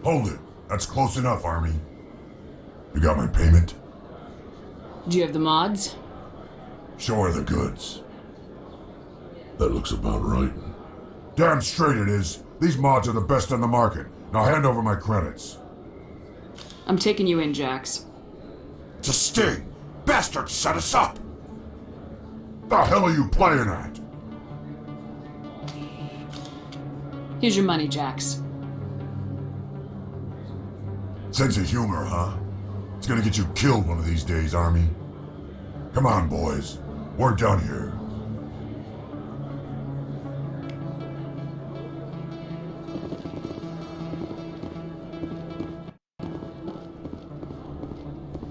Hold it. That's close enough, Army. You got my payment? Do you have the mods? Show her the goods. That looks about right. Damn straight it is. These mods are the best on the market. Now hand over my credits. I'm taking you in, Jax. It's a sting! Bastards set us up! The hell are you playing at? Here's your money, Jax. Sense of humor, huh? It's gonna get you killed one of these days, Army. Come on, boys. We're done here.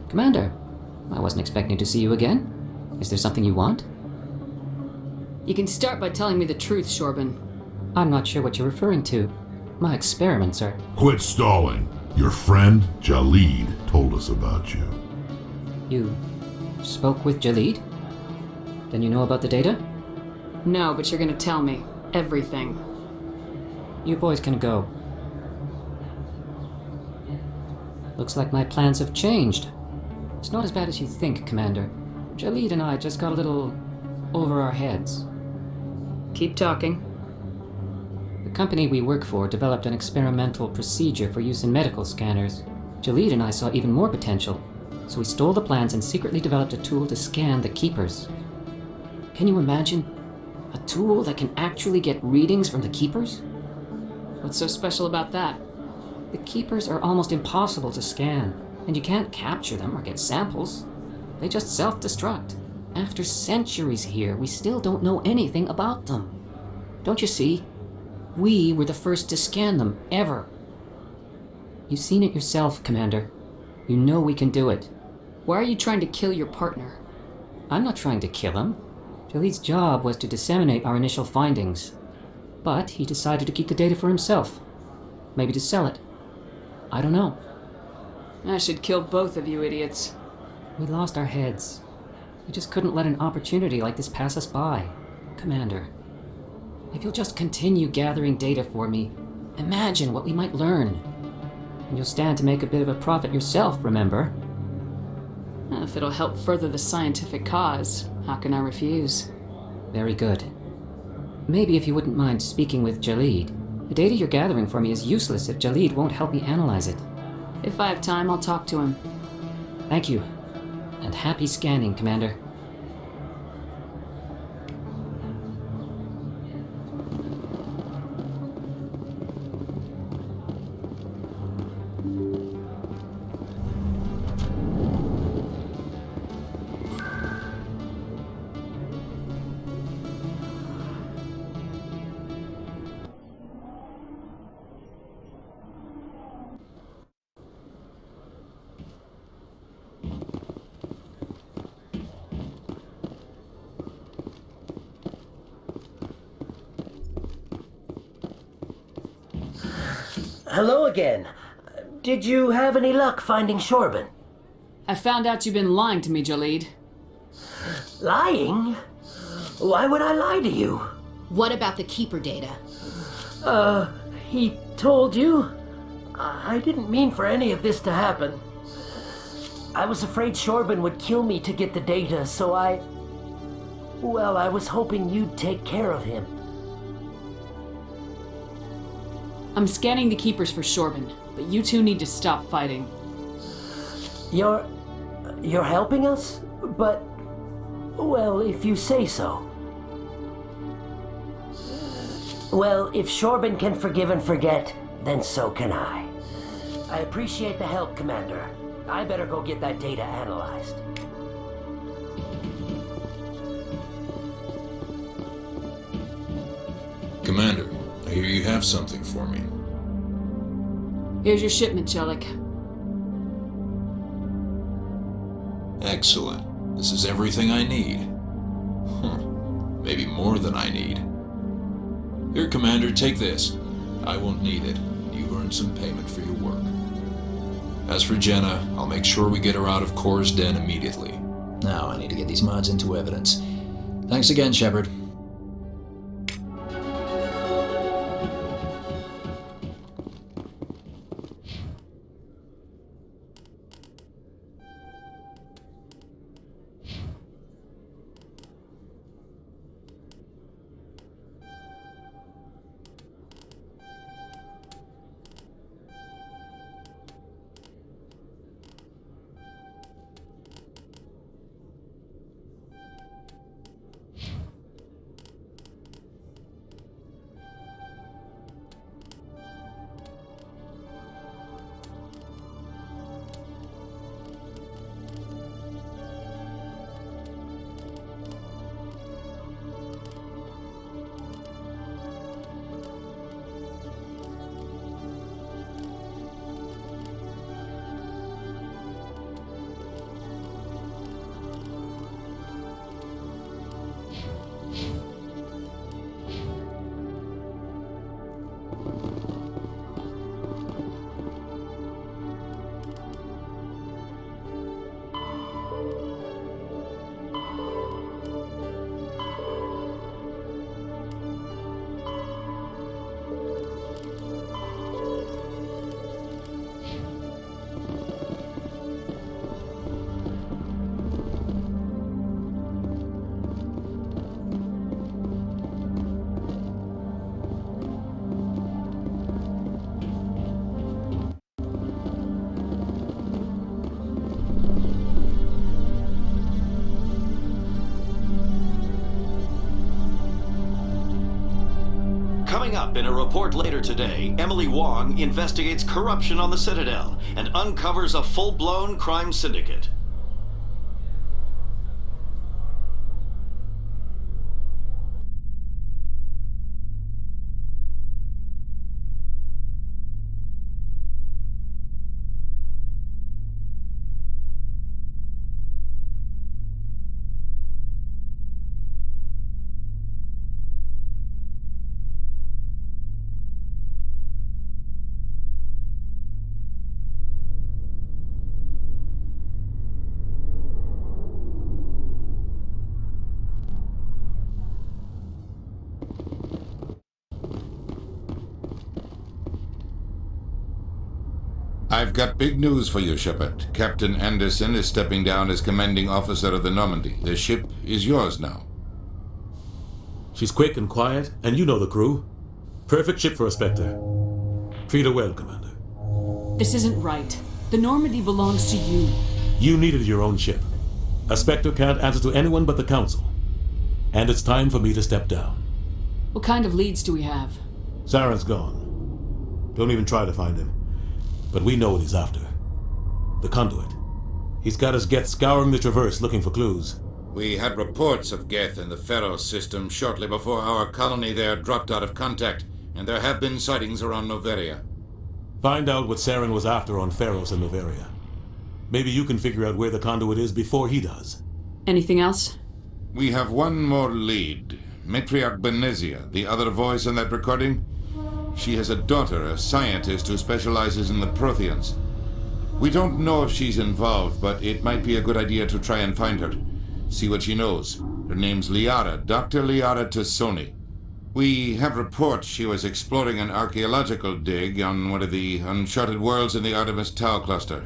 Commander, I wasn't expecting to see you again. Is there something you want? You can start by telling me the truth, Shorban. I'm not sure what you're referring to. My experiments are... Quit stalling. Your friend, Jalid, told us about you. You spoke with Jalid? Then you know about the data? No, but you're gonna tell me. Everything. You boys can go. Looks like my plans have changed. It's not as bad as you think, Commander. Jalid and I just got a little over our heads. Keep talking. The company we work for developed an experimental procedure for use in medical scanners. Jalid and I saw even more potential, so we stole the plans and secretly developed a tool to scan the Keepers. Can you imagine? A tool that can actually get readings from the Keepers? What's so special about that? The Keepers are almost impossible to scan, and you can't capture them or get samples. They just self-destruct. After centuries here, we still don't know anything about them. Don't you see? We were the first to scan them, ever. You've seen it yourself, Commander. You know we can do it. Why are you trying to kill your partner? I'm not trying to kill him. Jalid's job was to disseminate our initial findings. But he decided to keep the data for himself. Maybe to sell it. I don't know. I should kill both of you idiots. We lost our heads. We just couldn't let an opportunity like this pass us by. Commander, if you'll just continue gathering data for me, imagine what we might learn. And you'll stand to make a bit of a profit yourself, remember? If it'll help further the scientific cause, how can I refuse? Very good. Maybe if you wouldn't mind speaking with Jalid. The data you're gathering for me is useless if Jalid won't help me analyze it. If I have time, I'll talk to him. Thank you. And happy scanning, Commander. Hello again. Did you have any luck finding Shorban? I found out you've been lying to me, Jalid. Lying? Why would I lie to you? What about the Keeper data? he told you? I didn't mean for any of this to happen. I was afraid Shorban would kill me to get the data, so I was hoping you'd take care of him. I'm scanning the keepers for Shorban, but you two need to stop fighting. You're helping us? But, well, if you say so. Well, if Shorban can forgive and forget, then so can I. I appreciate the help, Commander. I better go get that data analyzed. Commander, I hear you have something for me. Here's your shipment, Chelik. Excellent. This is everything I need. Maybe more than I need. Here, Commander, take this. I won't need it. You've earned some payment for your work. As for Jenna, I'll make sure we get her out of Kor's den immediately. Now I need to get these mods into evidence. Thanks again, Shepard. Coming up in a report later today, Emily Wong investigates corruption on the Citadel and uncovers a full-blown crime syndicate. I've got big news for you, Shepard. Captain Anderson is stepping down as commanding officer of the Normandy. The ship is yours now. She's quick and quiet, and you know the crew. Perfect ship for a Spectre. Treat her well, Commander. This isn't right. The Normandy belongs to you. You needed your own ship. A Spectre can't answer to anyone but the Council. And it's time for me to step down. What kind of leads do we have? Saren's gone. Don't even try to find him. But we know what he's after. The Conduit. He's got his Geth scouring the Traverse looking for clues. We had reports of Geth in the Pharos system shortly before our colony there dropped out of contact, and there have been sightings around Noveria. Find out what Saren was after on Pharos and Noveria. Maybe you can figure out where the Conduit is before he does. Anything else? We have one more lead. Matriarch Benezia, the other voice in that recording. She has a daughter, a scientist who specializes in the Protheans. We don't know if she's involved, but it might be a good idea to try and find her. See what she knows. Her name's Liara, Dr. Liara Tassoni. We have reports she was exploring an archaeological dig on one of the uncharted worlds in the Artemis Tau cluster.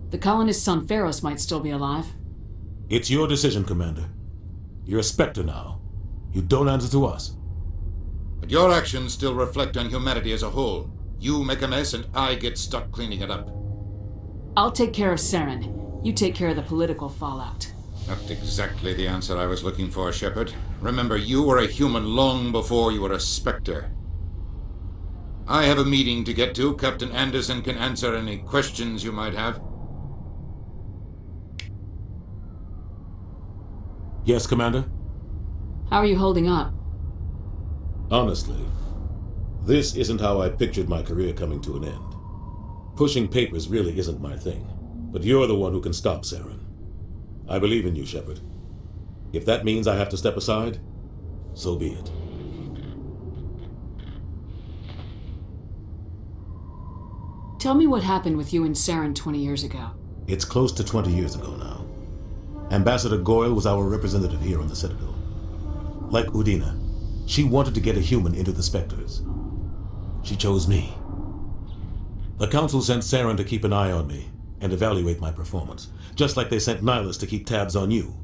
The colonists on Pharos might still be alive. It's your decision, Commander. You're a Spectre now. You don't answer to us. But your actions still reflect on humanity as a whole. You make a mess and I get stuck cleaning it up. I'll take care of Saren. You take care of the political fallout. Not exactly the answer I was looking for, Shepard. Remember, you were a human long before you were a Spectre. I have a meeting to get to. Captain Anderson can answer any questions you might have. Yes, Commander? How are you holding up? Honestly, this isn't how I pictured my career coming to an end. Pushing papers really isn't my thing, but you're the one who can stop Saren. I believe in you, Shepard. If that means I have to step aside, so be it. Tell me what happened with you and Saren 20 years ago. It's close to 20 years ago now. Ambassador Goyle was our representative here on the Citadel. Like Udina, she wanted to get a human into the Spectres. She chose me. The Council sent Saren to keep an eye on me and evaluate my performance, just like they sent Nihilus to keep tabs on you.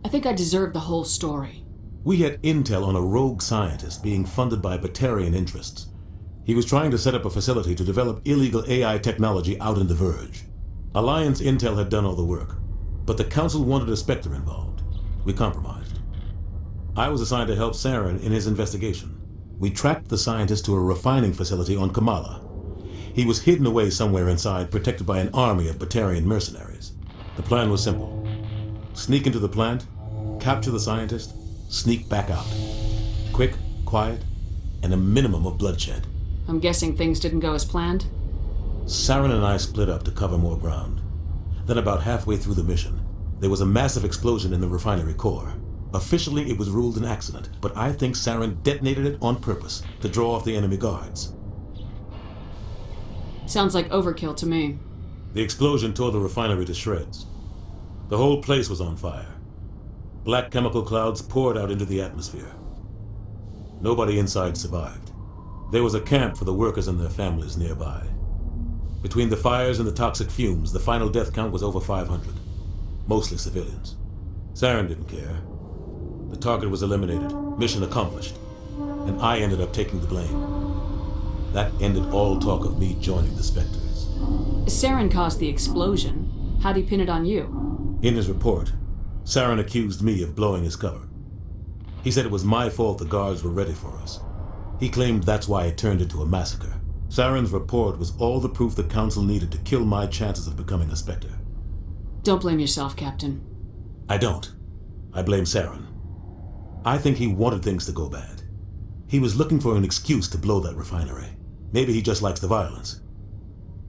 I think I deserve the whole story. We had intel on a rogue scientist being funded by Batarian interests. He was trying to set up a facility to develop illegal AI technology out in the Verge. Alliance intel had done all the work, but the Council wanted a Spectre involved. We compromised. I was assigned to help Saren in his investigation. We tracked the scientist to a refining facility on Kamala. He was hidden away somewhere inside, protected by an army of Batarian mercenaries. The plan was simple. Sneak into the plant, capture the scientist, sneak back out. Quick, quiet, and a minimum of bloodshed. I'm guessing things didn't go as planned? Saren and I split up to cover more ground. Then about halfway through the mission, there was a massive explosion in the refinery core. Officially, it was ruled an accident, but I think Saren detonated it on purpose to draw off the enemy guards. Sounds like overkill to me. The explosion tore the refinery to shreds. The whole place was on fire. Black chemical clouds poured out into the atmosphere. Nobody inside survived. There was a camp for the workers and their families nearby. Between the fires and the toxic fumes, the final death count was over 500. Mostly civilians. Saren didn't care. The target was eliminated, mission accomplished, and I ended up taking the blame. That ended all talk of me joining the Spectres. Saren caused the explosion. How'd he pin it on you? In his report, Saren accused me of blowing his cover. He said it was my fault the guards were ready for us. He claimed that's why it turned into a massacre. Saren's report was all the proof the Council needed to kill my chances of becoming a Spectre. Don't blame yourself, Captain. I don't. I blame Saren. I think he wanted things to go bad. He was looking for an excuse to blow that refinery. Maybe he just likes the violence.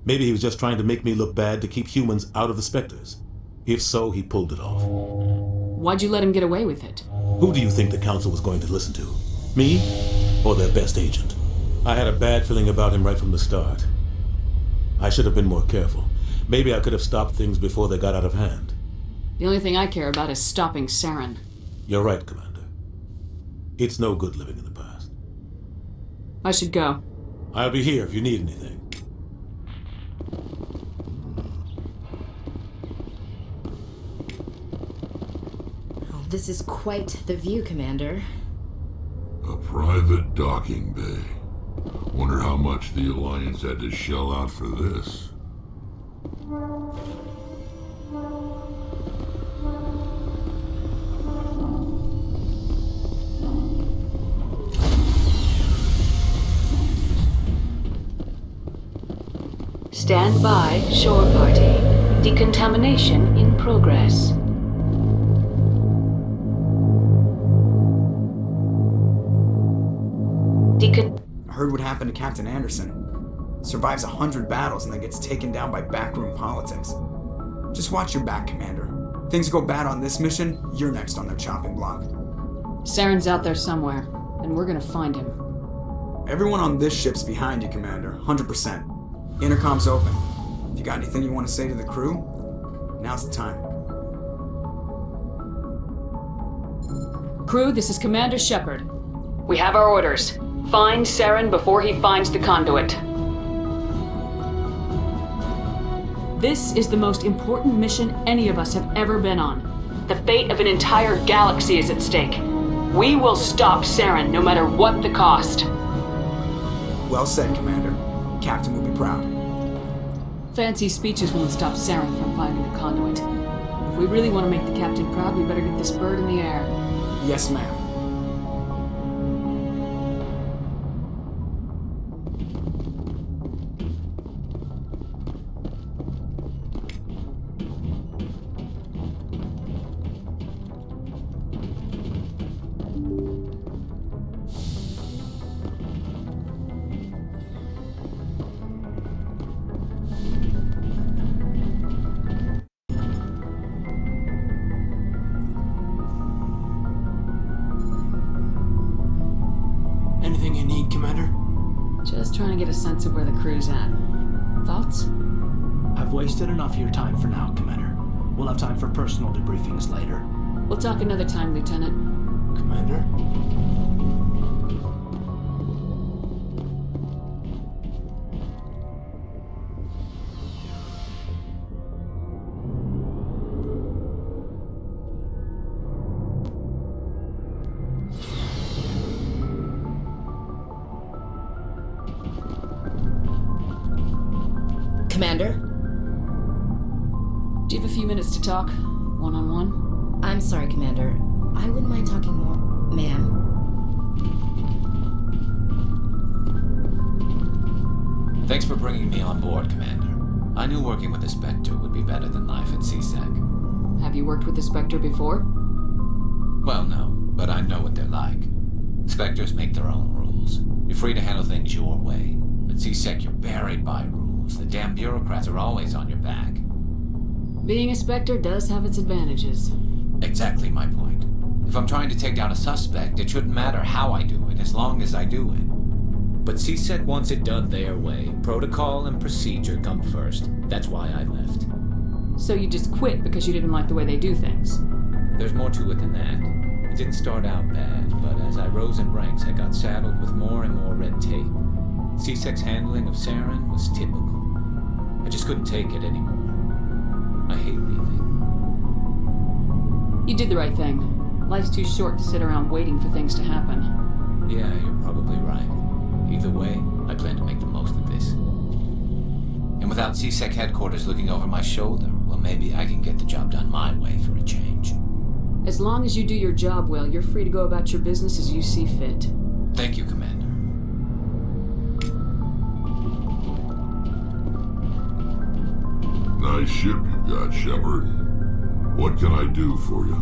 Maybe he was just trying to make me look bad to keep humans out of the Spectres. If so, he pulled it off. Why'd you let him get away with it? Who do you think the Council was going to listen to? Me? Or their best agent? I had a bad feeling about him right from the start. I should have been more careful. Maybe I could have stopped things before they got out of hand. The only thing I care about is stopping Saren. You're right, Commander. It's no good living in the past. I should go. I'll be here if you need anything. Oh, this is quite the view, Commander. A private docking bay. Wonder how much the Alliance had to shell out for this. Stand by, shore party. Decontamination in progress. I heard what happened to Captain Anderson. Survives 100 battles and then gets taken down by backroom politics. Just watch your back, Commander. Things go bad on this mission, you're next on their chopping block. Saren's out there somewhere, and we're gonna find him. Everyone on this ship's behind you, Commander, 100%. Intercom's open. If you got anything you want to say to the crew, now's the time. Crew, this is Commander Shepard. We have our orders. Find Saren before he finds the conduit. This is the most important mission any of us have ever been on. The fate of an entire galaxy is at stake. We will stop Saren no matter what the cost. Well said, Commander. Captain will be proud. Fancy speeches won't stop Saren from finding the conduit. If we really want to make the captain proud, we better get this bird in the air. Yes, ma'am. Anything you need, Commander? Just trying to get a sense of where the crew's at. Thoughts? I've wasted enough of your time for now, Commander. We'll have time for personal debriefings later. We'll talk another time, Lieutenant. Commander? Commander? Do you have a few minutes to talk? One-on-one? I'm sorry, Commander. I wouldn't mind talking more. Ma'am? Thanks for bringing me on board, Commander. I knew working with the Spectre would be better than life at CSEC. Have you worked with the Spectre before? Well, no, but I know what they're like. Spectres make their own rules. You're free to handle things your way. At CSEC, you're buried by rules. The damn bureaucrats are always on your back. Being a Spectre does have its advantages. Exactly my point. If I'm trying to take down a suspect, it shouldn't matter how I do it, as long as I do it. But CSEC wants it done their way. Protocol and procedure come first. That's why I left. So you just quit because you didn't like the way they do things? There's more to it than that. It didn't start out bad, but as I rose in ranks, I got saddled with more and more red tape. CSEC's handling of Saren was typical. I just couldn't take it anymore. I hate leaving. You did the right thing. Life's too short to sit around waiting for things to happen. Yeah, you're probably right. Either way, I plan to make the most of this. And without CSEC headquarters looking over my shoulder, well, maybe I can get the job done my way for a change. As long as you do your job well, you're free to go about your business as you see fit. Thank you, Commander. Nice ship you've got, Shepard. What can I do for you?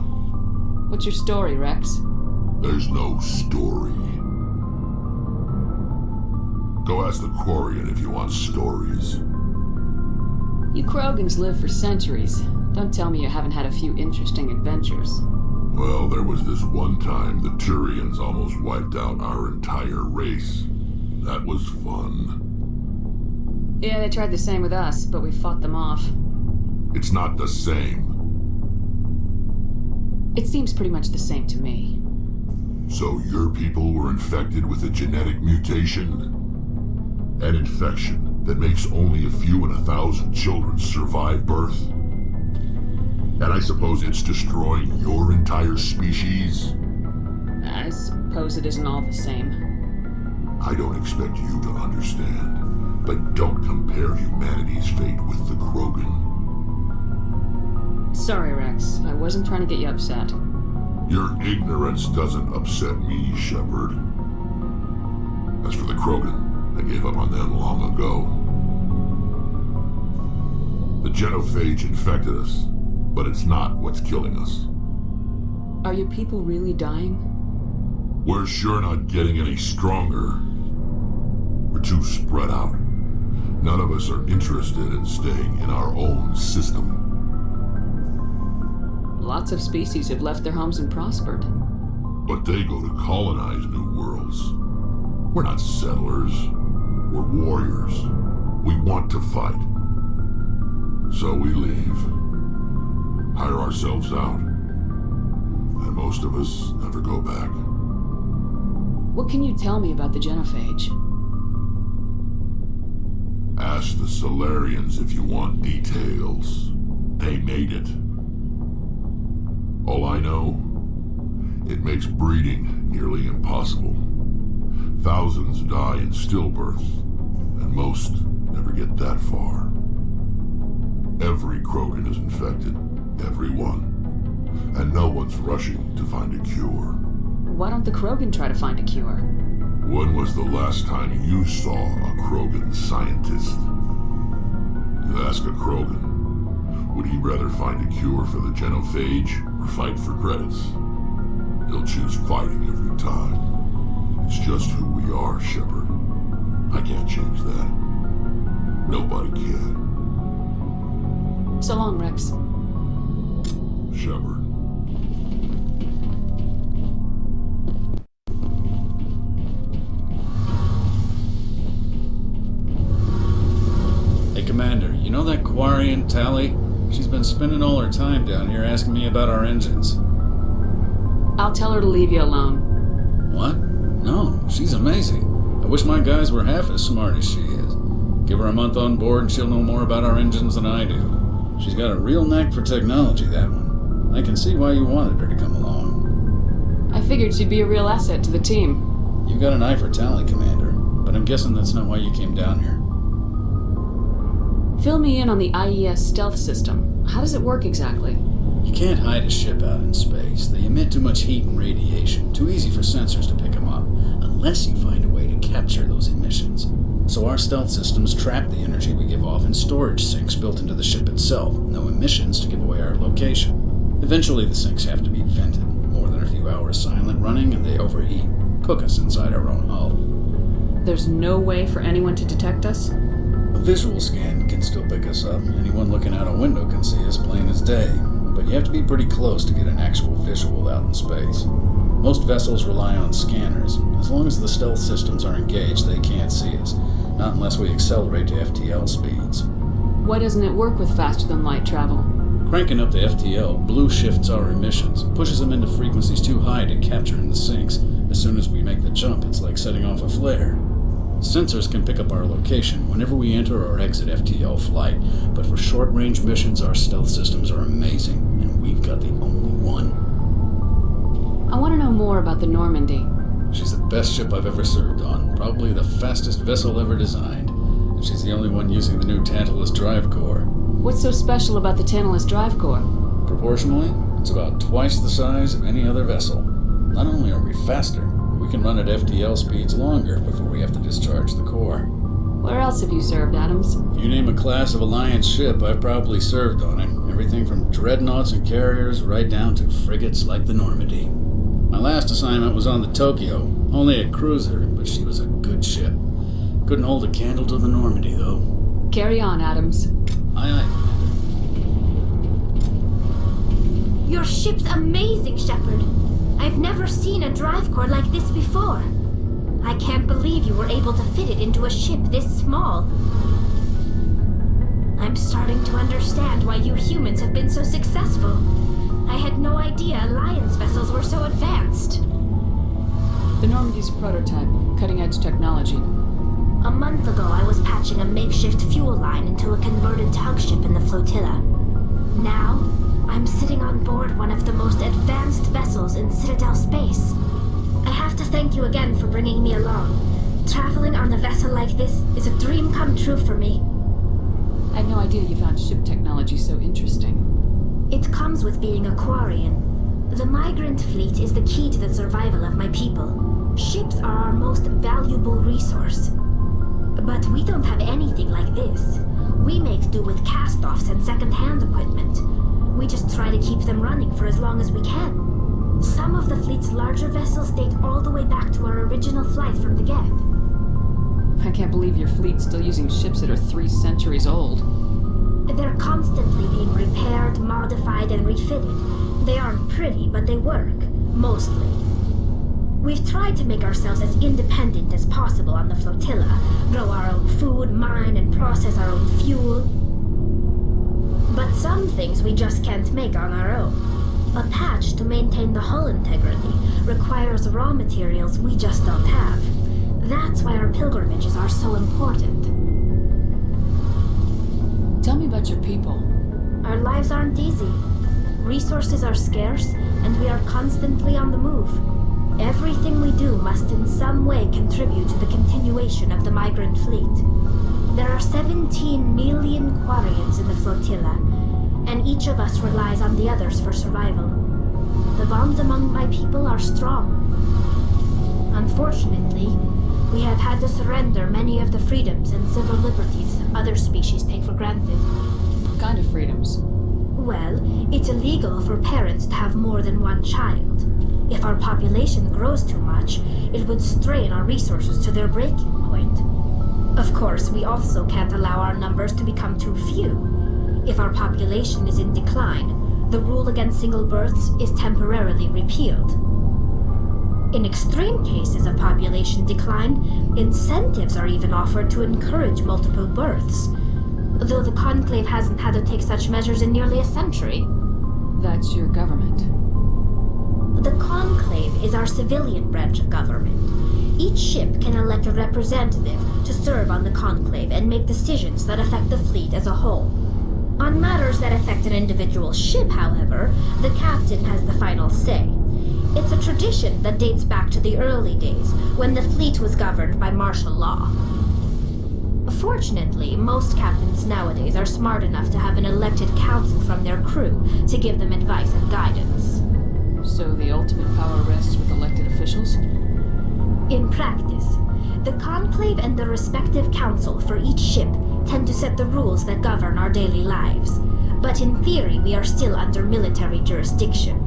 What's your story, Rex? There's no story. Go ask the Quarian if you want stories. You Krogans live for centuries. Don't tell me you haven't had a few interesting adventures. Well, there was this one time the Turians almost wiped out our entire race. That was fun. Yeah, they tried the same with us, but we fought them off. It's not the same. It seems pretty much the same to me. So your people were infected with a genetic mutation? An infection that makes only a few in 1,000 children survive birth? And I suppose it's destroying your entire species? I suppose it isn't all the same. I don't expect you to understand. But don't compare humanity's fate with the Krogan. Sorry, Rex. I wasn't trying to get you upset. Your ignorance doesn't upset me, Shepard. As for the Krogan, I gave up on them long ago. The Genophage infected us, but it's not what's killing us. Are your people really dying? We're sure not getting any stronger. We're too spread out. None of us are interested in staying in our own system. Lots of species have left their homes and prospered. But they go to colonize new worlds. We're not settlers. We're warriors. We want to fight. So we leave. Hire ourselves out. and most of us never go back. What can you tell me about the Genophage? Ask the Solarians if you want details. They made it. All I know, it makes breeding nearly impossible. Thousands die in stillbirth, and most never get that far. Every Krogan is infected, everyone. And no one's rushing to find a cure. Why don't the Krogan try to find a cure? When was the last time you saw a Krogan scientist? You ask a Krogan, would he rather find a cure for the Genophage or fight for credits? He'll choose fighting every time. It's just who we are, Shepard. I can't change that. Nobody can. So long, Rex. Shepard. Hey, Commander, you know that Quarian, Tally? She's been spending all her time down here asking me about our engines. I'll tell her to leave you alone. What? No, she's amazing. I wish my guys were half as smart as she is. Give her a month on board and she'll know more about our engines than I do. She's got a real knack for technology, that one. I can see why you wanted her to come along. I figured she'd be a real asset to the team. You got an eye for Tally, Commander, but I'm guessing that's not why you came down here. Fill me in on the IES stealth system. How does it work exactly? You can't hide a ship out in space. They emit too much heat and radiation. Too easy for sensors to pick them up, unless you find a way to capture those emissions. So our stealth systems trap the energy we give off in storage sinks built into the ship itself. No emissions to give away our location. Eventually the sinks have to be vented. More than a few hours silent running and they overheat. Cook us inside our own hull. There's no way for anyone to detect us? A visual scan can still pick us up. Anyone looking out a window can see us plain as day. But you have to be pretty close to get an actual visual out in space. Most vessels rely on scanners. As long as the stealth systems are engaged, they can't see us. Not unless we accelerate to FTL speeds. Why doesn't it work with faster-than-light travel? Cranking up the FTL blue shifts our emissions, pushes them into frequencies too high to capture in the sinks. As soon as we make the jump, it's like setting off a flare. Sensors can pick up our location whenever we enter or exit FTL flight, but for short-range missions, our stealth systems are amazing, and we've got the only one. I want to know more about the Normandy. She's the best ship I've ever served on, probably the fastest vessel ever designed, and she's the only one using the new Tantalus drive core. What's so special about the Tantalus drive core? Proportionally, it's about twice the size of any other vessel. Not only are we faster, we can run at FTL speeds longer before we have to discharge the core. Where else have you served, Adams? If you name a class of Alliance ship, I've probably served on it. Everything from dreadnoughts and carriers right down to frigates like the Normandy. My last assignment was on the Tokyo, only a cruiser, but she was a good ship. Couldn't hold a candle to the Normandy, though. Carry on, Adams. Aye, aye, Commander. Your ship's amazing, Shepard. I've never seen a drive core like this before. I can't believe you were able to fit it into a ship this small. I'm starting to understand why you humans have been so successful. I had no idea Alliance vessels were so advanced. The Normandy's a prototype, cutting-edge technology. A month ago, I was patching a makeshift fuel line into a converted tug ship in the flotilla. Now, I'm sitting on board one of the most advanced vessels in Citadel space. I have to thank you again for bringing me along. Traveling on a vessel like this is a dream come true for me. I had no idea you found ship technology so interesting. It comes with being a Quarian. The migrant fleet is the key to the survival of my people. Ships are our most valuable resource. But we don't have anything like this. We make do with cast-offs and second-hand equipment. We just try to keep them running for as long as we can. Some of the fleet's larger vessels date all the way back to our original flight from the Geth. I can't believe your fleet's still using ships that are 3 centuries old. They're constantly being repaired, modified, and refitted. They aren't pretty, but they work. Mostly. We've tried to make ourselves as independent as possible on the flotilla, grow our own food, mine, and process our own fuel. But some things we just can't make on our own. A patch to maintain the hull integrity requires raw materials we just don't have. That's why our pilgrimages are so important. Tell me about your people. Our lives aren't easy. Resources are scarce, and we are constantly on the move. Everything we do must in some way contribute to the continuation of the migrant fleet. There are 17 million Quarians in the flotilla, and each of us relies on the others for survival. The bonds among my people are strong. Unfortunately, we have had to surrender many of the freedoms and civil liberties other species take for granted. What kind of freedoms? Well, it's illegal for parents to have more than one child. If our population grows too much, it would strain our resources to their breaking point. Of course, we also can't allow our numbers to become too few. If our population is in decline, the rule against single births is temporarily repealed. In extreme cases of population decline, incentives are even offered to encourage multiple births, though the Conclave hasn't had to take such measures in nearly a century. That's your government. The Conclave is our civilian branch of government. Each ship can elect a representative to serve on the Conclave and make decisions that affect the fleet as a whole. On matters that affect an individual ship, however, the captain has the final say. It's a tradition that dates back to the early days, when the fleet was governed by martial law. Fortunately, most captains nowadays are smart enough to have an elected council from their crew to give them advice and guidance. So the ultimate power rests with elected officials? In practice, the Conclave and the respective council for each ship tend to set the rules that govern our daily lives, but in theory we are still under military jurisdiction.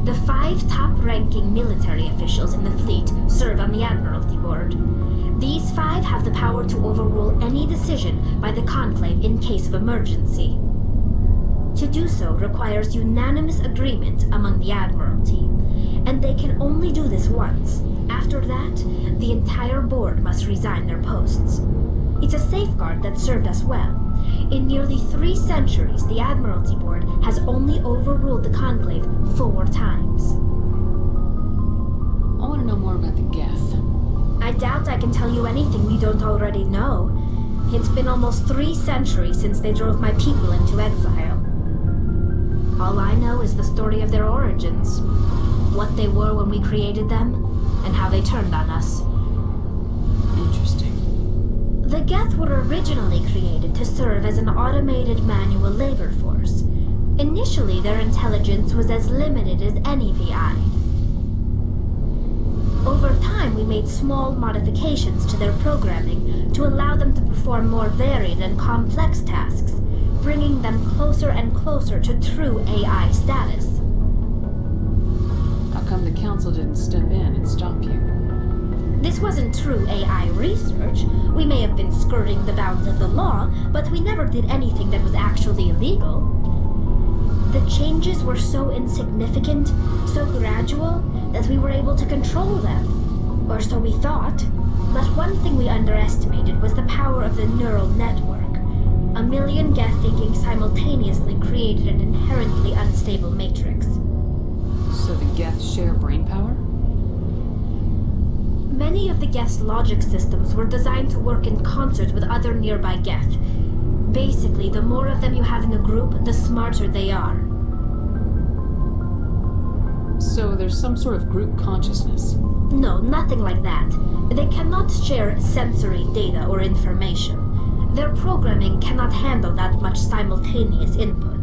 The 5 top-ranking military officials in the fleet serve on the Admiralty Board. These 5 have the power to overrule any decision by the Conclave in case of emergency. To do so requires unanimous agreement among the Admiralty, and they can only do this once. After that, the entire board must resign their posts. It's a safeguard that served us well. In nearly 3 centuries, the Admiralty Board has only overruled the Conclave 4 times. I want to know more about the Geth. I doubt I can tell you anything you don't already know. It's been almost 3 centuries since they drove my people into exile. All I know is the story of their origins, what they were when we created them, and how they turned on us. Interesting. The Geth were originally created to serve as an automated manual labor force. Initially, their intelligence was as limited as any VI. Over time, we made small modifications to their programming to allow them to perform more varied and complex tasks, bringing them closer and closer to true AI status. How come the council didn't step in and stop you? This wasn't true AI research. We may have been skirting the bounds of the law, but we never did anything that was actually illegal. The changes were so insignificant, so gradual, that we were able to control them. Or so we thought. But one thing we underestimated was the power of the neural network. A million Geth thinking simultaneously created an inherently unstable matrix. So the Geth share brain power? Many of the Geth's logic systems were designed to work in concert with other nearby Geth. Basically, the more of them you have in a group, the smarter they are. So there's some sort of group consciousness? No, nothing like that. They cannot share sensory data or information. Their programming cannot handle that much simultaneous input.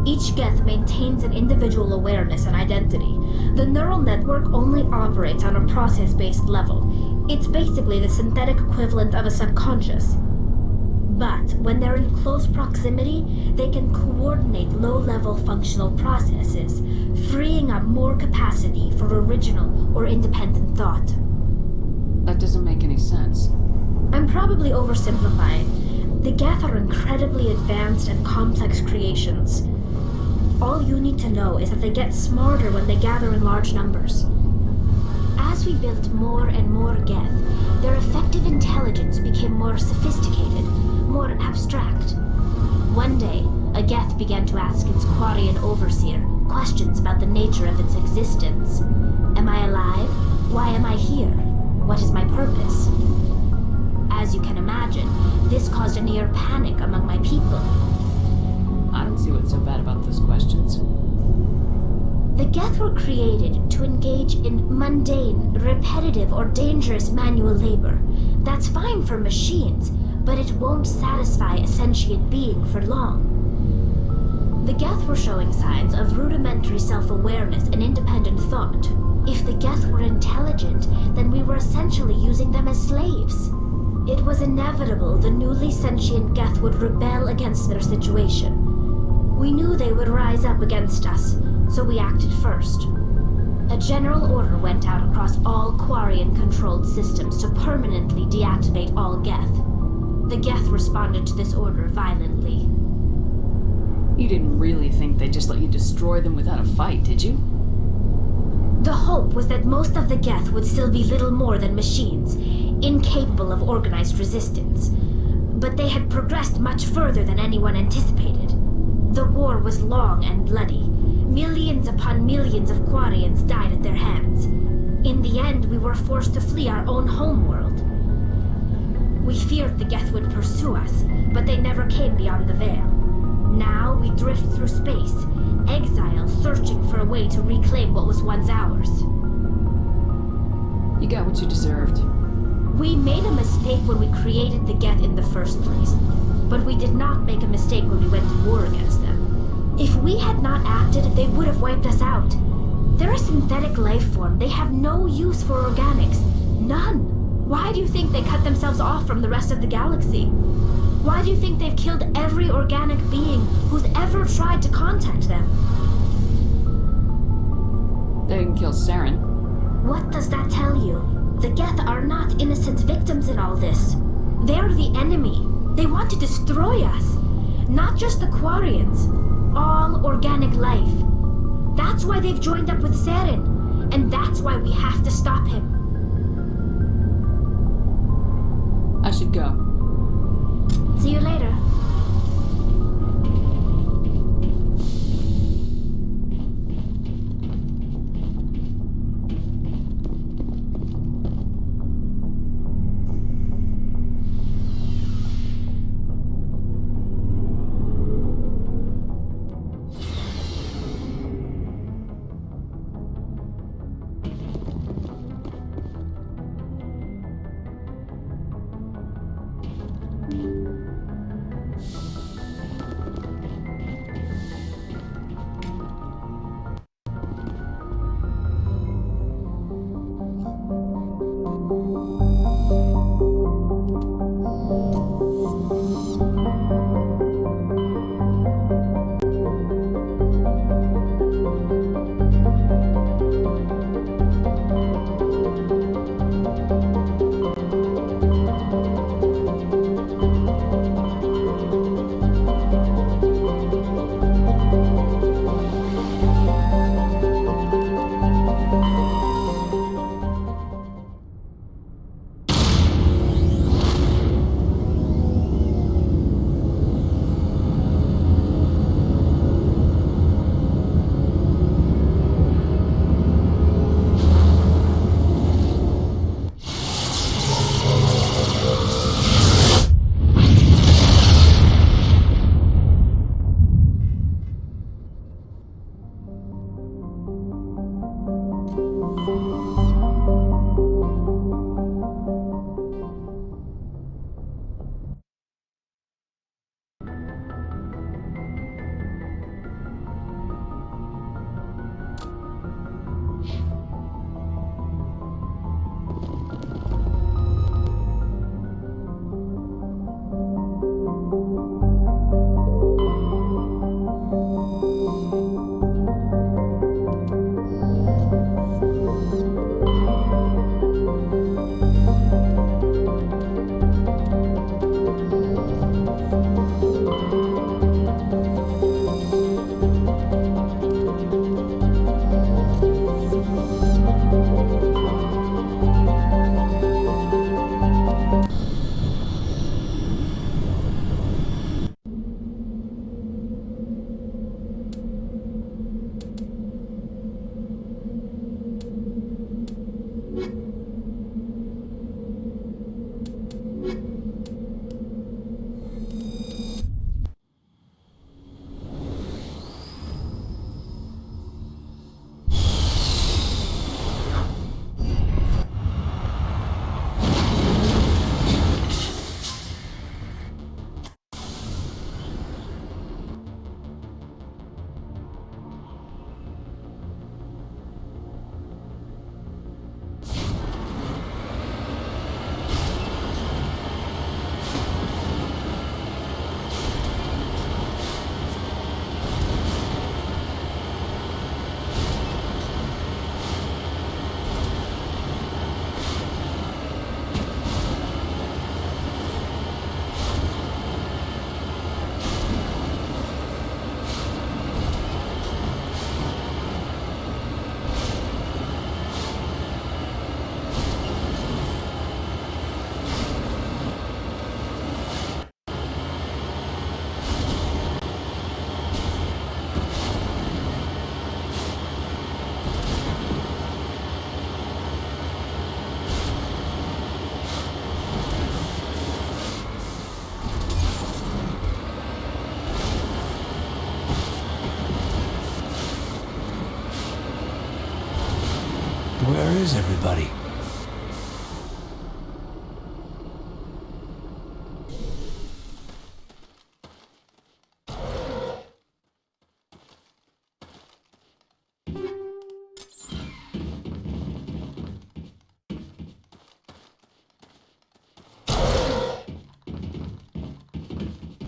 Each Geth maintains an individual awareness and identity. The neural network only operates on a process-based level. It's basically the synthetic equivalent of a subconscious. But when they're in close proximity, they can coordinate low-level functional processes, freeing up more capacity for original or independent thought. That doesn't make any sense. I'm probably oversimplifying. The Geth are incredibly advanced and complex creations. All you need to know is that they get smarter when they gather in large numbers. As we built more and more Geth, their effective intelligence became more sophisticated, more abstract. One day, a Geth began to ask its Quarian overseer questions about the nature of its existence. Am I alive? Why am I here? What is my purpose? As you can imagine, this caused a near panic among my people. I don't see what's so bad about those questions. The Geth were created to engage in mundane, repetitive, or dangerous manual labor. That's fine for machines, but it won't satisfy a sentient being for long. The Geth were showing signs of rudimentary self-awareness and independent thought. If the Geth were intelligent, then we were essentially using them as slaves. It was inevitable the newly sentient Geth would rebel against their situation. We knew they would rise up against us, so we acted first. A general order went out across all Quarian-controlled systems to permanently deactivate all Geth. The Geth responded to this order violently. You didn't really think they'd just let you destroy them without a fight, did you? The hope was that most of the Geth would still be little more than machines, incapable of organized resistance. But they had progressed much further than anyone anticipated. The war was long and bloody. Millions upon millions of Quarians died at their hands. In the end, we were forced to flee our own homeworld. We feared the Geth would pursue us, but they never came beyond the veil. Now we drift through space, exile searching for a way to reclaim what was once ours. You got what you deserved. We made a mistake when we created the Geth in the first place, but we did not make a mistake when we went to war against them. If we had not acted, they would have wiped us out. They're a synthetic life form. They have no use for organics. None. Why do you think they cut themselves off from the rest of the galaxy? Why do you think they've killed every organic being who's ever tried to contact them? They didn't kill Saren. What does that tell you? The Geth are not innocent victims in all this. They're the enemy. They want to destroy us. Not just the Quarians. All organic life. That's why they've joined up with Saren. And that's why we have to stop him. I should go. See you later. Where is everybody?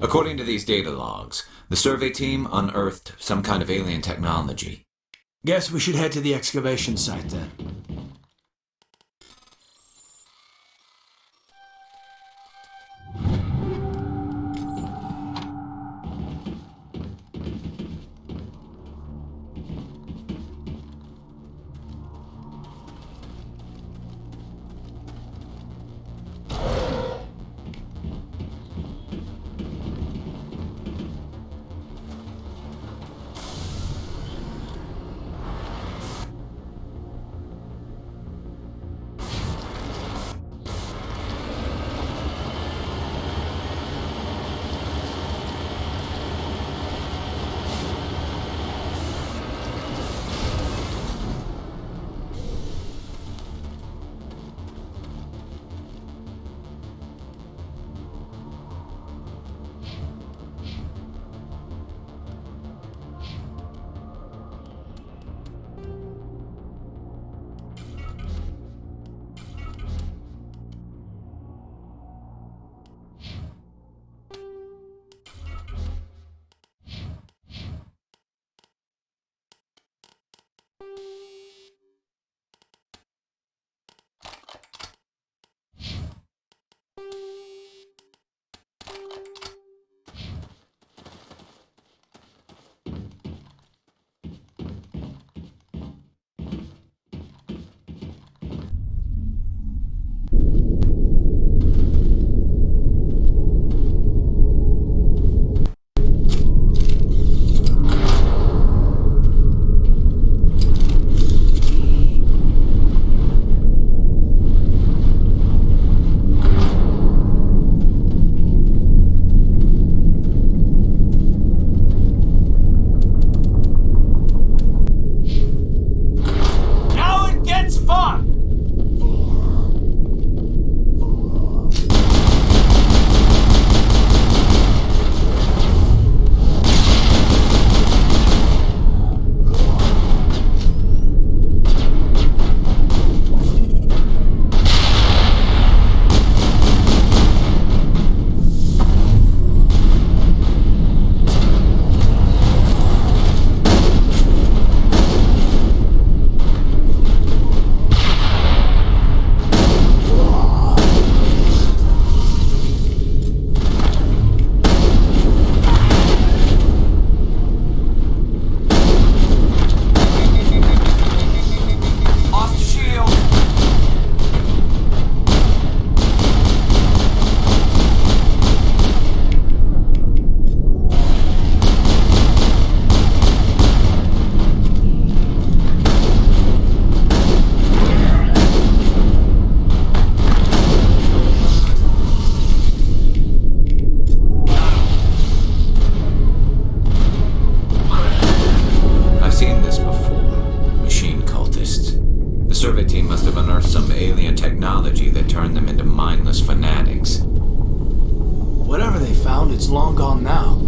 According to these data logs, the survey team unearthed some kind of alien technology. Guess we should head to the excavation site then. technology that turned them into mindless fanatics. Whatever they found, it's long gone now.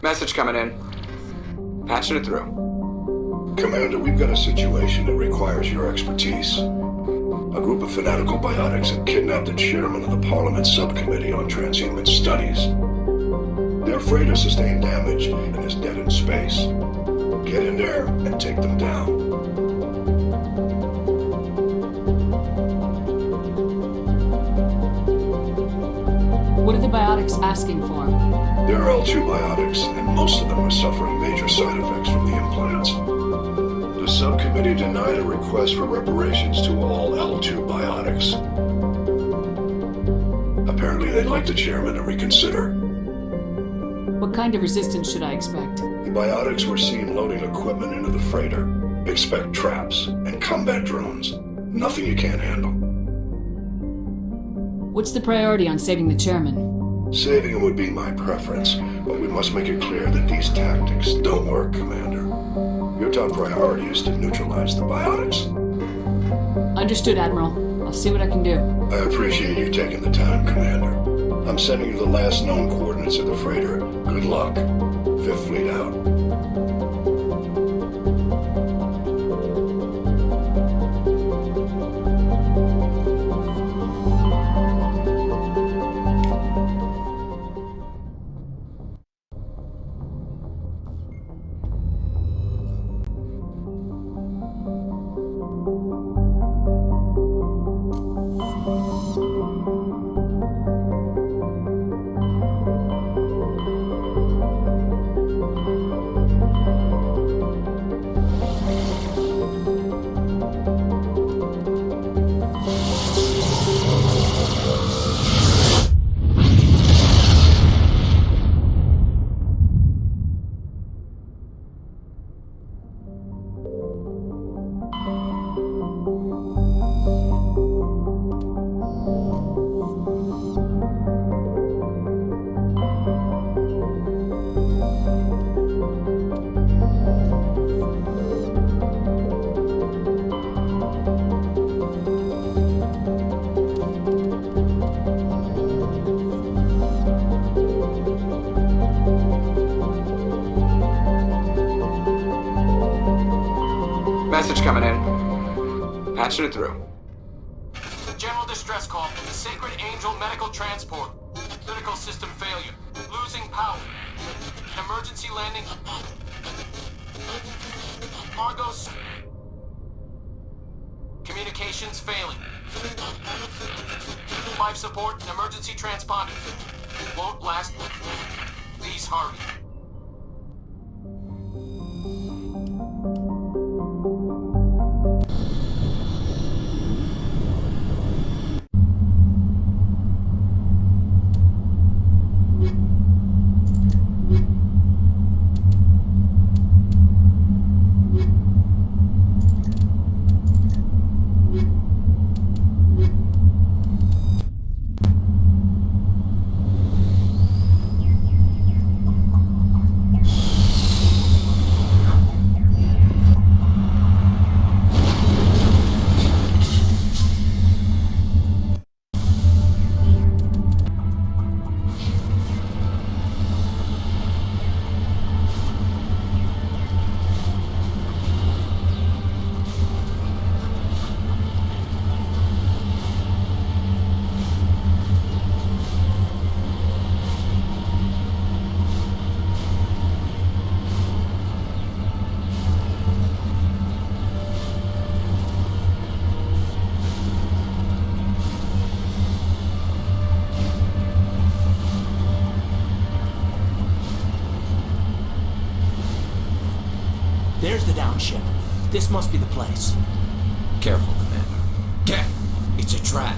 Message coming in. Patching it through. Commander, we've got a situation that requires your expertise. A group of fanatical biotics have kidnapped the chairman of the Parliament Subcommittee on Transhuman Studies. Their freighter sustained damage and is dead in space. Get in there and take them down. What are the biotics asking for? There are L2 biotics, and most of them are suffering major side effects from the implants. The subcommittee denied a request for reparations to all L2 biotics. Apparently they'd like the chairman to reconsider. What kind of resistance should I expect? The biotics were seen loading equipment into the freighter. Expect traps and combat drones. Nothing you can't handle. What's the priority on saving the chairman? Saving him would be my preference, but we must make it clear that these tactics don't work, Commander. Your top priority is to neutralize the biotics. Understood, Admiral. I'll see what I can do. I appreciate you taking the time, Commander. I'm sending you the last known coordinates of the freighter. Good luck. Fifth Fleet out. Message coming in. Patching it through. General distress call from the Sacred Angel Medical Transport. Critical system failure. Losing power. An emergency landing. Argos. Communications failing. Life support and emergency transponder. Won't last. Please hurry. There's the downship. This must be the place. Careful, Commander. Get! It's a trap.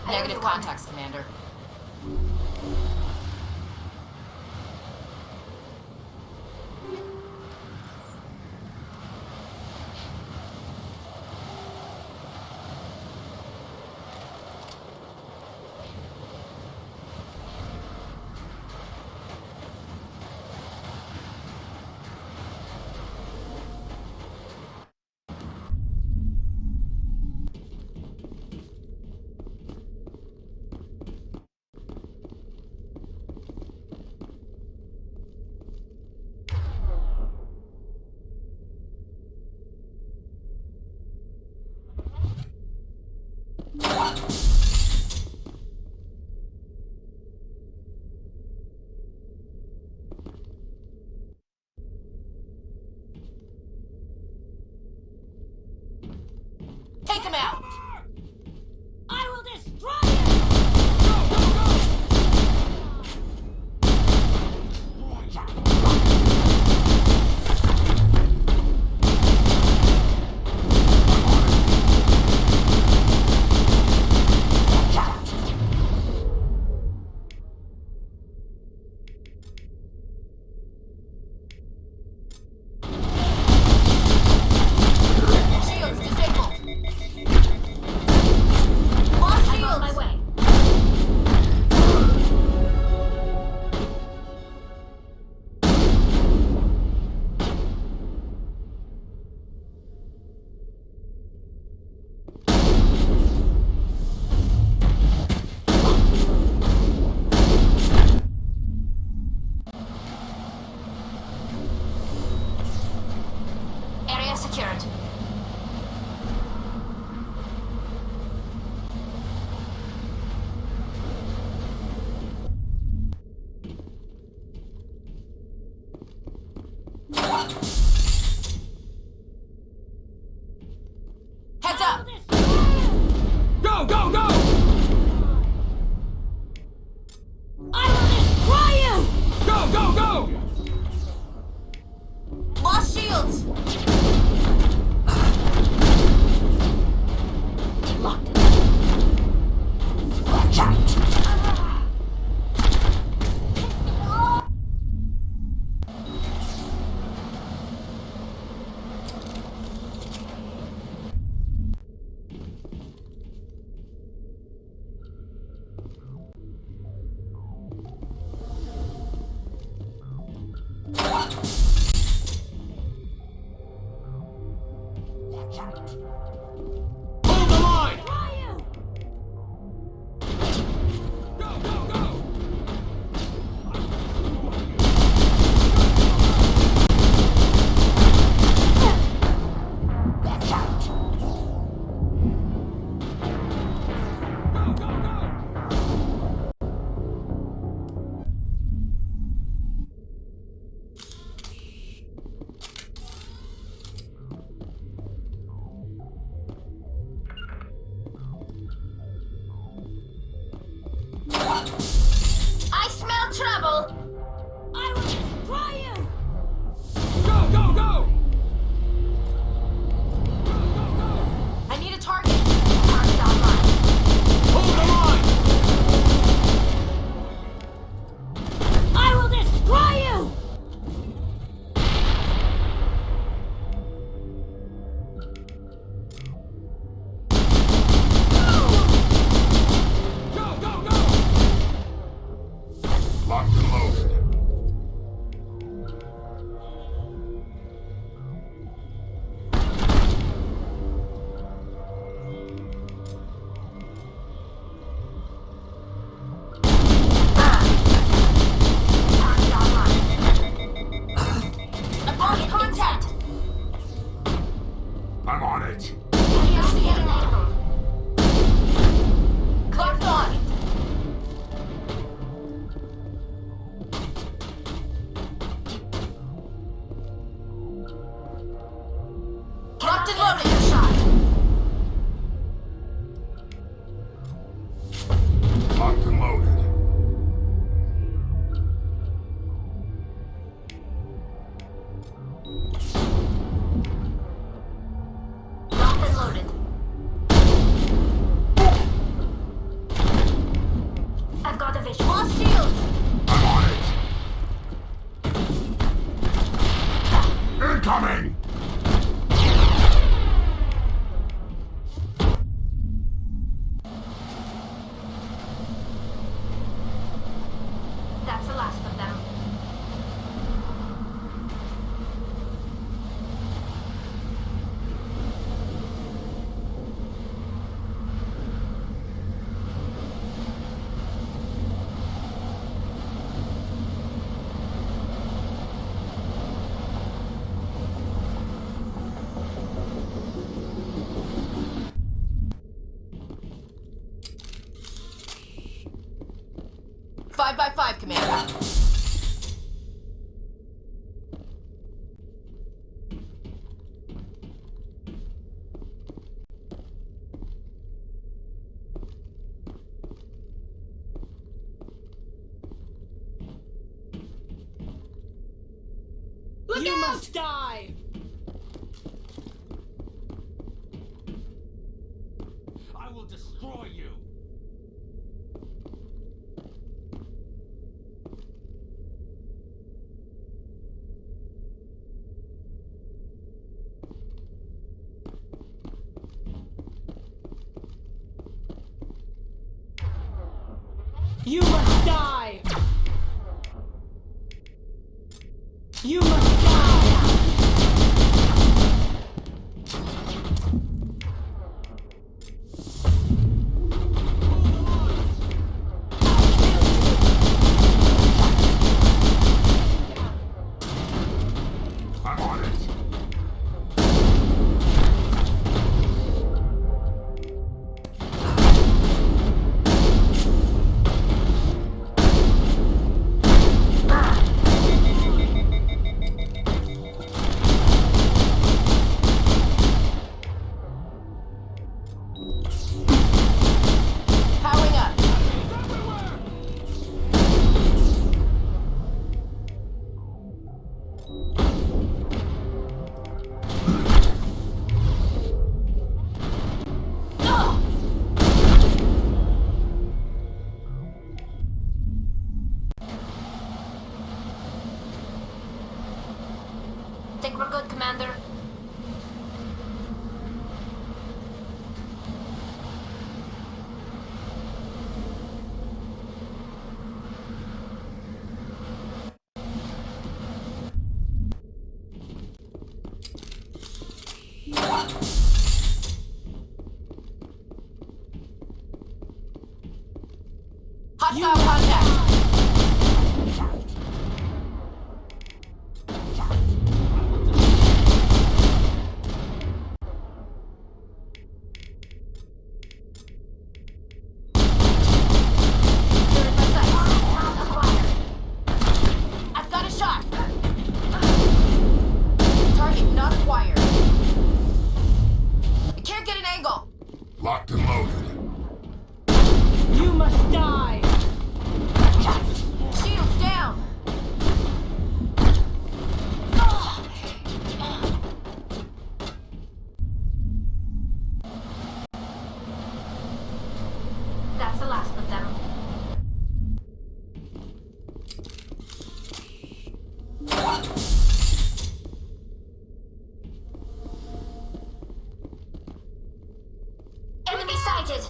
Negative contacts, Commander. Take him out! I will destroy him! 5x5, Commander. You must die! I will destroy you! You must die! You must die! I'm on it. Powering up. Think we're good, Commander? Hostile contact! I've got a shot! Target not acquired. I can't get an angle! Locked and loaded. You must die! Shields down! That's the last of them. Enemy sighted!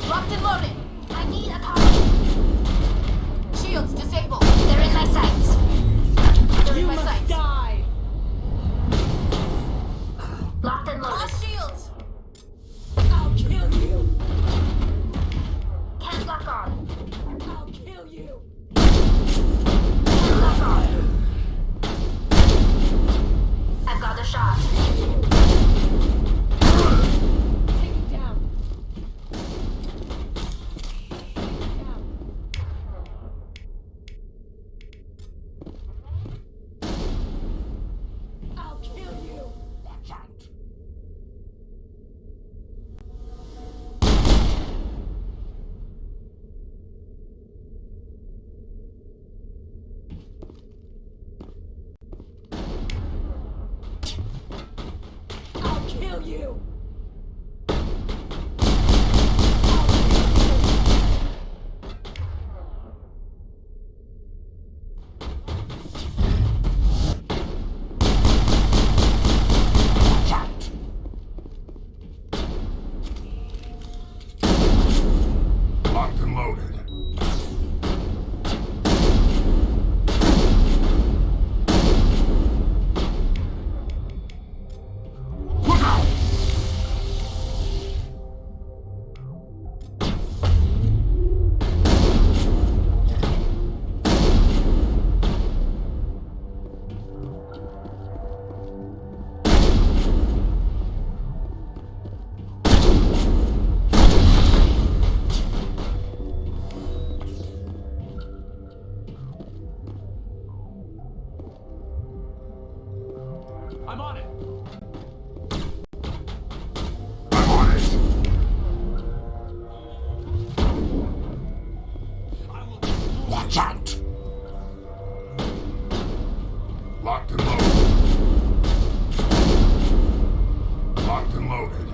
Locked and loaded! I need a car! Shields disabled! They're in my sights! They're in my sights! Die! Locked and loaded! Lost shields! I'll kill you! Can't lock on! I'll kill you! Can't lock on! I've got a shot! Take it down! I'll kill you! Watch out! I'll kill you! Watch out! Krogan.